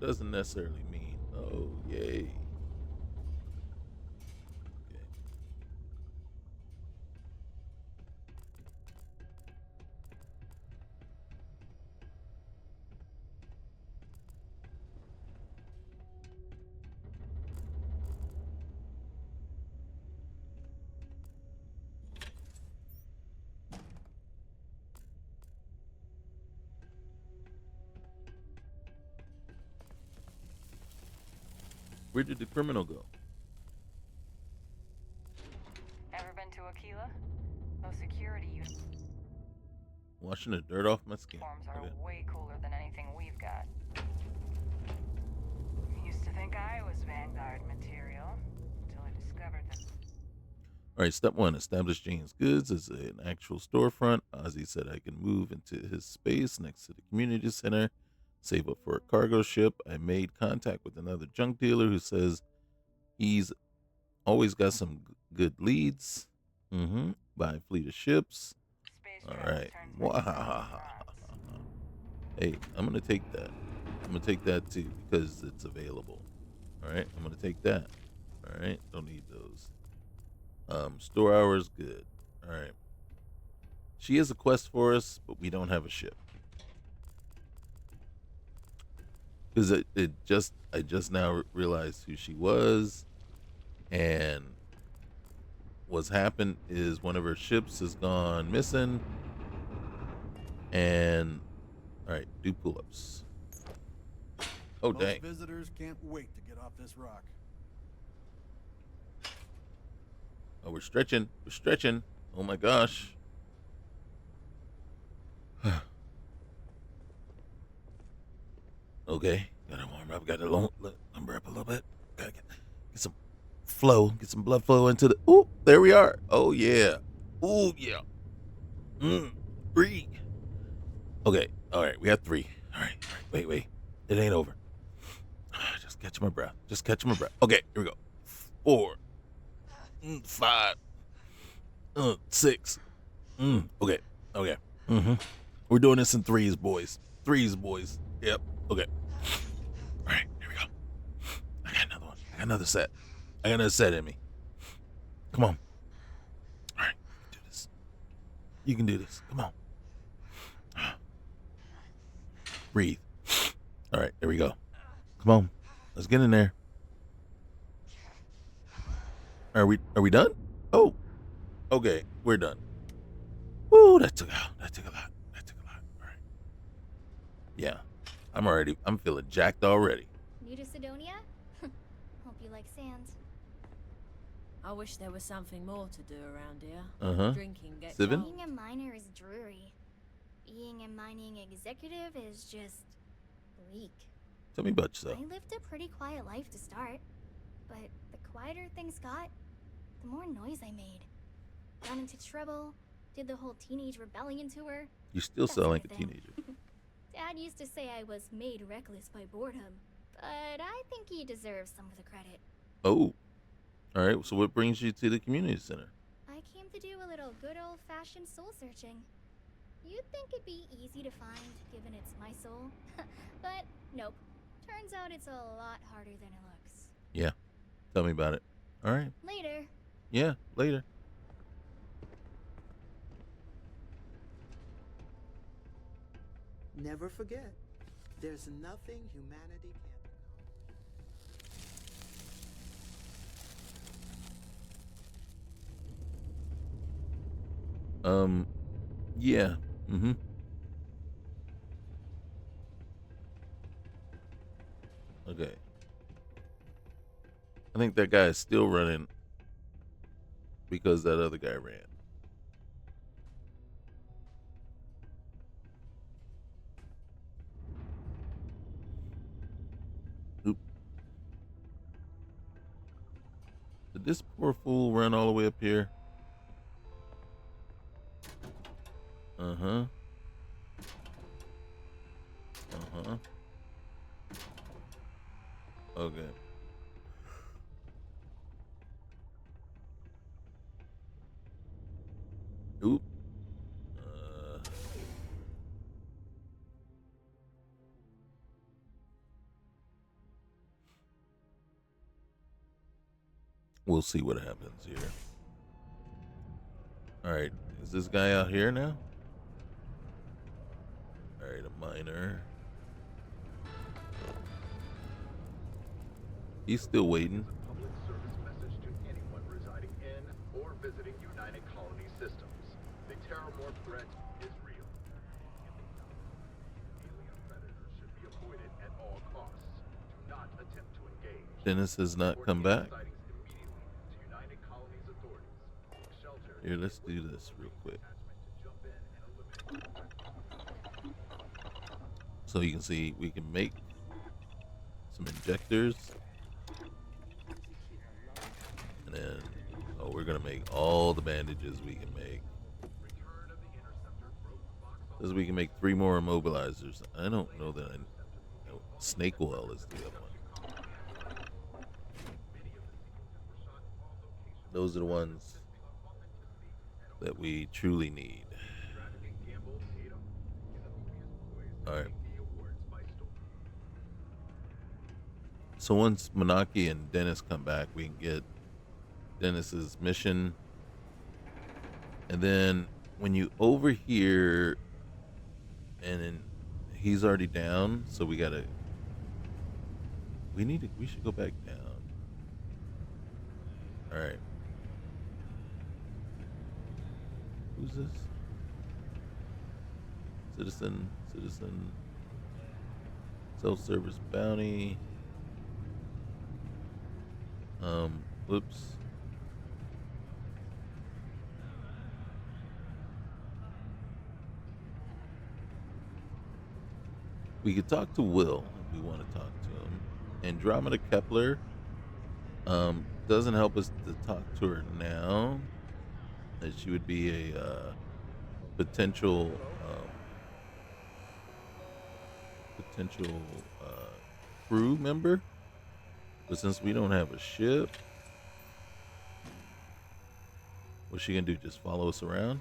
doesn't necessarily mean, oh, yay. Okay. Where did the criminal go? Ever been to Aquila? Those security Washing the dirt off my skin. uniforms are Okay. way cooler than anything we've got. Used to think I was Vanguard material until I discovered that. All right, step 1, establish Jane's Goods as an actual storefront. Ozzy said I can move into his space next to the community center, save up for a cargo ship. I made contact with another junk dealer who says he's always got some good leads. Buy a fleet of ships. All right. Wow. Hey, I'm going to take that. I'm going to take that too because it's available. All right. I'm going to take that. All right. Don't need those. Store hours, good. All right. She has a quest for us, but we don't have a ship. Because I just now realized who she was, and what's happened is one of her ships has gone missing. And all right, do pull-ups. Oh, Most dang. visitors can't wait to get off this rock. Oh, we're stretching. We're stretching. Oh my gosh. Okay, gotta warm up. Gotta lumber up a little bit. Gotta get some flow. Get some blood flow into the. Ooh, there we are. Oh yeah. Ooh yeah. Breathe. Okay. All right. We have 3. All right. Wait. It ain't over. Just catch my breath. Okay. Here we go. 4. 5. 6. Okay. We're doing this in 3s, boys. Yep. Okay. All right. Here we go. I got another one. I got another set in me. Come on. All right. Do this. You can do this. Come on. Breathe. All right. There we go. Come on. Let's get in there. Are we done? Oh. Okay. We're done. Woo, that took a lot. All right. Yeah. I'm feeling jacked already. New to Sidonia? Hope you like sand. I wish there was something more to do around here. Drinking gets Sivan? old. Being a miner is dreary. Being a mining executive is just bleak. Tell me about yourself. I lived a pretty quiet life to start, but the quieter things got, the more noise I made. Got into trouble, did the whole teenage rebellion tour. You still that sound sort like a of thing. teenager. Dad used to say I was made reckless by boredom, but I think he deserves some of the credit. Oh. All right. So what brings you to the community center? I came to do a little good old-fashioned soul searching. You'd think it'd be easy to find, given it's my soul. But nope. Turns out it's a lot harder than it looks. Yeah. Tell me about it. All right. Later. Yeah. Later. Never forget, there's nothing humanity can't. Yeah. Okay. I think that guy is still running because that other guy ran. Oop. Did this poor fool run all the way up here? Uh-huh. Oop. We'll see what happens here. All right, is this guy out here now? All right, a miner. He's still waiting. Public service message to anyone residing in or visiting United Colony systems. The terrormorph threat is real. Alien predators should be avoided at all costs. Do not attempt to engage. Dennis has not come back. Immediately to United Colony's authorities. Shelter. Here, let's do this real quick. So you can see we can make some injectors. And then, oh, we're gonna make all the bandages we can make. Says we can make 3 more immobilizers. I don't know that I know. Snake oil is the other one. Those are the ones that we truly need. All right. So once Manaki and Dennis come back, we can get Dennis's mission. And then when you overhear, and then he's already down, so we should go back down. All right. Who's this? Citizen. Self-service bounty. Whoops. We could talk to Will if we want to talk to him. Andromeda Kepler doesn't help us to talk to her now. That she would be a potential crew member. But since we don't have a ship, what's she gonna do? Just follow us around?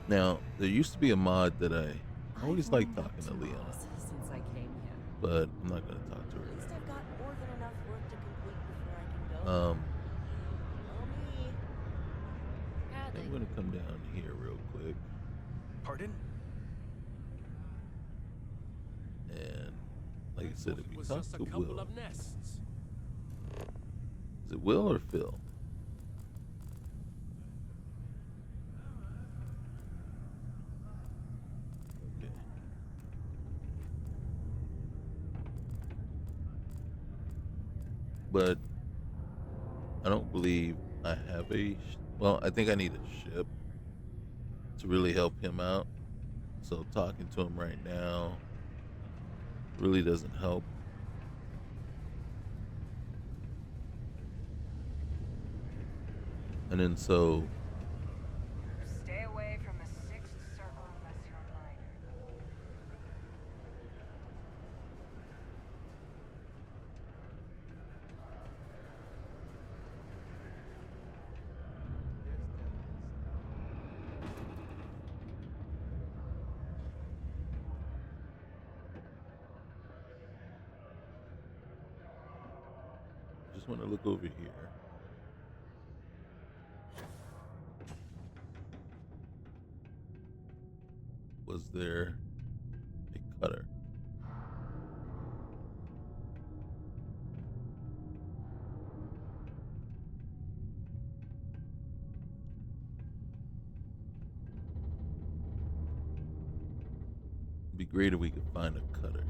Now, there used to be a mod that I always liked talking to Leona, Since I came here. but I'm not gonna talk to her. At least I've got more than enough work to complete before I can go. I'm gonna come down here real quick. Pardon? And like I said, if we was talk just a to couple Will, of nests. is it Will or Phil? Okay. But I don't believe I have well, I think I need a ship to really help him out. So talking to him right now really doesn't help. And then so Stay away from the sixth circle unless you're a minor. I just want to look over here. Was there a cutter? It'd be great if we could find a cutter.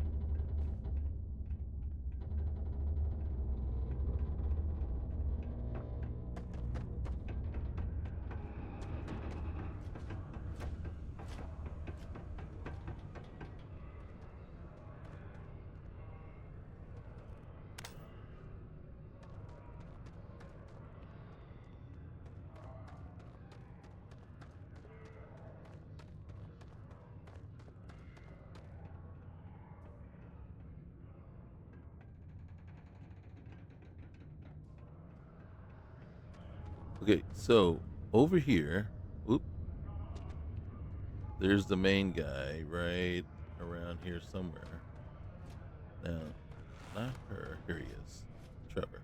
Okay, so over here, oop, there's the main guy right around here somewhere. Now, not her. Here he is, Trevor.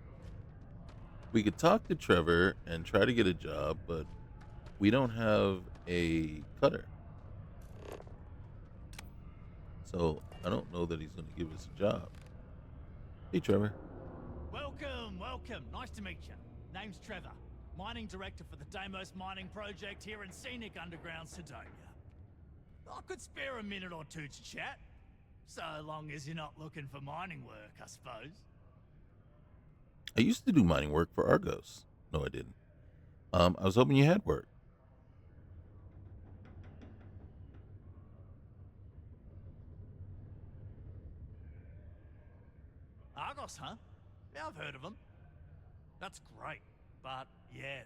We could talk to Trevor and try to get a job, but we don't have a cutter. So I don't know that he's going to give us a job. Hey, Trevor. Welcome, welcome. Nice to meet you. Name's Trevor, mining director for the Deimos mining project here in scenic underground Sidonia. I could spare a minute or two to chat, so long as you're not looking for mining work, I suppose. I used to do mining work for Argos. No, I didn't. I was hoping you had work. Argos, huh? Yeah, I've heard of them. That's great, but yeah,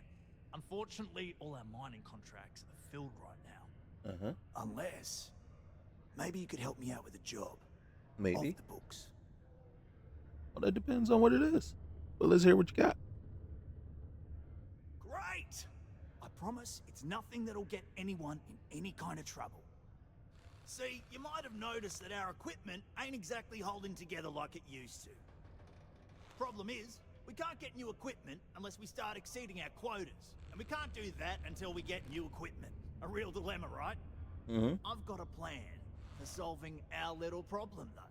unfortunately, all our mining contracts are filled right now. Unless, maybe you could help me out with a job. Maybe. Off the books. Well, that depends on what it is. Well, let's hear what you got. Great! I promise it's nothing that'll get anyone in any kind of trouble. See, you might have noticed that our equipment ain't exactly holding together like it used to. Problem is, we can't get new equipment unless we start exceeding our quotas. And we can't do that until we get new equipment. A real dilemma, right? I've got a plan for solving our little problem, though.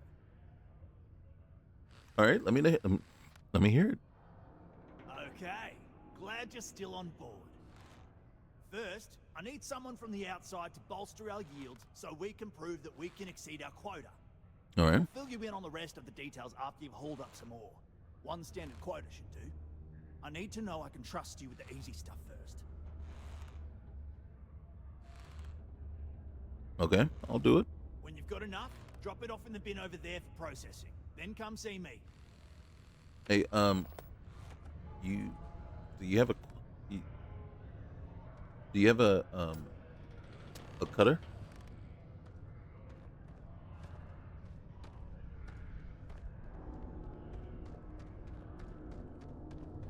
All right, let me hear it. Okay, glad you're still on board. First, I need someone from the outside to bolster our yields so we can prove that we can exceed our quota. All right. I'll fill you in on the rest of the details after you've hauled up some ore. One standard quota should do. I need to know I can trust you with the easy stuff first. Okay, I'll do it. When you've got enough, drop it off in the bin over there for processing. Then come see me. Hey, do you have a cutter?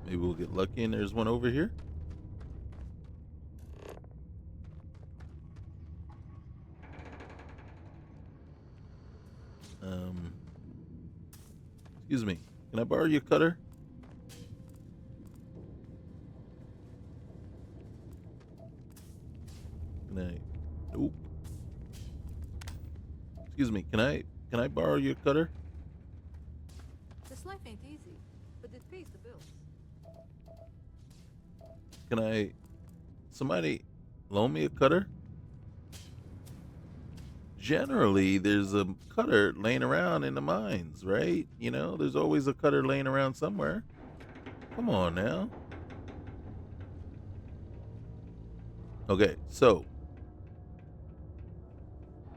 Maybe we'll get lucky and there's one over here. Excuse me. Can I borrow your cutter? Can I? Nope. Excuse me. Can I borrow your cutter? This life ain't easy, but it pays the bills. Can somebody loan me a cutter? Generally, there's a cutter laying around in the mines, right? You know, there's always a cutter laying around somewhere. Come on now. Okay, so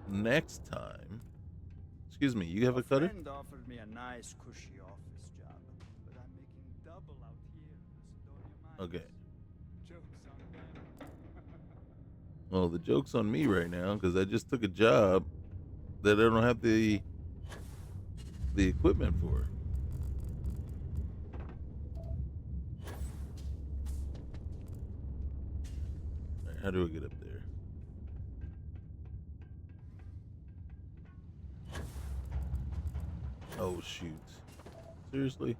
next time, excuse me, you have a cutter? A friend offered me a nice, cushy office job, but I'm making double out here in the Sidonia mines. Okay. Joke's on them. Well, the joke's on me right now because I just took a job that I don't have the equipment for. All right, how do I get up there? Oh, shoot. Seriously?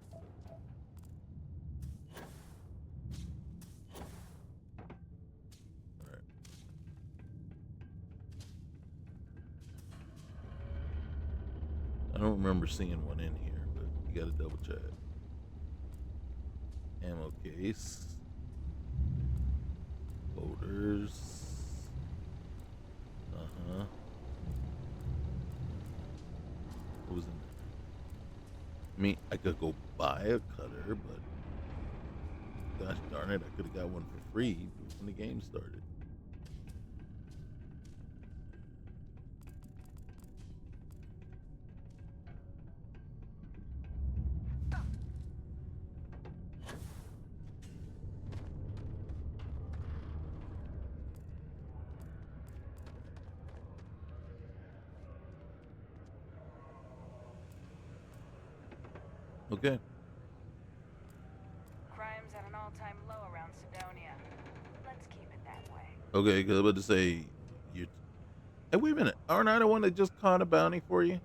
I don't remember seeing one in here, but you gotta double check. Ammo case. Loaders. What was in there? I mean, I could go buy a cutter, but gosh darn it, I could have got one for free when the game started. Okay. Crime's at an all-time low around Sidonia. Okay, because I'm about to say, you. Hey, wait a minute. Aren't I the one that just caught a bounty for you?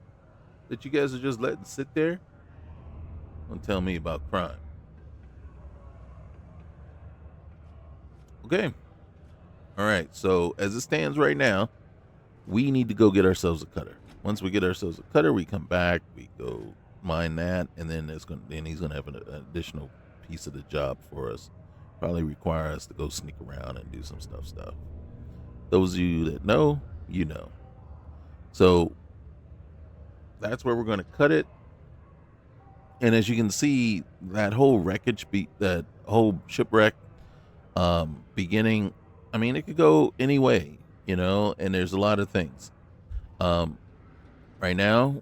That you guys are just letting sit there? Don't tell me about crime. Okay. All right. So as it stands right now, we need to go get ourselves a cutter. Once we get ourselves a cutter, we come back, we go mine that, and then he's gonna have an additional piece of the job for us. Probably require us to go sneak around and do some stuff. Those of you that know, you know. So that's where we're gonna cut it. And as you can see, that whole wreckage that whole shipwreck beginning, I mean, it could go any way, and there's a lot of things. Right now,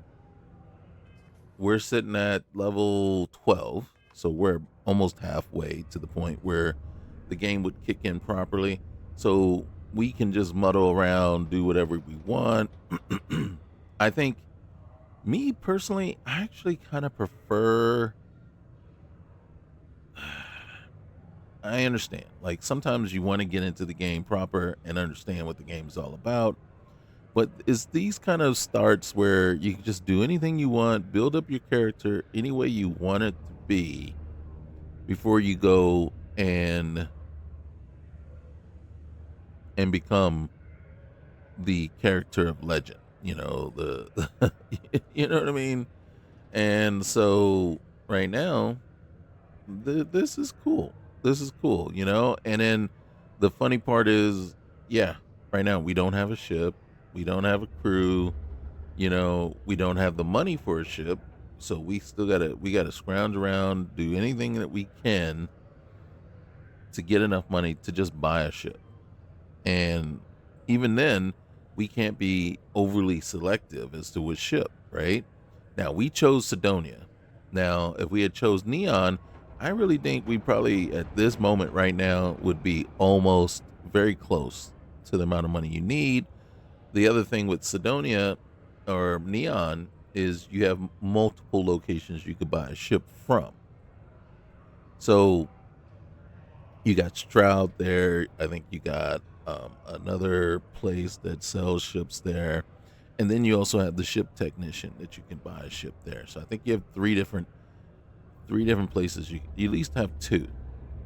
we're sitting at level 12, so we're almost halfway to the point where the game would kick in properly. So we can just muddle around, do whatever we want. I think, me personally, I actually kind of prefer. I understand. Like, sometimes you want to get into the game proper and understand what the game is all about. But it's these kind of starts where you can just do anything you want, build up your character any way you want it to be before you go and become the character of legend. You know what I mean? And so right now, this is cool. This is cool, And then the funny part is, yeah, right now we don't have a ship, we don't have a crew, we don't have the money for a ship, so we gotta scrounge around, do anything that we can to get enough money to just buy a ship. And even then, we can't be overly selective as to which ship, right? Now, we chose Sidonia. Now, if we had chose Neon, I really think we probably, at this moment right now, would be almost very close to the amount of money you need. The other thing with Sidonia or Neon is you have multiple locations you could buy a ship from. So you got Stroud there. I think you got another place that sells ships there, and then you also have the ship technician that you can buy a ship there. So I think you have three different places. You at least have two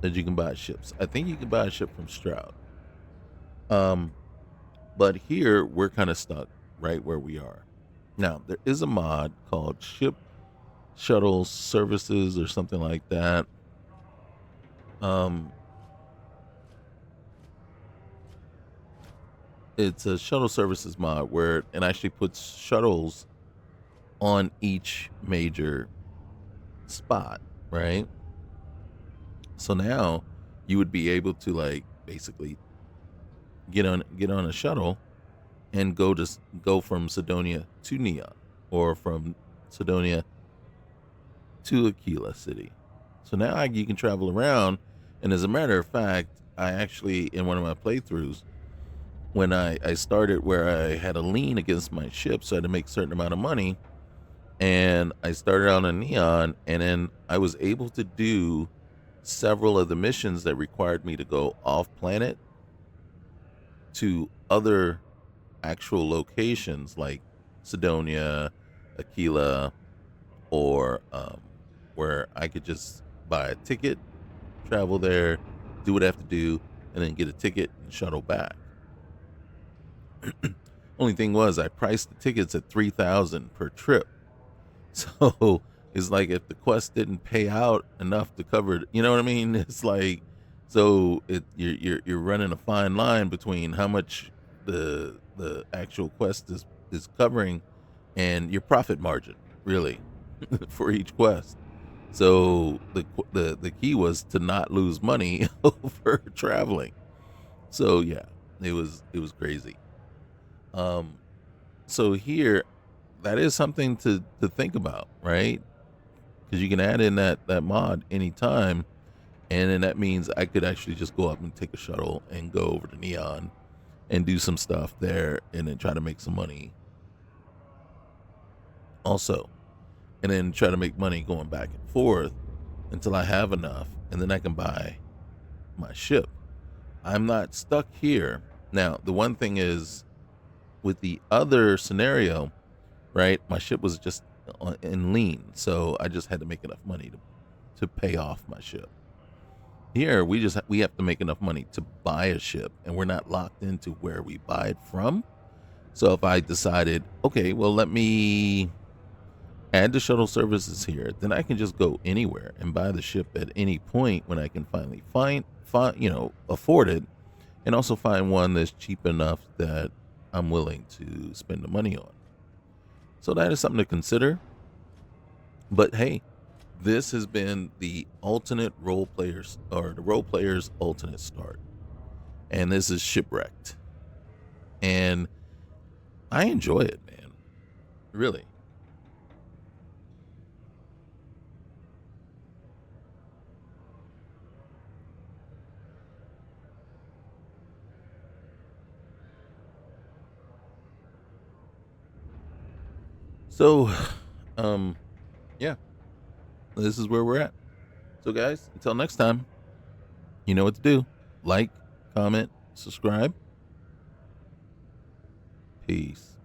that you can buy ships. I think you can buy a ship from Stroud. But here we're kind of stuck right where we are. Now there is a mod called Ship Shuttle Services or something like that. It's a shuttle services mod where it actually puts shuttles on each major spot, right? So now you would be able to, like, basically get on a shuttle and go from Sidonia to Neon, or from Sidonia to Aquila City. So now you can travel around. And as a matter of fact, I actually, in one of my playthroughs, when I started where I had a lien against my ship, so I had to make a certain amount of money, and I started out on Neon, and then I was able to do several of the missions that required me to go off planet to other actual locations like Sidonia, Aquila, or where I could just buy a ticket, travel there, do what I have to do, and then get a ticket and shuttle back. Only thing was, I priced the tickets at $3,000 per trip. So it's like, if the quest didn't pay out enough to cover it, you know what I mean? It's like, so you're running a fine line between how much the actual quest is covering and your profit margin, really, for each quest. So the key was to not lose money over traveling. So yeah, it was crazy. So here, that is something to think about, right? Because you can add in that mod anytime, and then that means I could actually just go up and take a shuttle and go over to Neon and do some stuff there, and then try to make some money also, and then try to make money going back and forth until I have enough, and then I can buy my ship. I'm not stuck here. Now, the one thing is, with the other scenario, right? My ship was just in lean, so I just had to make enough money to pay off my ship. Here, we have to make enough money to buy a ship, and we're not locked into where we buy it from. So if I decided, okay, well, let me add the shuttle services here, then I can just go anywhere and buy the ship at any point when I can finally afford it, and also find one that's cheap enough that I'm willing to spend the money on. So that is something to consider. But hey, this has been the alternate role players, or the role players alternate start. And this is Shipwrecked. And I enjoy it, man. Really. So, yeah, this is where we're at. So, guys, until next time, you know what to do. Like, comment, subscribe. Peace.